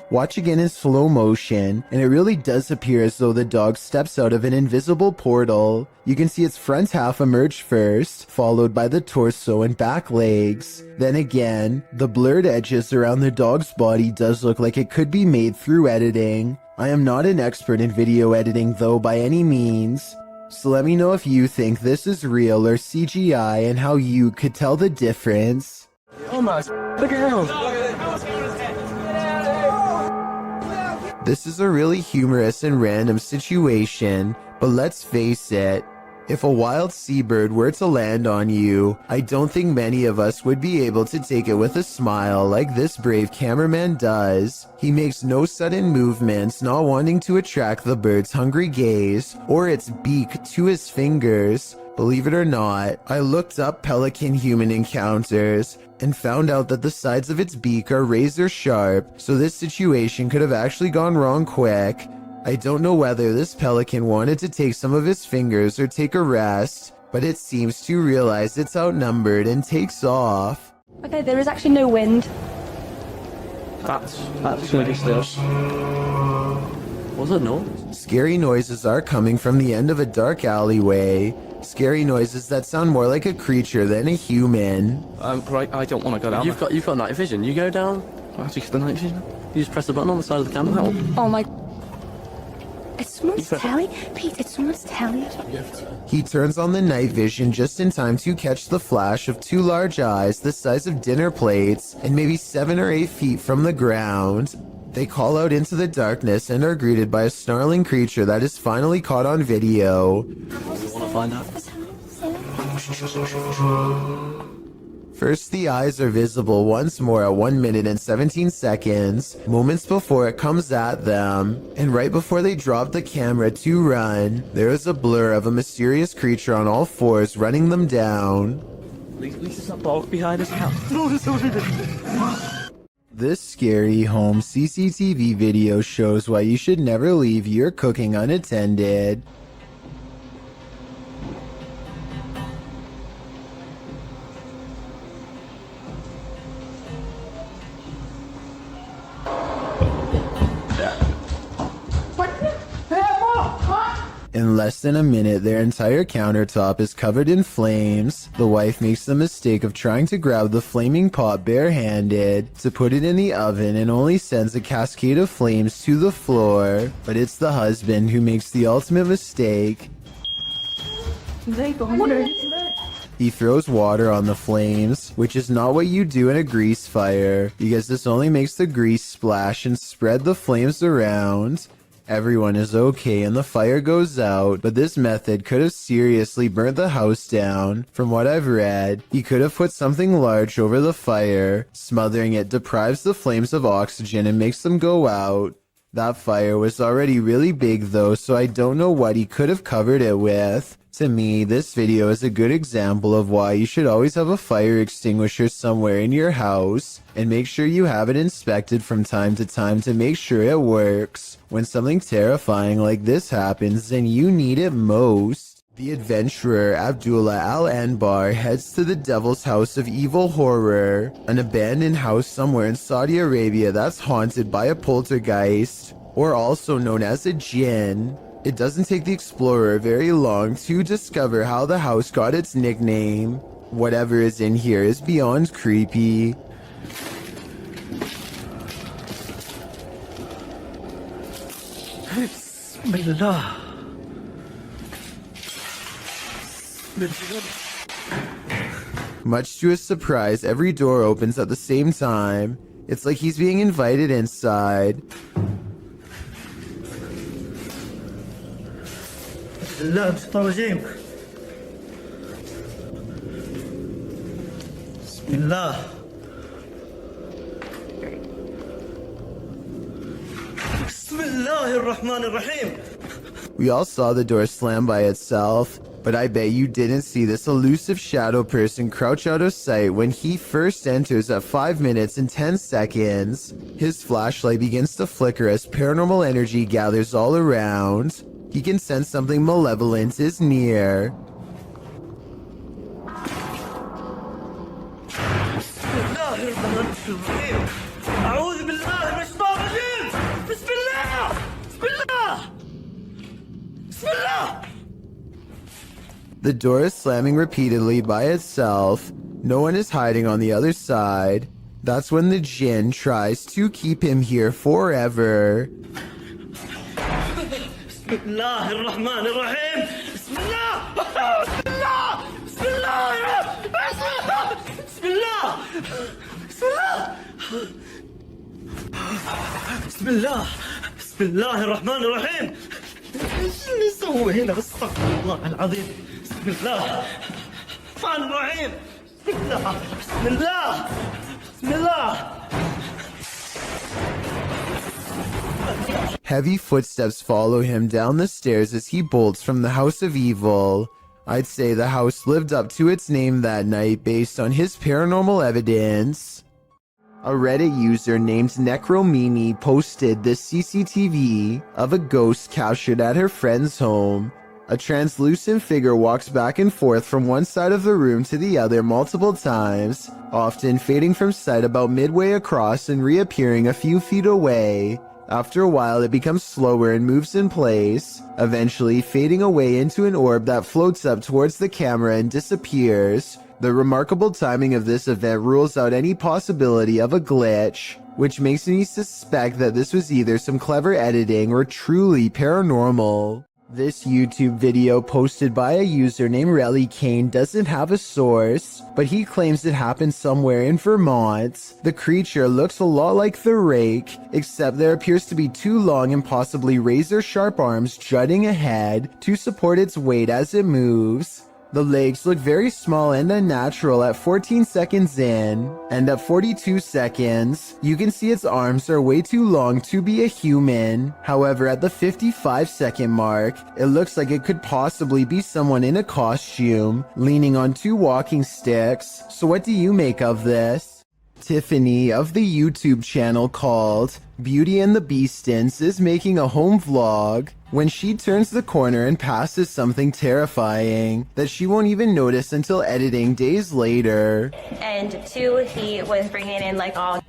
Watch again in slow motion, and it really does appear as though the dog steps out of an invisible portal. You can see its front half emerge first, followed by the torso and back legs. Then again, the blurred edges around the dog's body does look like it could be made through editing. I am not an expert in video editing though by any means, so let me know if you think this is real or CGI and how you could tell the difference. Oh my, look at him! This is a really humorous and random situation, but let's face it, if a wild seabird were to land on you, I don't think many of us would be able to take it with a smile like this brave cameraman does. He makes no sudden movements, not wanting to attract the bird's hungry gaze or its beak to his fingers. Believe it or not, I looked up pelican human encounters and found out that the sides of its beak are razor sharp, so this situation could have actually gone wrong quick. I don't know whether this pelican wanted to take some of his fingers or take a rest, but it seems to realize it's outnumbered and takes off. Okay, there is actually no wind. That's really close. Was it no? Scary noises are coming from the end of a dark alleyway. Scary noises that sound more like a creature than a human. Right, I don't want to go down. You've got night vision. You go down. Actually, the night vision. You just press the button on the side of the camera. Oh my. It's someone's telly? Pete, it's someone's telly. He turns on the night vision just in time to catch the flash of two large eyes the size of dinner plates and maybe 7 or 8 feet from the ground. They call out into the darkness and are greeted by a snarling creature that is finally caught on video. You want to find out? First, the eyes are visible once more at 1 minute and 17 seconds, moments before it comes at them. And right before they drop the camera to run, there is a blur of a mysterious creature on all fours running them down. At least it's not dog behind us now. This scary home CCTV video shows why you should never leave your cooking unattended. In less than a minute, their entire countertop is covered in flames. The wife makes the mistake of trying to grab the flaming pot barehanded to put it in the oven and only sends a cascade of flames to the floor. But it's the husband who makes the ultimate mistake. He throws water on the flames, which is not what you do in a grease fire, because this only makes the grease splash and spread the flames around. Everyone is okay and the fire goes out, but this method could have seriously burnt the house down. From what I've read, he could have put something large over the fire. Smothering it deprives the flames of oxygen and makes them go out. That fire was already really big though, so I don't know what he could have covered it with. To me, this video is a good example of why you should always have a fire extinguisher somewhere in your house, and make sure you have it inspected from time to time to make sure it works. When something terrifying like this happens, then you need it most. The adventurer Abdullah Al-Anbar heads to the Devil's House of Evil Horror, an abandoned house somewhere in Saudi Arabia that's haunted by a poltergeist, or also known as a jinn. It doesn't take the explorer very long to discover how the house got its nickname. Whatever is in here is beyond creepy. Bismillah. Much to his surprise, every door opens at the same time. It's like he's being invited inside. لا بسم الرجيم بسم الله بسم الله الرحمن الرحيم. We all saw the door slam by itself, but I bet you didn't see this elusive shadow person crouch out of sight when he first enters at 5 minutes and 10 seconds. His flashlight begins to flicker as paranormal energy gathers all around. He can sense something malevolent is near. The door is slamming repeatedly by itself. No one is hiding on the other side. That's when the jinn tries to keep him here forever. بسم الله الرحمن الرحيم. بسم الله بسم الله بسم الله بسم الله بسم الله بسم الله بسم الله الرحمن الرحيم. ايش اللي سوى هنا؟ استغفر الله العظيم. بسم الله الرحمن الرحيم. بسم الله بسم الله بسم الله. Heavy footsteps follow him down the stairs as he bolts from the House of Evil. I'd say the house lived up to its name that night based on his paranormal evidence. A Reddit user named Necromimi posted this CCTV of a ghost captured at her friend's home. A translucent figure walks back and forth from one side of the room to the other multiple times, often fading from sight about midway across and reappearing a few feet away. After a while, it becomes slower and moves in place, eventually fading away into an orb that floats up towards the camera and disappears. The remarkable timing of this event rules out any possibility of a glitch, which makes me suspect that this was either some clever editing or truly paranormal. This YouTube video posted by a user named Relly Kane doesn't have a source, but he claims it happened somewhere in Vermont. The creature looks a lot like the Rake, except there appears to be two long and possibly razor-sharp arms jutting ahead to support its weight as it moves. The legs look very small and unnatural at 14 seconds in, and at 42 seconds, you can see its arms are way too long to be a human. However, at the 55-second mark, it looks like it could possibly be someone in a costume, leaning on two walking sticks. So what do you make of this? Tiffany of the YouTube channel called Beauty and the Beastins is making a home vlog when she turns the corner and passes something terrifying that she won't even notice until editing days later. And two, he was bringing in like all.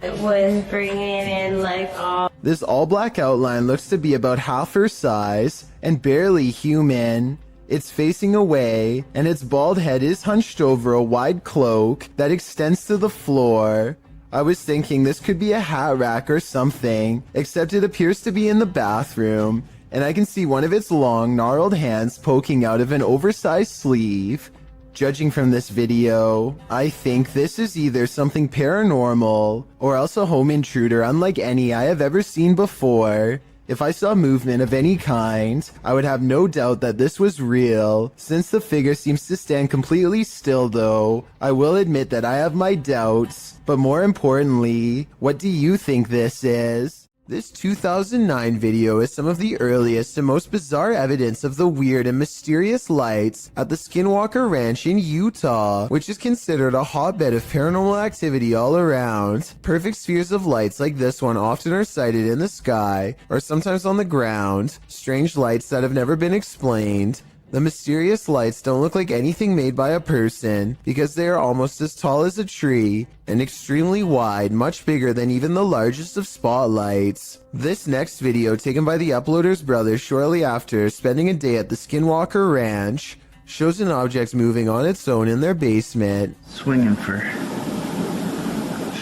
This all black outline looks to be about half her size and barely human. It's facing away, and its bald head is hunched over a wide cloak that extends to the floor. I was thinking this could be a hat rack or something, except it appears to be in the bathroom, and I can see one of its long, gnarled hands poking out of an oversized sleeve. Judging from this video, I think this is either something paranormal or else a home intruder unlike any I have ever seen before. If I saw movement of any kind, I would have no doubt that this was real. Since the figure seems to stand completely still though, I will admit that I have my doubts. But more importantly, what do you think this is? This 2009 video is some of the earliest and most bizarre evidence of the weird and mysterious lights at the Skinwalker Ranch in Utah, which is considered a hotbed of paranormal activity all around. Perfect spheres of lights like this one often are sighted in the sky, or sometimes on the ground, strange lights that have never been explained. The mysterious lights don't look like anything made by a person because they are almost as tall as a tree and extremely wide, much bigger than even the largest of spotlights. This next video, taken by the uploader's brother shortly after spending a day at the Skinwalker Ranch, shows an object moving on its own in their basement. Swinging for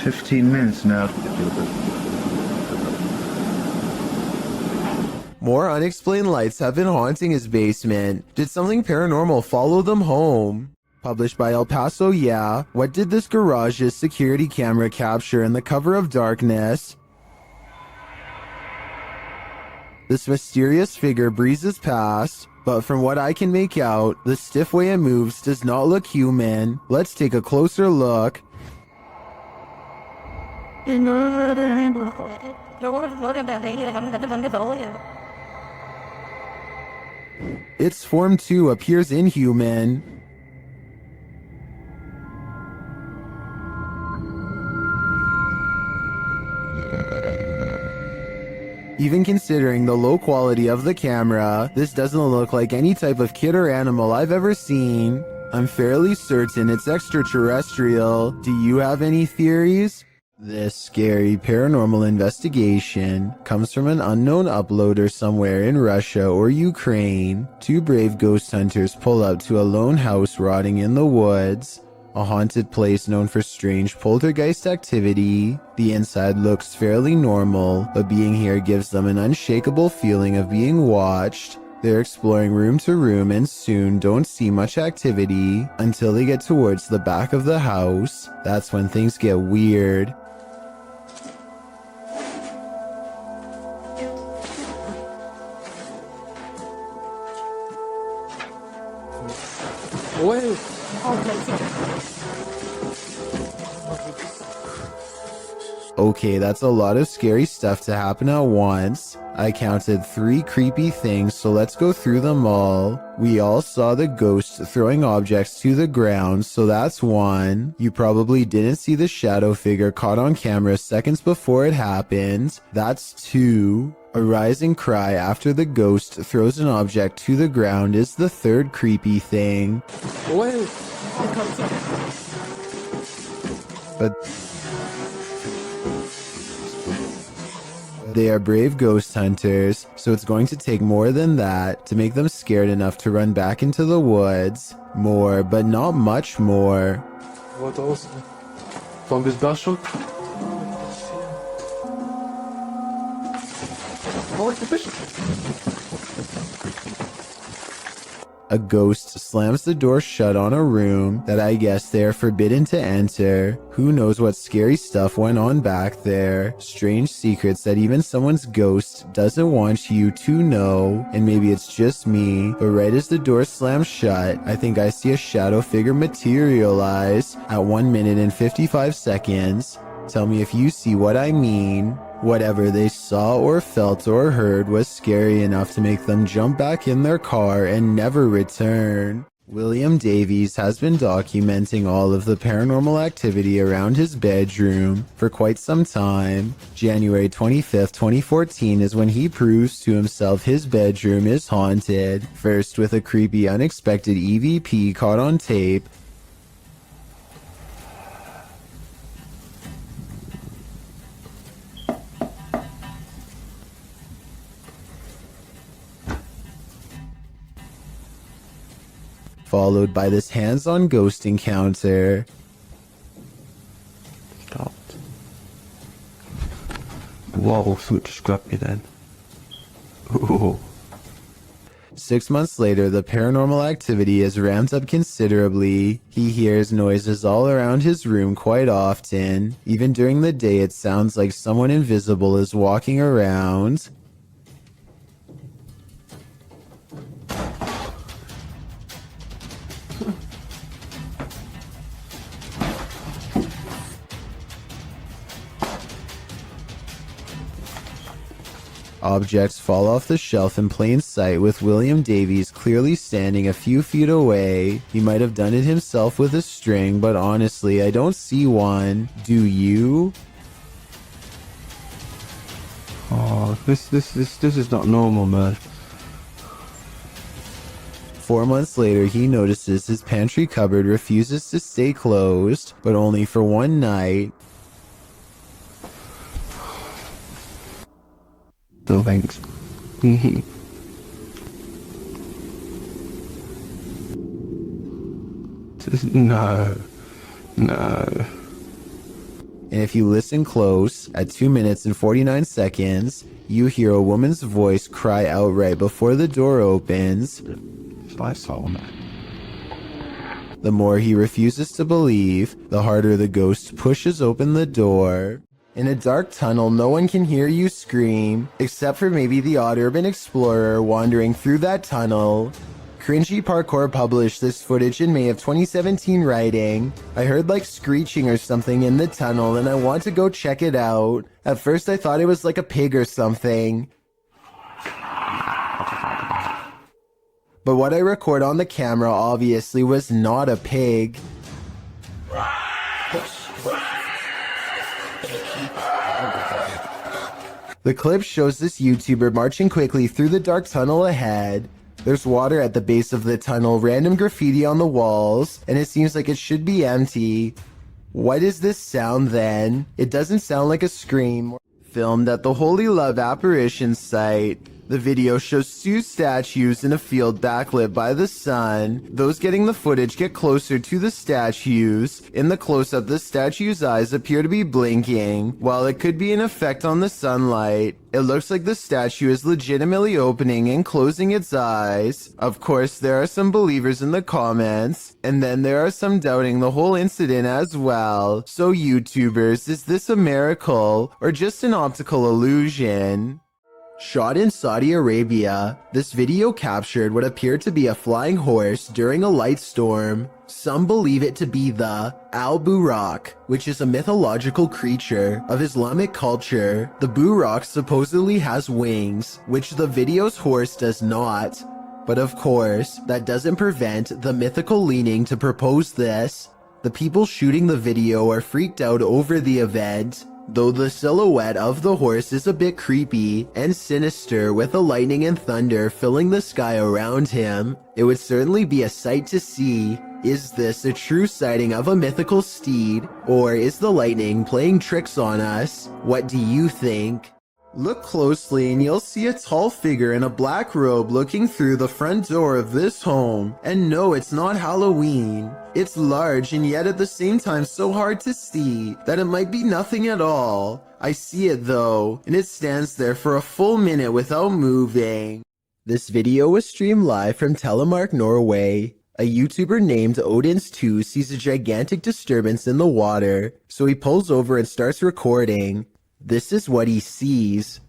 15 minutes now. More unexplained lights have been haunting his basement. Did something paranormal follow them home? Published by El Paso Yeah, what did this garage's security camera capture in the cover of darkness? This mysterious figure breezes past, but from what I can make out, the stiff way it moves does not look human. Let's take a closer look. Its form too appears inhuman. Even considering the low quality of the camera, this doesn't look like any type of kid or animal I've ever seen. I'm fairly certain it's extraterrestrial. Do you have any theories? This scary paranormal investigation comes from an unknown uploader somewhere in Russia or Ukraine. Two brave ghost hunters pull up to a lone house rotting in the woods, a haunted place known for strange poltergeist activity. The inside looks fairly normal, but being here gives them an unshakable feeling of being watched. They're exploring room to room and soon don't see much activity until they get towards the back of the house. That's when things get weird. Okay, that's a lot of scary stuff to happen at once. I counted 3 creepy things, so let's go through them all. We all saw the ghost throwing objects to the ground, so that's 1. You probably didn't see the shadow figure caught on camera seconds before it happened. That's 2. A rising cry after the ghost throws an object to the ground is the 3rd creepy thing. But they are brave ghost hunters, so it's going to take more than that to make them scared enough to run back into the woods. More, but not much more. What else? From this bashok? A ghost slams the door shut on a room that I guess they are forbidden to enter. Who knows what scary stuff went on back there. Strange secrets that even someone's ghost doesn't want you to know. And maybe it's just me, but right as the door slams shut, I think I see a shadow figure materialize at 1 minute and 55 seconds. Tell me if you see what I mean. Whatever they saw or felt or heard was scary enough to make them jump back in their car and never return. William Davies has been documenting all of the paranormal activity around his bedroom for quite some time. January 25th, 2014 is when he proves to himself his bedroom is haunted, first with a creepy unexpected EVP caught on tape, followed by this hands-on ghost encounter. Stopped. Whoa, something just grabbed me then. Ooh. 6 months later, the paranormal activity is ramped up considerably. He hears noises all around his room quite often. Even during the day, it sounds like someone invisible is walking around. Objects fall off the shelf in plain sight, with William Davies clearly standing a few feet away. He might have done it himself with a string, but honestly, I don't see one. Do you? Oh, this is not normal, man. 4 months later, he notices his pantry cupboard refuses to stay closed, but only for one night. No thanks. No. No. And if you listen close, at 2 minutes and 49 seconds, you hear a woman's voice cry out right before the door opens. I saw that. The more he refuses to believe, the harder the ghost pushes open the door. In a dark tunnel, no one can hear you scream, except for maybe the odd urban explorer wandering through that tunnel. Cringy Parkour published this footage in May of 2017, writing, "I heard like screeching or something in the tunnel and I want to go check it out. At first I thought it was like a pig or something. But what I record on the camera obviously was not a pig." The clip shows this YouTuber marching quickly through the dark tunnel ahead. There's water at the base of the tunnel, random graffiti on the walls, and it seems like it should be empty. What is this sound then? It doesn't sound like a scream. Filmed at the Holy Love Apparition site. The video shows two statues in a field backlit by the sun. Those getting the footage get closer to the statues. In the close-up, the statue's eyes appear to be blinking. While it could be an effect on the sunlight, it looks like the statue is legitimately opening and closing its eyes. Of course, there are some believers in the comments, and then there are some doubting the whole incident as well. So YouTubers, is this a miracle or just an optical illusion? Shot in Saudi Arabia, this video captured what appeared to be a flying horse during a light storm. Some believe it to be the Al-Buraq, which is a mythological creature of Islamic culture. The Buraq supposedly has wings, which the video's horse does not. But of course, that doesn't prevent the mythical leaning to propose this. The people shooting the video are freaked out over the event, though the silhouette of the horse is a bit creepy and sinister, with the lightning and thunder filling the sky around him. It would certainly be a sight to see. Is this a true sighting of a mythical steed, or is the lightning playing tricks on us? What do you think? Look closely and you'll see a tall figure in a black robe looking through the front door of this home. And no, it's not Halloween. It's large and yet at the same time so hard to see that it might be nothing at all. I see it though, and it stands there for a full minute without moving. This video was streamed live from Telemark, Norway. A YouTuber named Odins2 sees a gigantic disturbance in the water, so he pulls over and starts recording. This is what he sees.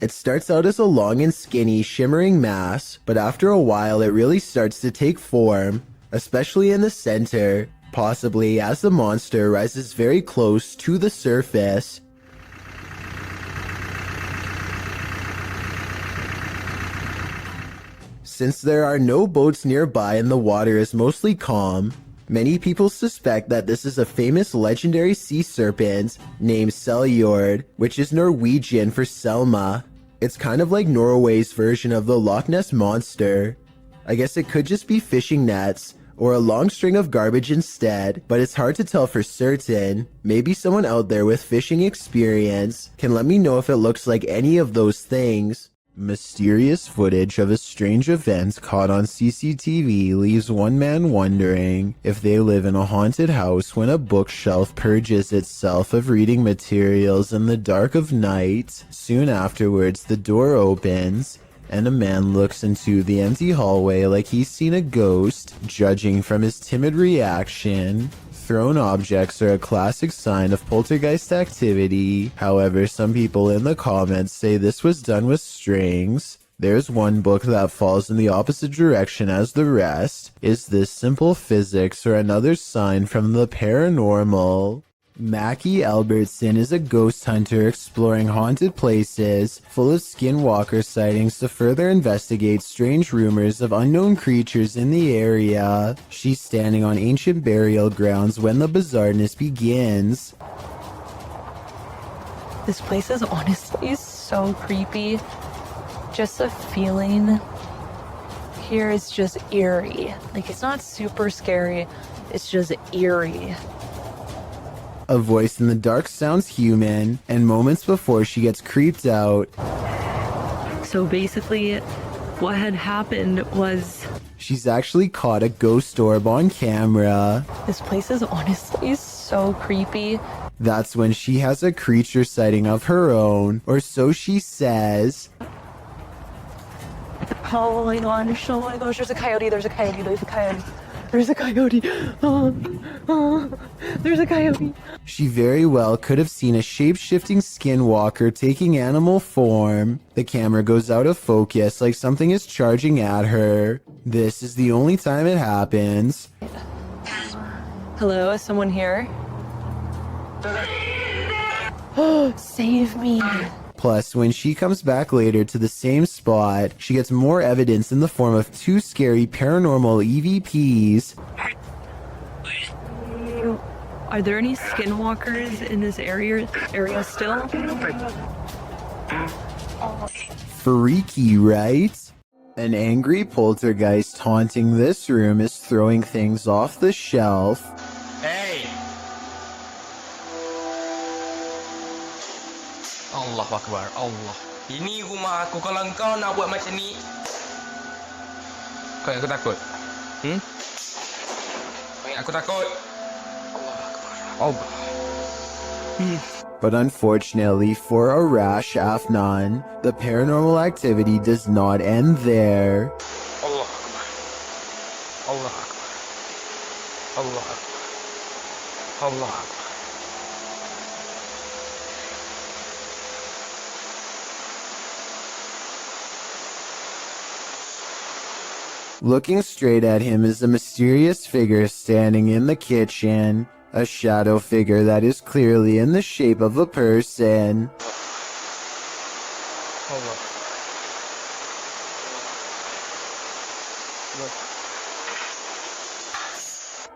It starts out as a long and skinny, shimmering mass, but after a while it really starts to take form, especially in the center. possibly as the monster rises very close to the surface. Since there are no boats nearby and the water is mostly calm, many people suspect that this is a famous legendary sea serpent named Seljord, which is Norwegian for Selma. It's kind of like Norway's version of the Loch Ness Monster. I guess it could just be fishing nets or a long string of garbage instead, but it's hard to tell for certain. Maybe someone out there with fishing experience can let me know if it looks like any of those things. Mysterious footage of a strange event caught on CCTV leaves one man wondering if they live in a haunted house when a bookshelf purges itself of reading materials in the dark of night. Soon afterwards, the door opens, and a man looks into the empty hallway like he's seen a ghost. Judging from his timid reaction, thrown objects are a classic sign of poltergeist activity. However, some people in the comments say this was done with strings. There's one book that falls in the opposite direction as the rest. Is this simple physics or another sign from the paranormal? Mackie Albertson is a ghost hunter exploring haunted places, full of skinwalker sightings to further investigate strange rumors of unknown creatures in the area. She's standing on ancient burial grounds when the bizarreness begins. This place is honestly so creepy. Just the feeling here is just eerie. Like, it's not super scary, it's just eerie. A voice in the dark sounds human, and moments before she gets creeped out. So basically, what had happened was... she's actually caught a ghost orb on camera. This place is honestly so creepy. That's when she has a creature sighting of her own, or so she says. Oh my gosh, oh my gosh, there's a coyote, there's a coyote, there's a coyote. There's a coyote. There's a coyote. She very well could have seen a shape-shifting skinwalker taking animal form. The camera goes out of focus like something is charging at her. This is the only time it happens. Hello, is someone here? Save me. Plus, when she comes back later to the same spot, she gets more evidence in the form of two scary paranormal EVPs. Are there any skinwalkers in this area still? Freaky, right? An angry poltergeist haunting this room is throwing things off the shelf. Hey! Allah Akbar, Allah. Ini rumah aku. Kalau kau nak buat macam ni, kau yang aku takut. Kau yang aku takut. Allah Akbar. But unfortunately for Arash Afnan, the paranormal activity does not end there. Allah Akbar. Allah Akbar. Allah Akbar. Allah Akbar. Looking straight at him is a mysterious figure standing in the kitchen. A shadow figure that is clearly in the shape of a person.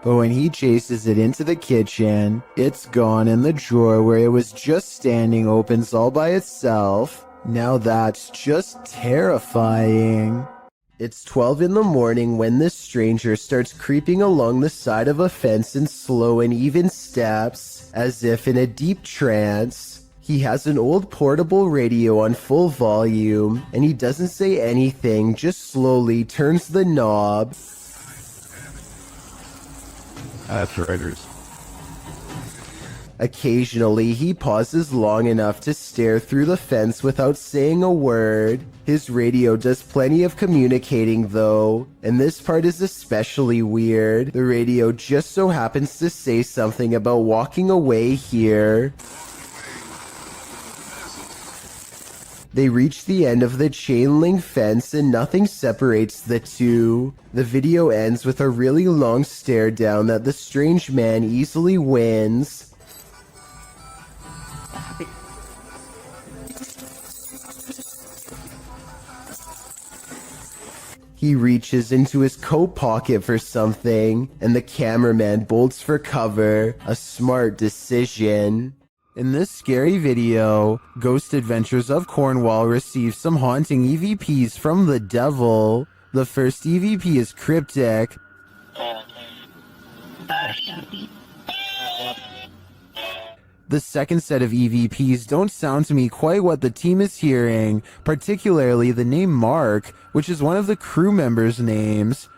But when he chases it into the kitchen, it's gone and the drawer where it was just standing opens all by itself. Now that's just terrifying. It's 12 in the morning when this stranger starts creeping along the side of a fence in slow and even steps, as if in a deep trance. He has an old portable radio on full volume, and he doesn't say anything, just slowly turns the knob. That's writers. Occasionally, he pauses long enough to stare through the fence without saying a word. His radio does plenty of communicating though, and this part is especially weird. The radio just so happens to say something about walking away here. They reach the end of the chain link fence and nothing separates the two. The video ends with a really long stare down that the strange man easily wins. He reaches into his coat pocket for something, and the cameraman bolts for cover. A smart decision. In this scary video, Ghost Adventures of Cornwall receives some haunting EVPs from the devil. The first EVP is cryptic. The second set of EVPs don't sound to me quite what the team is hearing, particularly the name Mark, which is one of the crew members' names.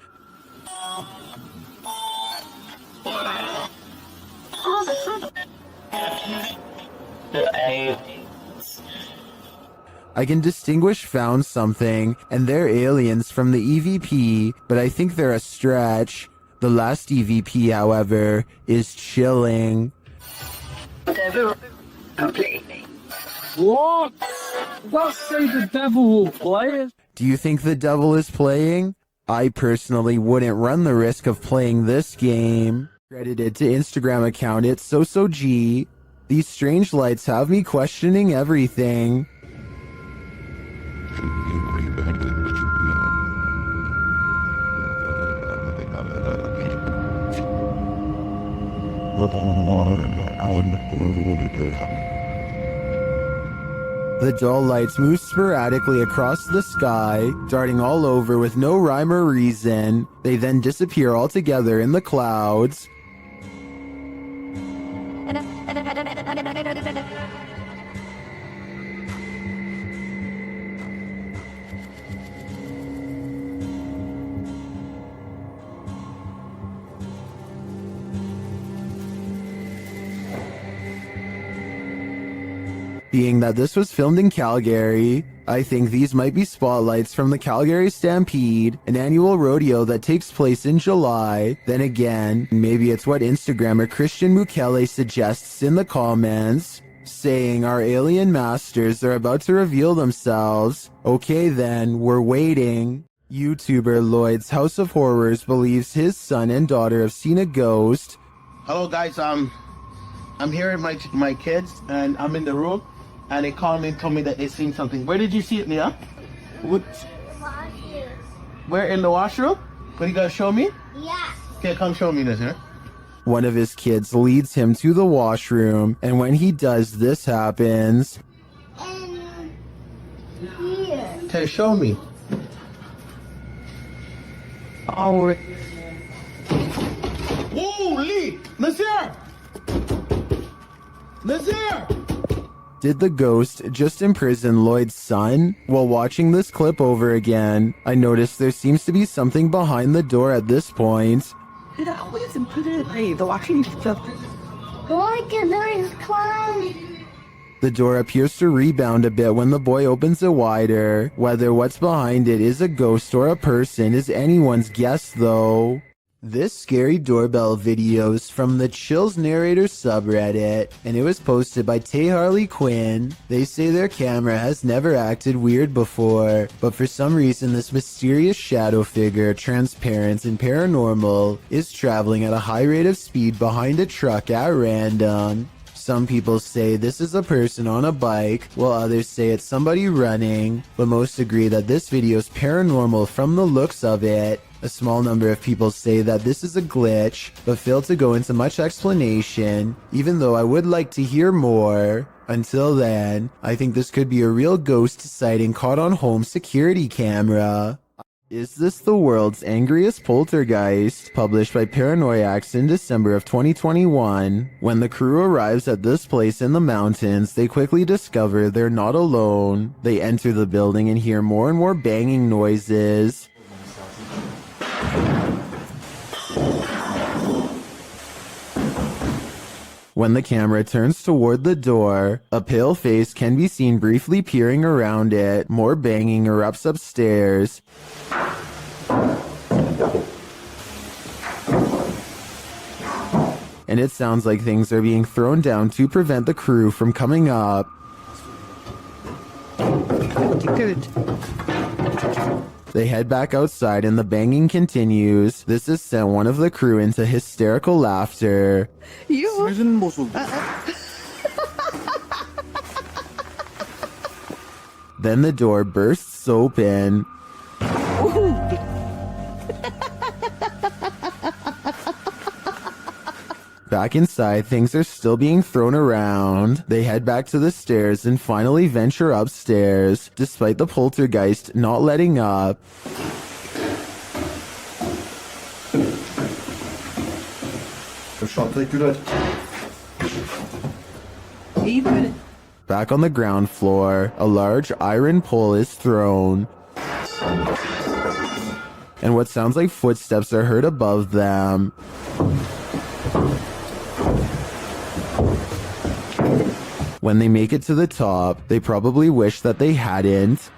I can distinguish found something, and they're aliens from the EVP, but I think they're a stretch. The last EVP, however, is chilling. Devil, play. What? Don't say the devil will play it. Do you think the devil is playing? I personally wouldn't run the risk of playing this game. Credited to Instagram account it's SoSoG. These strange lights have me questioning everything. The dull lights move sporadically across the sky, darting all over with no rhyme or reason. They then disappear altogether in the clouds. Being that this was filmed in Calgary, I think these might be spotlights from the Calgary Stampede, an annual rodeo that takes place in July. Then again, maybe it's what Instagrammer Christian Mukele suggests in the comments, saying our alien masters are about to reveal themselves. Okay then, we're waiting. YouTuber Lloyd's House of Horrors believes his son and daughter have seen a ghost. Hello guys, I'm here with my kids and I'm in the room. And they called me and told me that they seen something. Where did you see it, Nia? Where, in the washroom? What, you gotta show me? Yeah. Okay, come show me this, huh? One of his kids leads him to the washroom, and when he does, this happens. Here. Okay, show me. Oh, holy! Nazir! Nazir! Did the ghost just imprison Lloyd's son? While watching this clip over again, I noticed there seems to be something behind the door at this point. It always imprudently, the watching stuff. Look at those clowns. The door appears to rebound a bit when the boy opens it wider. Whether what's behind it is a ghost or a person is anyone's guess though. This scary doorbell video is from the Chills Narrator subreddit, and it was posted by Tay Harley Quinn. They say their camera has never acted weird before, but for some reason this mysterious shadow figure, transparent and paranormal, is traveling at a high rate of speed behind a truck at random. Some people say this is a person on a bike, while others say it's somebody running, but most agree that this video is paranormal from the looks of it. A small number of people say that this is a glitch, but fail to go into much explanation, even though I would like to hear more. Until then, I think this could be a real ghost sighting caught on home security camera. Is this the world's angriest poltergeist? Published by Paranoiacs in December of 2021. When the crew arrives at this place in the mountains, they quickly discover they're not alone. They enter the building and hear more and more banging noises. When the camera turns toward the door, a pale face can be seen briefly peering around it. More banging erupts upstairs. And it sounds like things are being thrown down to prevent the crew from coming up. Good. They head back outside and the banging continues. This has sent one of the crew into hysterical laughter. Then the door bursts open. Back inside, things are still being thrown around. They head back to the stairs and finally venture upstairs, despite the poltergeist not letting up. Back on the ground floor, a large iron pole is thrown. And what sounds like footsteps are heard above them. When they make it to the top, they probably wish that they hadn't.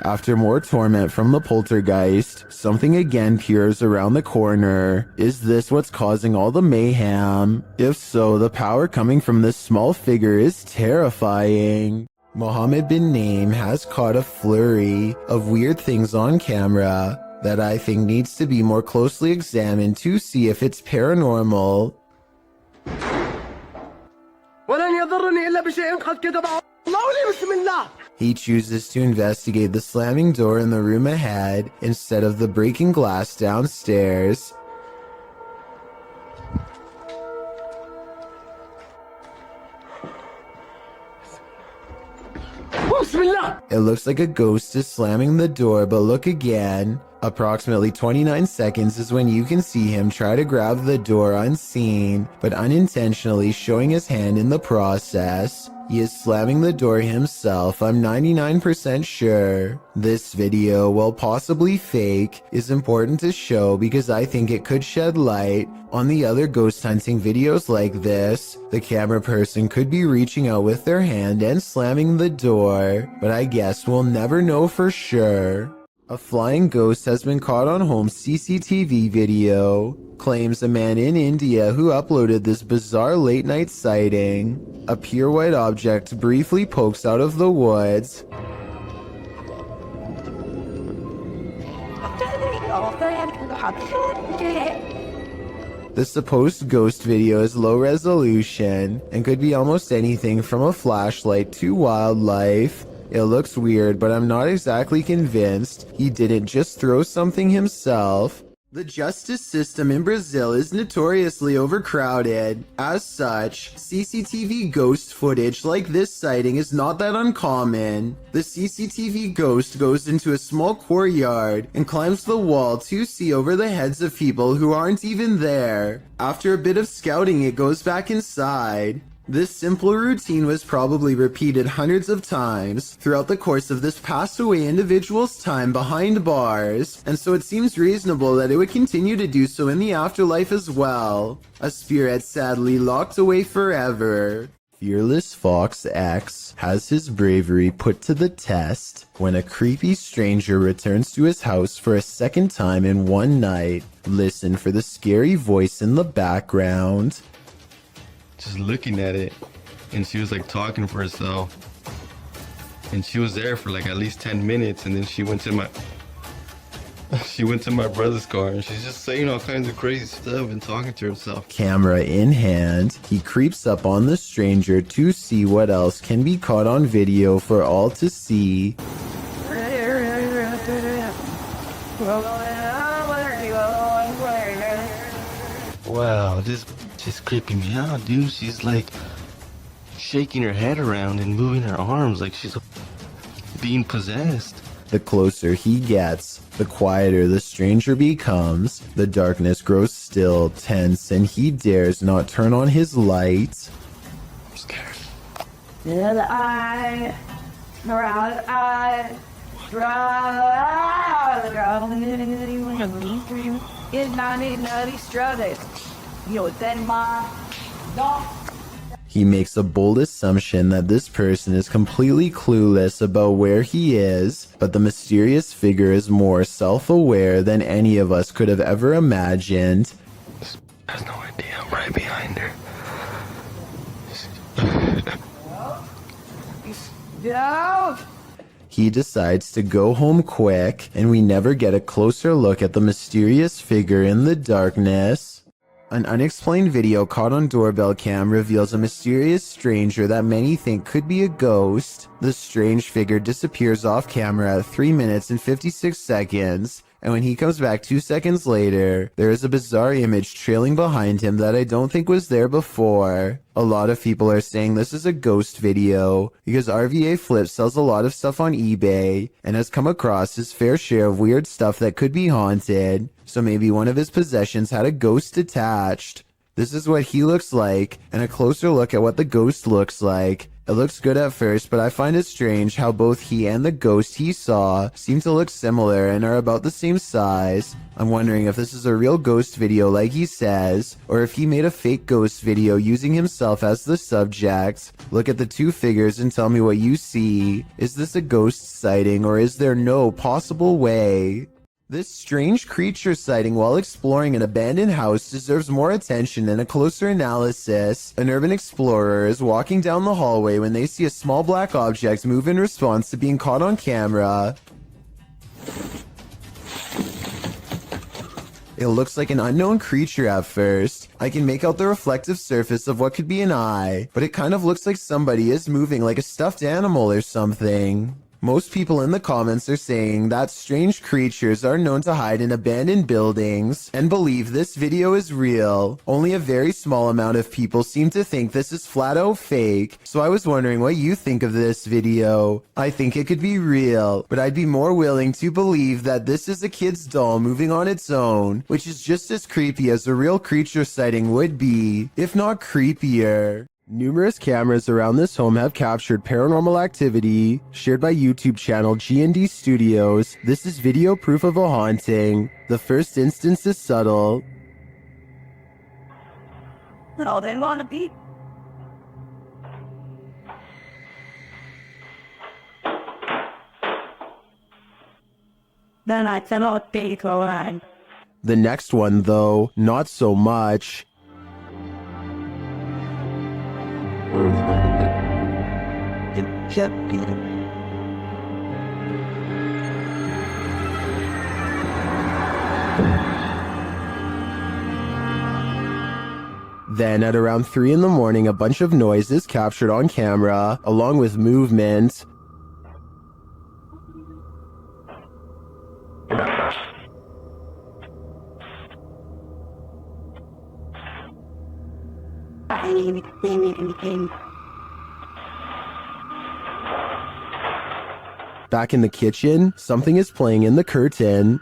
After more torment from the poltergeist, something again peers around the corner. Is this what's causing all the mayhem? If so, the power coming from this small figure is terrifying. Mohammed bin Naim has caught a flurry of weird things on camera that I think needs to be more closely examined to see if it's paranormal. He chooses to investigate the slamming door in the room ahead instead of the breaking glass downstairs. It looks like a ghost is slamming the door, but look again. Approximately 29 seconds is when you can see him try to grab the door unseen, but unintentionally showing his hand in the process. He is slamming the door himself, I'm 99% sure. This video, while possibly fake, is important to show because I think it could shed light on the other ghost hunting videos like this. The camera person could be reaching out with their hand and slamming the door, but I guess we'll never know for sure. A flying ghost has been caught on home CCTV video, claims a man in India who uploaded this bizarre late night sighting. A pure white object briefly pokes out of the woods. The supposed ghost video is low resolution and could be almost anything from a flashlight to wildlife. It looks weird, but I'm not exactly convinced he didn't just throw something himself. The justice system in Brazil is notoriously overcrowded. As such, CCTV ghost footage like this sighting is not that uncommon. The CCTV ghost goes into a small courtyard and climbs the wall to see over the heads of people who aren't even there. After a bit of scouting, it goes back inside. This simple routine was probably repeated hundreds of times throughout the course of this passed away individual's time behind bars, and so it seems reasonable that it would continue to do so in the afterlife as well. A spirit sadly locked away forever. Fearless Fox X has his bravery put to the test when a creepy stranger returns to his house for a second time in one night. Listen for the scary voice in the background. Just looking at it, and she was like talking for herself, and she was there for like at least 10 minutes, and then she went to my brother's car, and she's just saying all kinds of crazy stuff and talking to herself. Camera in hand, he creeps up on the stranger to see what else can be caught on video for all to see. Wow, this is creeping me out, dude. She's like shaking her head around and moving her arms like she's being possessed. The closer he gets, the quieter the stranger becomes. The darkness grows still, tense, and he dares not turn on his light. I'm scared. He makes a bold assumption that this person is completely clueless about where he is, but the mysterious figure is more self-aware than any of us could have ever imagined. Has no idea I'm right behind her. Down! He decides to go home quick, and we never get a closer look at the mysterious figure in the darkness. An unexplained video caught on doorbell cam reveals a mysterious stranger that many think could be a ghost. The strange figure disappears off camera at 3 minutes and 56 seconds, and when he comes back 2 seconds later, there is a bizarre image trailing behind him that I don't think was there before. A lot of people are saying this is a ghost video because RVA Flip sells a lot of stuff on eBay and has come across his fair share of weird stuff that could be haunted, so maybe one of his possessions had a ghost attached. This is what he looks like, and a closer look at what the ghost looks like. It looks good at first, but I find it strange how both he and the ghost he saw seem to look similar and are about the same size. I'm wondering if this is a real ghost video like he says, or if he made a fake ghost video using himself as the subject. Look at the two figures and tell me what you see. Is this a ghost sighting, or is there no possible way? This strange creature sighting while exploring an abandoned house deserves more attention and a closer analysis. An urban explorer is walking down the hallway when they see a small black object move in response to being caught on camera. It looks like an unknown creature at first. I can make out the reflective surface of what could be an eye, but it kind of looks like somebody is moving like a stuffed animal or something. Most people in the comments are saying that strange creatures are known to hide in abandoned buildings and believe this video is real. Only a very small amount of people seem to think this is flat out fake, so I was wondering what you think of this video. I think it could be real, but I'd be more willing to believe that this is a kid's doll moving on its own, which is just as creepy as a real creature sighting would be, if not creepier. Numerous cameras around this home have captured paranormal activity, shared by YouTube channel G&D Studios. This is video proof of a haunting. The first instance is subtle. No, they want to be. Then I cannot be correct. The next one, though, not so much. Then at around 3 in the morning, a bunch of noise is captured on camera, along with movement. Back in the kitchen, something is playing in the curtain.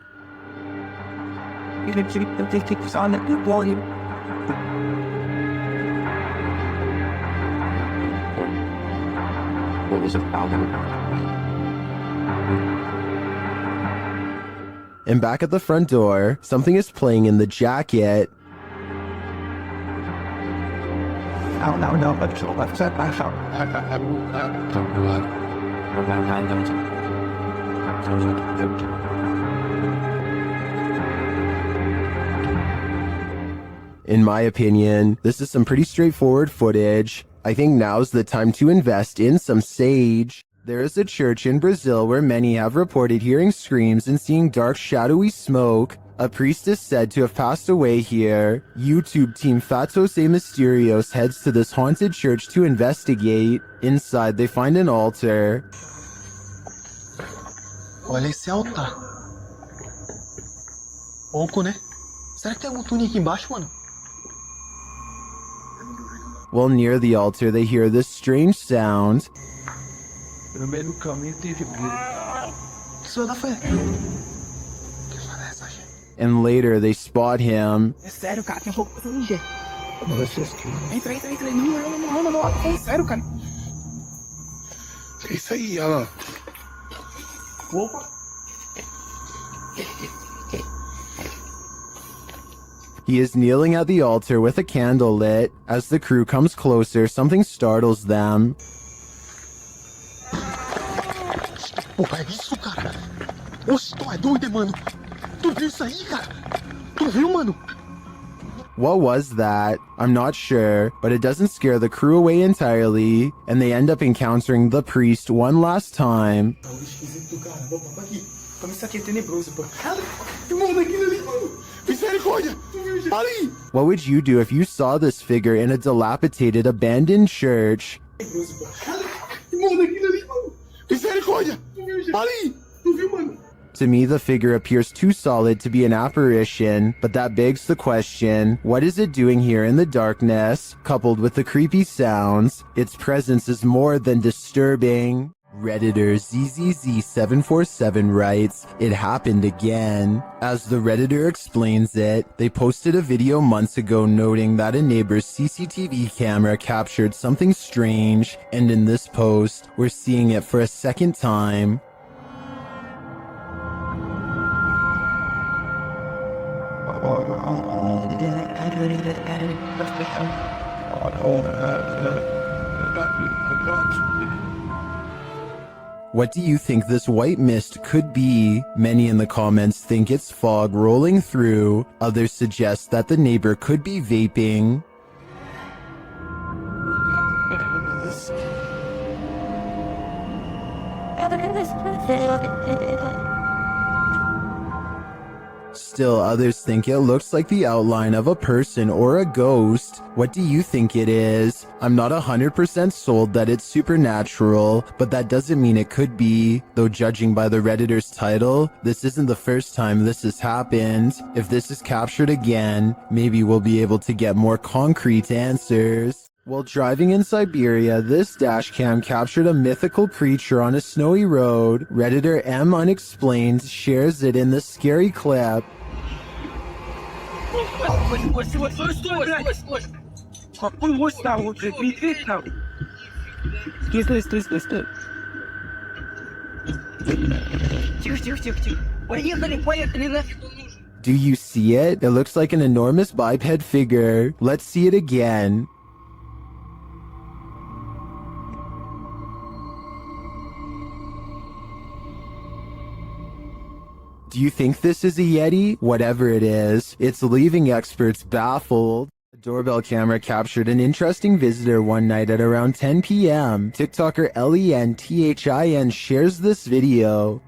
You can keep the pictures on the volume. What was about him? And back at the front door, something is playing in the jacket. No. In my opinion, this is some pretty straightforward footage. I think now's the time to invest in some sage. There is a church in Brazil where many have reported hearing screams and seeing dark, shadowy smoke. A priest is said to have passed away here. YouTube team Fatos e Mysterios heads to this haunted church to investigate. Inside, they find an altar. Olha esse altar. Pouco, né? Será que tem algum túnel aqui embaixo, mano? While near the altar, they hear this strange sound. No meio do caminho teve Isso da fé. And later, they spot him. É sério, cara, tem roupa pra ninguém. Entra. Não. É sério, cara. É isso aí, olha lá. Opa. He is kneeling at the altar with a candle lit. As the crew comes closer, something startles them. Porra, é isso, cara? Oxe, tu é doido, mano? Tu viu isso aí, cara? Tu viu, mano? What was that? I'm not sure, but it doesn't scare the crew away entirely, and they end up encountering the priest one last time. Tá esquisito, cara. Vamos pra aqui. Como isso aqui é tenebroso, pô. Cara, mano, aquilo ali, mano. Misericórdia. Ali. What would you do if you saw this figure in a dilapidated, abandoned church? Mano, aquilo ali, mano. Misericórdia. Ali. Tu viu, mano? To me, the figure appears too solid to be an apparition, but that begs the question, what is it doing here in the darkness? Coupled with the creepy sounds, its presence is more than disturbing. Redditor ZZZ747 writes, "It happened again." As the Redditor explains it, they posted a video months ago noting that a neighbor's CCTV camera captured something strange, and in this post, we're seeing it for a second time. What do you think this white mist could be? Many in the comments think it's fog rolling through. Others suggest that the neighbor could be vaping. Still, others think it looks like the outline of a person or a ghost. What do you think it is? I'm not 100% sold that it's supernatural, but that doesn't mean it could be. Though judging by the Redditor's title, this isn't the first time this has happened. If this is captured again, maybe we'll be able to get more concrete answers. While driving in Siberia, this dashcam captured a mythical creature on a snowy road. Redditor M Unexplained shares it in this scary clip. Do you see it? It looks like an enormous biped figure. Let's see it again. Do you think this is a Yeti? Whatever it is, it's leaving experts baffled. A doorbell camera captured an interesting visitor one night at around 10 p.m. TikToker LENTHIN shares this video.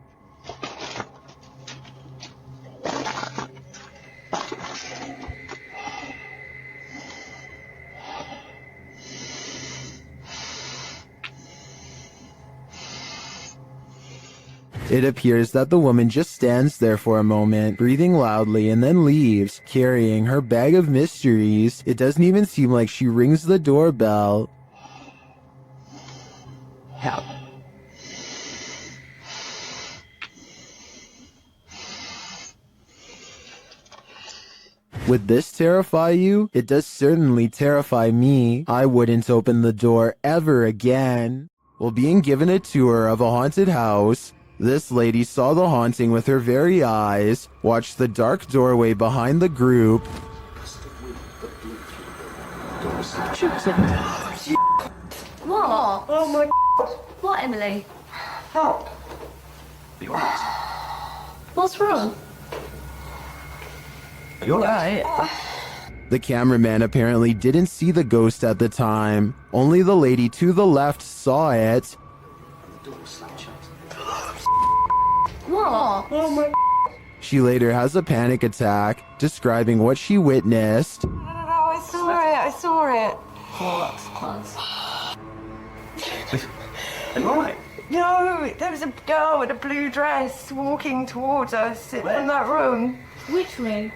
It appears that the woman just stands there for a moment, breathing loudly, and then leaves, carrying her bag of mysteries. It doesn't even seem like she rings the doorbell. Help. Would this terrify you? It does certainly terrify me. I wouldn't open the door ever again. While being given a tour of a haunted house, this lady saw the haunting with her very eyes, watched the dark doorway behind the group. What? Oh my God. What, Emily? Help. What's wrong? You're right. The cameraman apparently didn't see the ghost at the time. Only the lady to the left saw it. What? Oh my. She later has a panic attack, describing what she witnessed. I saw it. Oh, that's close. Am I right? No, there was a girl in a blue dress walking towards us from that room. Which room?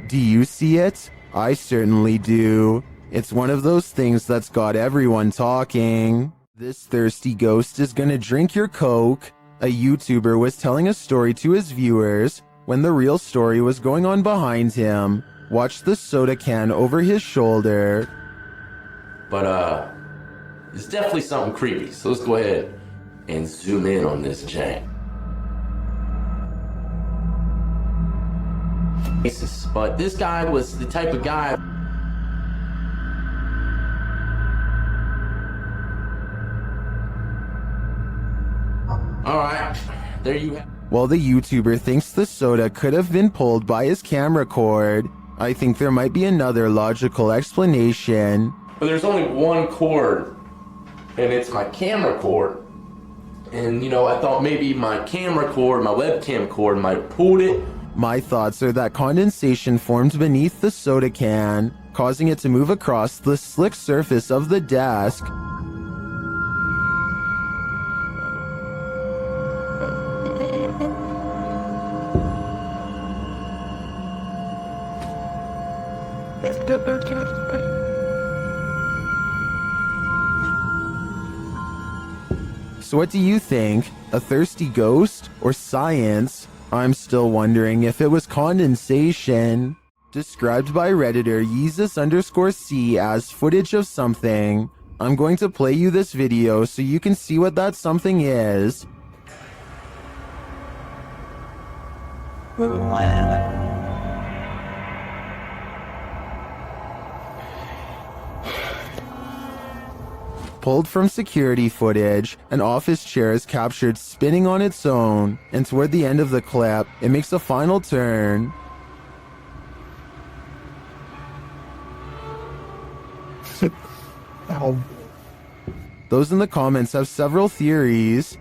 Do you see it? I certainly do. It's one of those things that's got everyone talking. This thirsty ghost is gonna drink your Coke. A YouTuber was telling a story to his viewers when the real story was going on behind him. Watch the soda can over his shoulder. But, it's definitely something creepy, so let's go ahead and zoom in on this jank. But this guy was the type of guy. All right, there you have. While the YouTuber thinks the soda could have been pulled by his camera cord, I think there might be another logical explanation. But there's only one cord, and it's my camera cord. And you know, I thought maybe my camera cord, my webcam cord might have pulled it. My thoughts are that condensation formed beneath the soda can, causing it to move across the slick surface of the desk. So what do you think? A thirsty ghost or science? I'm still wondering if it was condensation. Described by Redditor Yeezus_C as footage of something. I'm going to play you this video so you can see what that something is. Pulled from security footage, an office chair is captured spinning on its own, and toward the end of the clip, it makes a final turn. Ow. Those in the comments have several theories.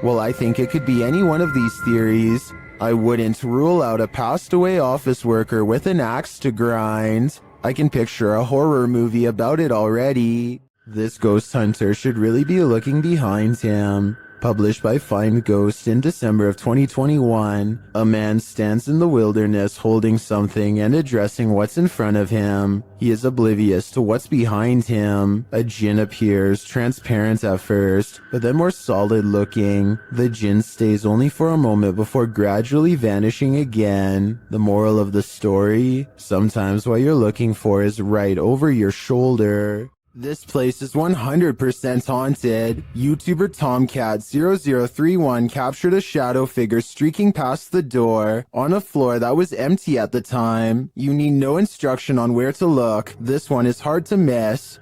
Well, I think it could be any one of these theories. I wouldn't rule out a passed away office worker with an axe to grind. I can picture a horror movie about it already. This ghost hunter should really be looking behind him. Published by Find Ghost in December of 2021, a man stands in the wilderness holding something and addressing what's in front of him. He is oblivious to what's behind him. A djinn appears, transparent at first, but then more solid looking. The djinn stays only for a moment before gradually vanishing again. The moral of the story? Sometimes what you're looking for is right over your shoulder. This place is 100% haunted. YouTuber Tomcat0031 captured a shadow figure streaking past the door on a floor that was empty at the time. You need no instruction on where to look. This one is hard to miss.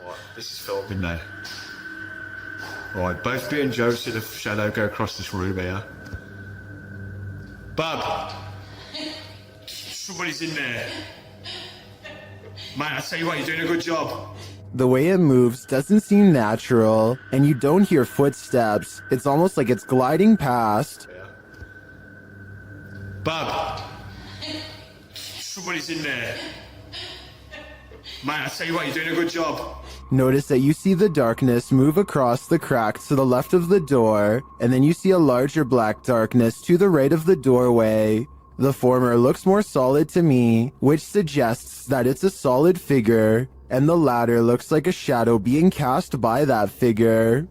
Right, this is filmed, isn't it? Right, both me and Joe see the shadow go across this room here. Bub! Somebody's in there. Mate, I tell you what, you're doing a good job. The way it moves doesn't seem natural, and you don't hear footsteps. It's almost like it's gliding past. Bub! Somebody's in there. Mate, I tell you what, you're doing a good job. Notice that you see the darkness move across the crack to the left of the door, and then you see a larger black darkness to the right of the doorway. The former looks more solid to me, which suggests that it's a solid figure, and the latter looks like a shadow being cast by that figure.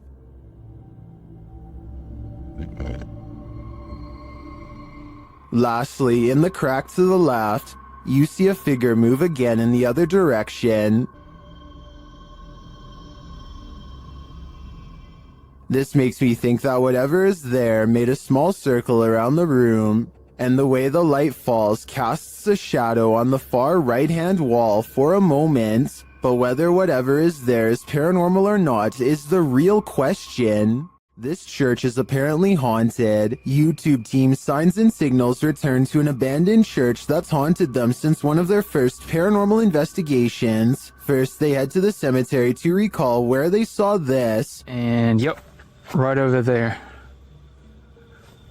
Lastly, in the crack to the left, you see a figure move again in the other direction. This makes me think that whatever is there made a small circle around the room, and the way the light falls casts a shadow on the far right-hand wall for a moment. But whether whatever is there is paranormal or not is the real question. This church is apparently haunted. YouTube team Signs and Signals returned to an abandoned church that's haunted them since one of their first paranormal investigations. First, they head to the cemetery to recall where they saw this. And yep, right over there.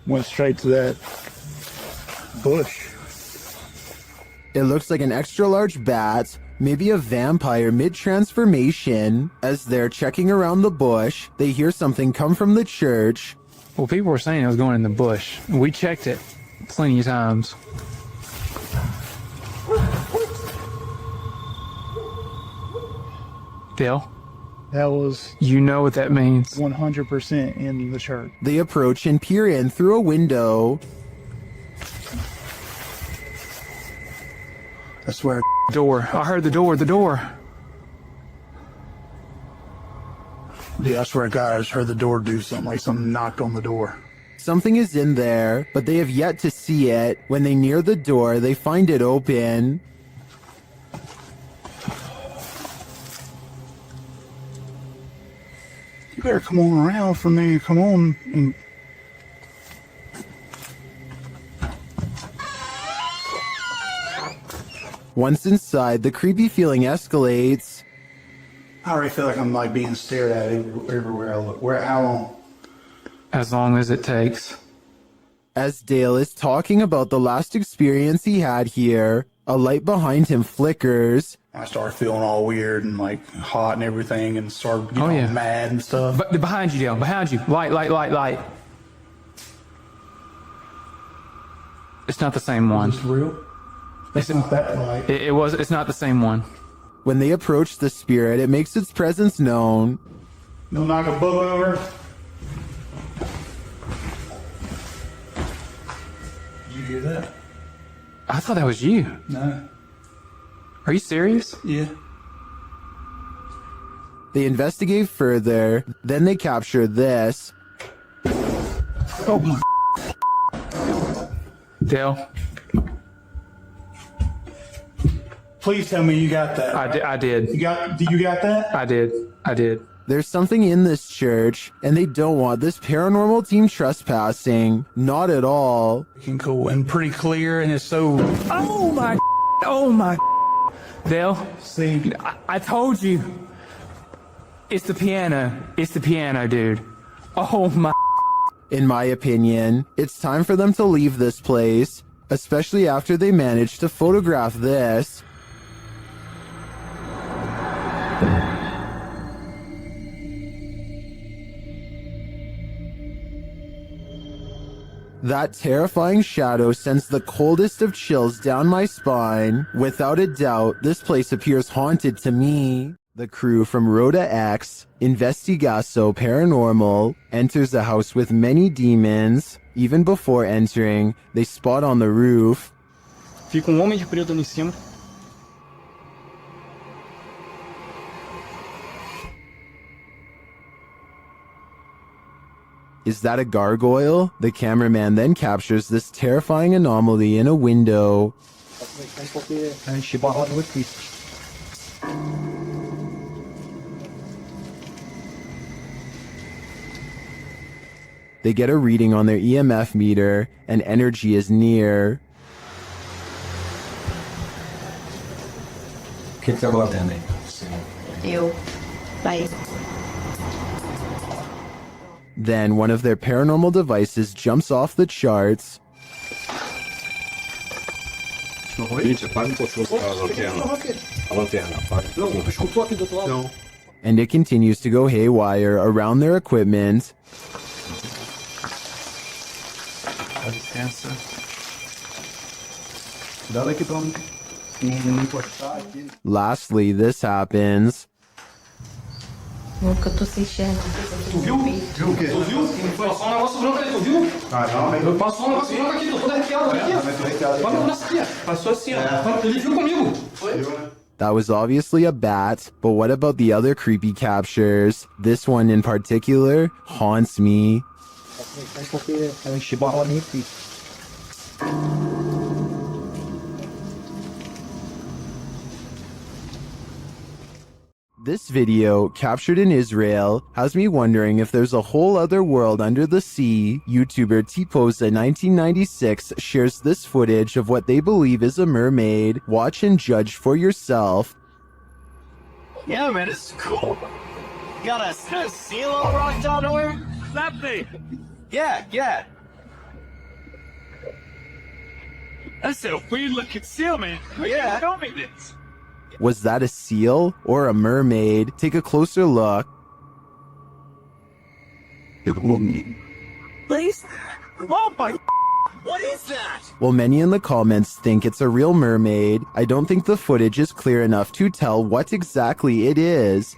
Went straight to that bush. It looks like an extra large bat, maybe a vampire mid-transformation. As they're checking around the bush, they hear something come from the church. Well, people were saying it was going in the bush. We checked it plenty of times. Bill? That was... You know what that means. 100% in the church. They approach and peer in through a window. I swear. Door. I heard the door. Yeah, I swear to God, I just heard the door do something, like something knocked on the door. Something is in there, but they have yet to see it. When they near the door, they find it open. You better come on around for me. Come on. And once inside, the creepy feeling escalates. I already feel like I'm like being stared at everywhere I look. How long? As long as it takes. As Dale is talking about the last experience he had here, a light behind him flickers. I start feeling all weird and like hot and everything and start getting all mad and stuff. But behind you, Dale. Behind you. Light. It's not the same one. Is this real? It's not that light. It's not the same one. When they approach the spirit, it makes its presence known. Don't knock a book over. Did you hear that? I thought that was you. No. Are you serious? Yeah. They investigate further, then they capture this. Oh my. Dale. Please tell me you got that. I did. You got that? I did. There's something in this church, and they don't want this paranormal team trespassing. Not at all. Cool and pretty clear, and it's so... Oh my. Dale. See? I told you. It's the piano, dude. Oh my. In my opinion, it's time for them to leave this place, especially after they managed to photograph this. That terrifying shadow sends the coldest of chills down my spine. Without a doubt, this place appears haunted to me. The crew from Rhoda X, Investigaso Paranormal, enters a house with many demons. Even before entering, they spot on the roof. Fica homem de preto ali em cima. Is that a gargoyle? The cameraman then captures this terrifying anomaly in a window. They get a reading on their EMF meter, and energy is near. Ew. Bye. Then one of their paranormal devices jumps off the charts. And it continues to go haywire around their equipment. Lastly, this happens. Nunca tô sem cheiro. Tu viu? Viu o quê? Tu viu? Passou um negócio branco ali, tu viu? Caramba. Passou um negócio branco aqui, tô todo arrepiado aqui. Olha o negócio aqui, passou assim, ó. Ele viu comigo. Foi? That was obviously a bat, but what about the other creepy captures? This one in particular haunts me. This video, captured in Israel, has me wondering if there's a whole other world under the sea. YouTuber T-Posa1996 shares this footage of what they believe is a mermaid. Watch and judge for yourself. Yeah, man, it's cool. Got a seal on rock down nowhere? That thing. Yeah. That's a weird looking seal, man. Yeah. Show me this. Was that a seal or a mermaid? Take a closer look. Please? Oh my... What is that? While many in the comments think it's a real mermaid, I don't think the footage is clear enough to tell what exactly it is.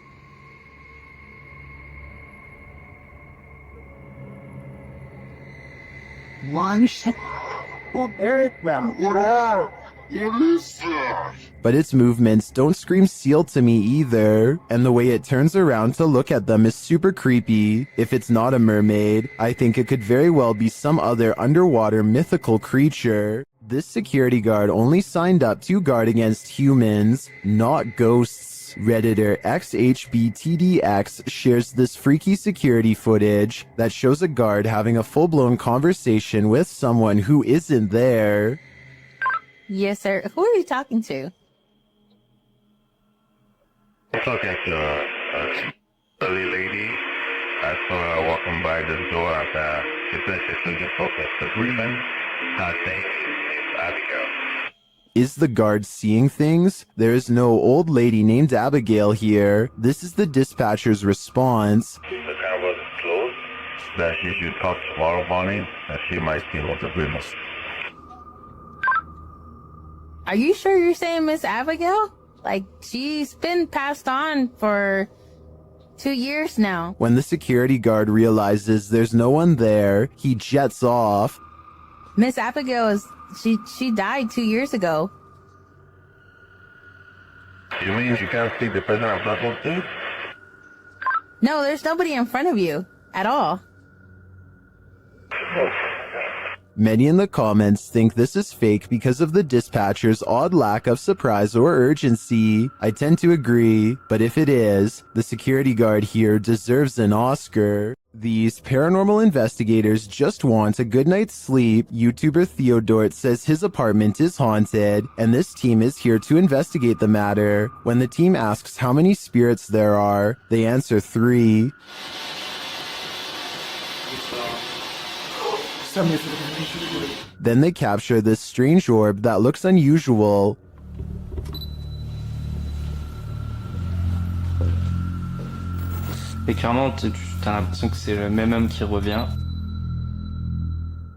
But its movements don't scream seal to me either, and the way it turns around to look at them is super creepy. If it's not a mermaid, I think it could very well be some other underwater mythical creature. This security guard only signed up to guard against humans, not ghosts. Redditor XHBTDX shares this freaky security footage that shows a guard having a full-blown conversation with someone who isn't there. Yes, sir. Who are you talking to? I'm talking to a silly lady. I saw her walking by the door after it's a focus. The woman, thanks. Abigail. Is the guard seeing things? There is no old lady named Abigail here. This is the dispatcher's response. The car was closed. That she should talk tomorrow morning, and she might see what the witness. Are you sure you're saying Miss Abigail? Like, she's been passed on for 2 years now. When the security guard realizes there's no one there, he jets off. Miss Abigail she died 2 years ago. You mean you can't see the person I'm talking to? No, there's nobody in front of you at all. Many in the comments think this is fake because of the dispatcher's odd lack of surprise or urgency. I tend to agree, but if it is, the security guard here deserves an Oscar. These paranormal investigators just want a good night's sleep. YouTuber Theodort says his apartment is haunted, and this team is here to investigate the matter. When the team asks how many spirits there are, they answer 3. Then they capture this strange orb that looks unusual. Et clairement, t'as l'impression que c'est le même homme qui revient.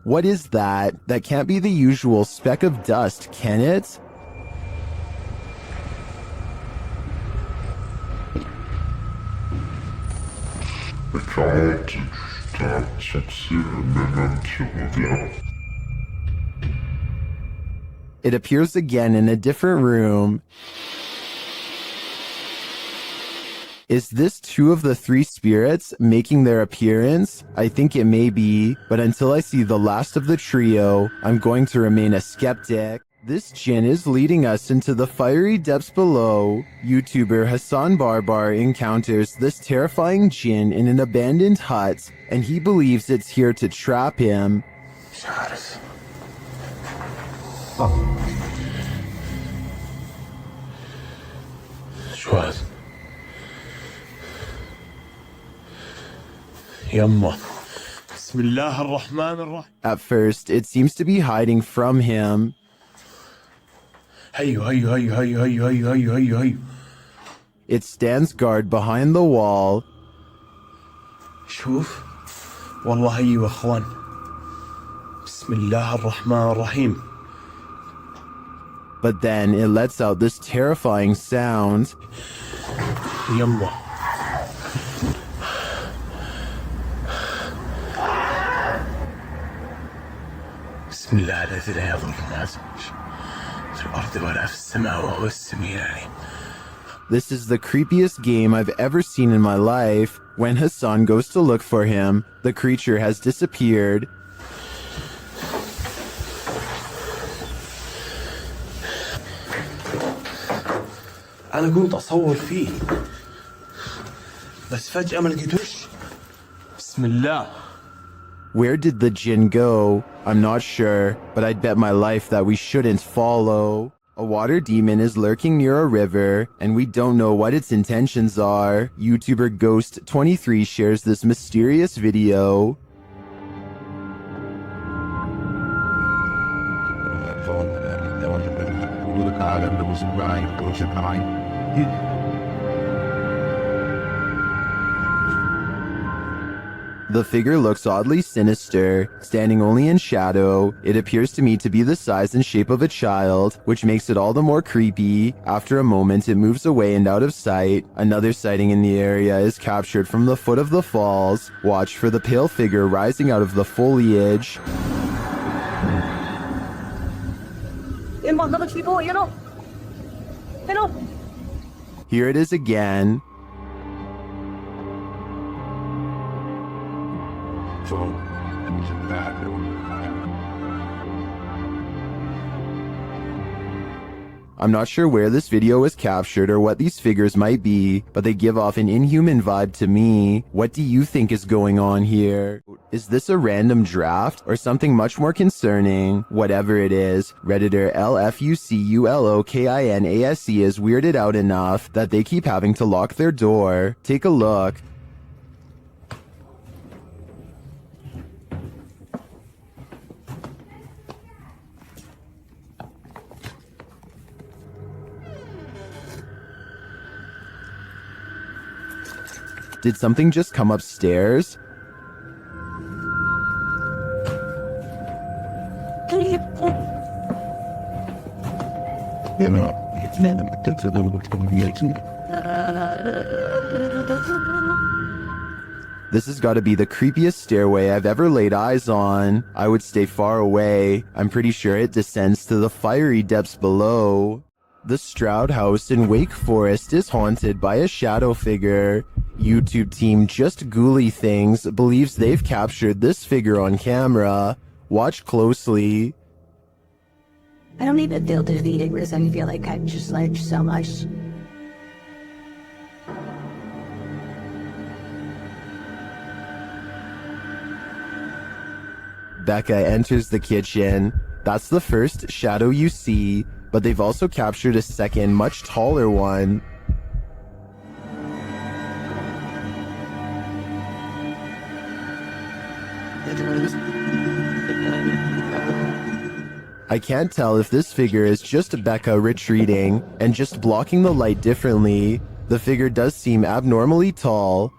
What is that? That can't be the usual speck of dust, can it? Et clairement, t'as l'impression que c'est le même homme qui revient. It appears again in a different room. Is this 2 of the 3 spirits making their appearance? I think it may be, but until I see the last of the trio, I'm going to remain a skeptic. This djinn is leading us into the fiery depths below. YouTuber Hassan Barbar encounters this terrifying djinn in an abandoned hut, and he believes it's here to trap him. At first, it seems to be hiding from him. It stands guard behind the wall. شوف والله أيوة أخوان بسم الله الرحمن الرحيم. But then it lets out this terrifying sound. يلا بسم الله الذي لا يضر مع اسمه في الأرض ولا في السماء وهو السميع العليم. This is the creepiest game I've ever seen in my life. When Hassan goes to look for him, the creature has disappeared. أنا كنت أصور فيه بس فجأة ما لقيتوش. بسم الله. Where did the djinn go? I'm not sure, but I'd bet my life that we shouldn't follow. A water demon is lurking near a river, and we don't know what its intentions are. YouTuber Ghost23 shares this mysterious video. The figure looks oddly sinister, standing only in shadow. It appears to me to be the size and shape of a child, which makes it all the more creepy. After a moment, it moves away and out of sight. Another sighting in the area is captured from the foot of the falls. Watch for the pale figure rising out of the foliage. In Here it is again. I'm not sure where this video was captured or what these figures might be, but they give off an inhuman vibe to me. What do you think is going on here? Is this a random draft or something much more concerning? Whatever it is, Redditor LFUCULOKINASE is weirded out enough that they keep having to lock their door. Take a look. Did something just come upstairs? This has got to be the creepiest stairway I've ever laid eyes on. I would stay far away. I'm pretty sure it descends to the fiery depths below. The Stroud House in Wake Forest is haunted by a shadow figure. YouTube team Just Ghouly Things believes they've captured this figure on camera. Watch closely. I don't even feel defeated because I feel like I've just learned so much. Becca enters the kitchen. That's the first shadow you see, but they've also captured a second, much taller one. I can't tell if this figure is just Becca retreating and just blocking the light differently. The figure does seem abnormally tall.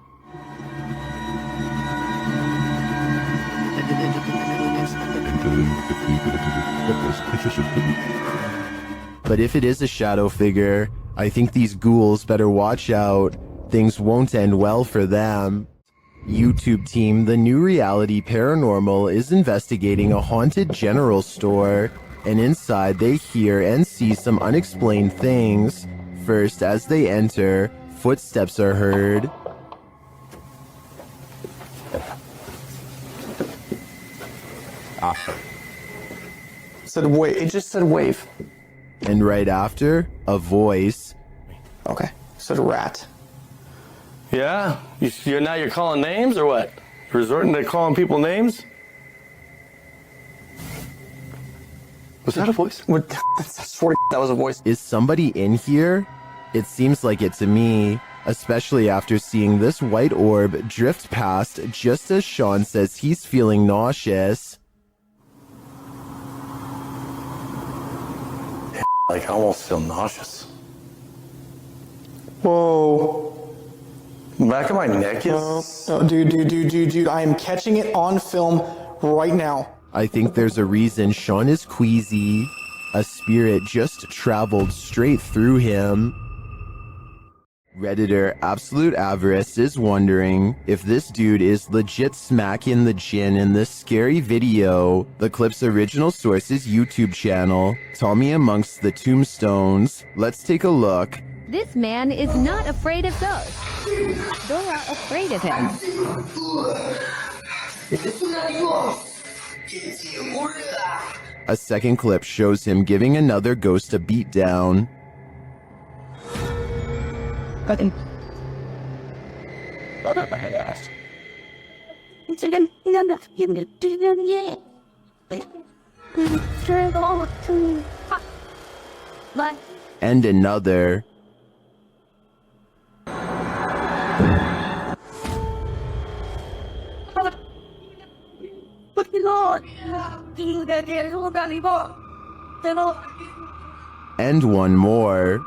But if it is a shadow figure, I think these ghouls better watch out. Things won't end well for them. YouTube team, the New Reality Paranormal is investigating a haunted general store, and inside they hear and see some unexplained things. First, as they enter, footsteps are heard. Said wave. It just said wave. And right after, a voice. Okay. Said rat. Yeah? Now you're calling names or what? Resorting to calling people names? Was that a voice? What? I swear that was a voice. Is somebody in here? It seems like it to me, especially after seeing this white orb drift past just as Sean says he's feeling nauseous. Like, I almost feel nauseous. Whoa. Back of my neck is... No, dude. I am catching it on film right now. I think there's a reason Sean is queasy. A spirit just traveled straight through him. Redditor Absolute Avarice is wondering if this dude is legit smacking the gin in this scary video. The clip's original source is YouTube channel, Tommy Amongst the Tombstones. Let's take a look. This man is not afraid of ghosts. Dora afraid of him. A second clip shows him giving another ghost a beatdown. And another. And one more.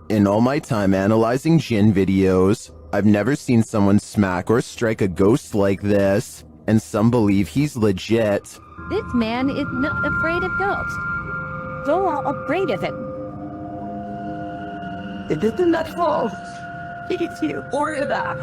In all my time analyzing Jinn videos, I've never seen someone smack or strike a ghost like this, and some believe he's legit. This man is not afraid of ghosts. Dora afraid of him. It isn't that false. It's you or that.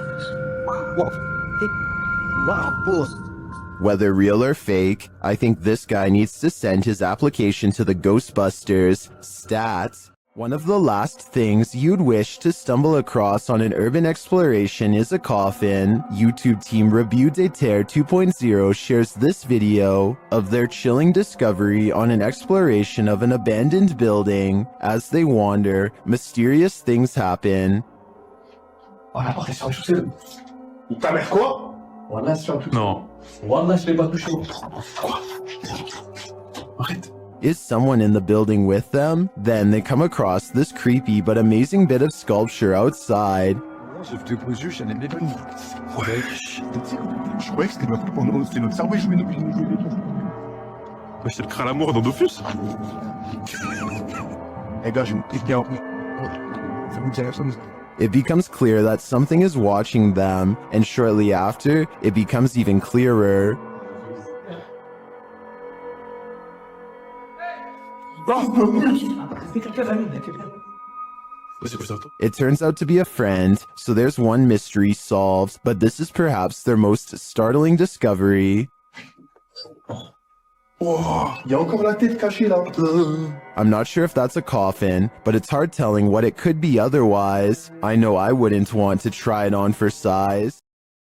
Whether real or fake, I think this guy needs to send his application to the Ghostbusters. Stats. One of the last things you'd wish to stumble across on an urban exploration is a coffin. YouTube team Review de Terre 2.0 shares this video of their chilling discovery on an exploration of an abandoned building. As they wander, mysterious things happen. Non. Wallah, je l'ai pas touché. Quoi? Arrête. Is someone in the building with them? Then they come across this creepy but amazing bit of sculpture outside. Je croyais que c'était notre cerveau qui jouait nos c'est le crâne à mort dans Dofus. Eh gars, j'ai une question. Ça vous dit rien, ça nous... It becomes clear that something is watching them, and shortly after, it becomes even clearer. It turns out to be a friend, so there's one mystery solved, but this is perhaps their most startling discovery. Oh, il y a encore la tête cachée là. I'm not sure if that's a coffin, but it's hard telling what it could be otherwise. I know I wouldn't want to try it on for size.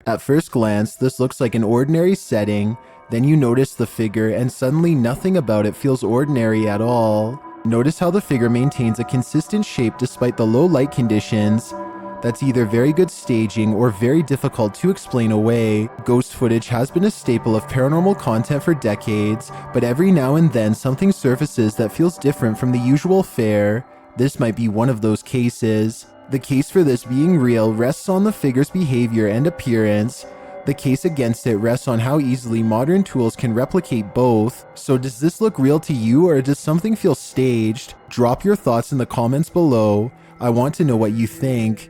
At first glance, this looks like an ordinary setting. Then you notice the figure and suddenly nothing about it feels ordinary at all. Notice how the figure maintains a consistent shape despite the low light conditions. That's either very good staging or very difficult to explain away. Ghost footage has been a staple of paranormal content for decades, but every now and then something surfaces that feels different from the usual fare. This might be one of those cases. The case for this being real rests on the figure's behavior and appearance. The case against it rests on how easily modern tools can replicate both. So does this look real to you, or does something feel staged? Drop your thoughts in the comments below. I want to know what you think.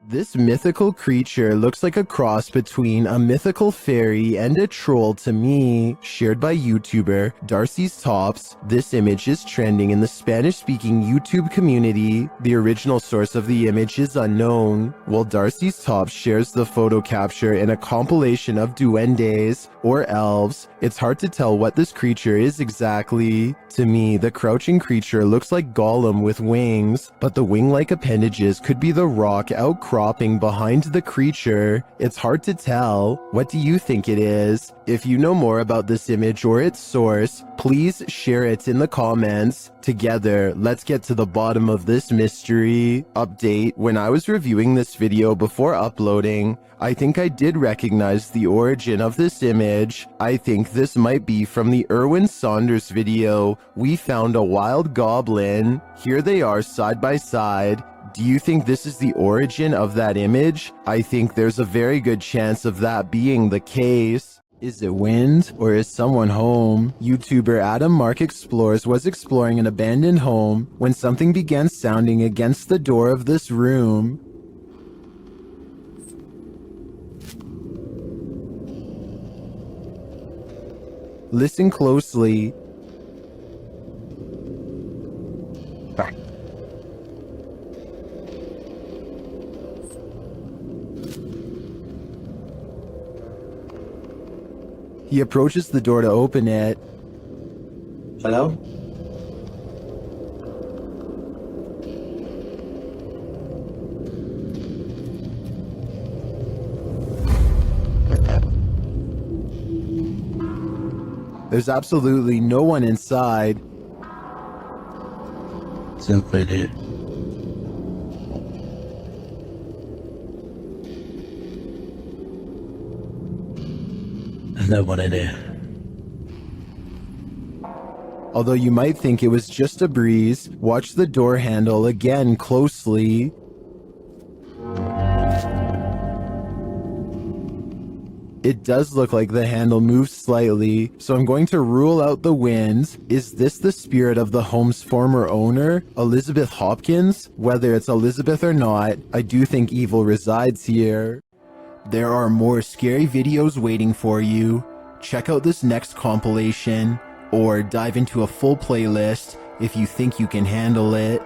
This mythical creature looks like a cross between a mythical fairy and a troll to me. Shared by YouTuber Darcy's Tops, this image is trending in the Spanish-speaking YouTube community. The original source of the image is unknown, while Darcy's Tops shares the photo capture in a compilation of duendes, or elves. It's hard to tell what this creature is exactly. To me, the crouching creature looks like Gollum with wings, but the wing-like appendages could be the rock outcropping behind the creature. It's hard to tell. What do you think it is? If you know more about this image or its source, please share it in the comments. Together, let's get to the bottom of this mystery. Update: when I was reviewing this video before uploading, I think I did recognize the origin of this image. I think this might be from the Erwin Saunders video, We Found a Wild Goblin. Here they are side by side. Do you think this is the origin of that image? I think there's a very good chance of that being the case. Is it wind, or is someone home? YouTuber Adam Mark Explores was exploring an abandoned home when something began sounding against the door of this room. Listen closely. He approaches the door to open it. Hello? There's absolutely no one inside. Somebody. No one in here. Although you might think it was just a breeze, watch the door handle again closely. It does look like the handle moves slightly, so I'm going to rule out the wind. Is this the spirit of the home's former owner, Elizabeth Hopkins? Whether it's Elizabeth or not, I do think evil resides here. There are more scary videos waiting for you. Check out this next compilation, or dive into a full playlist if you think you can handle it.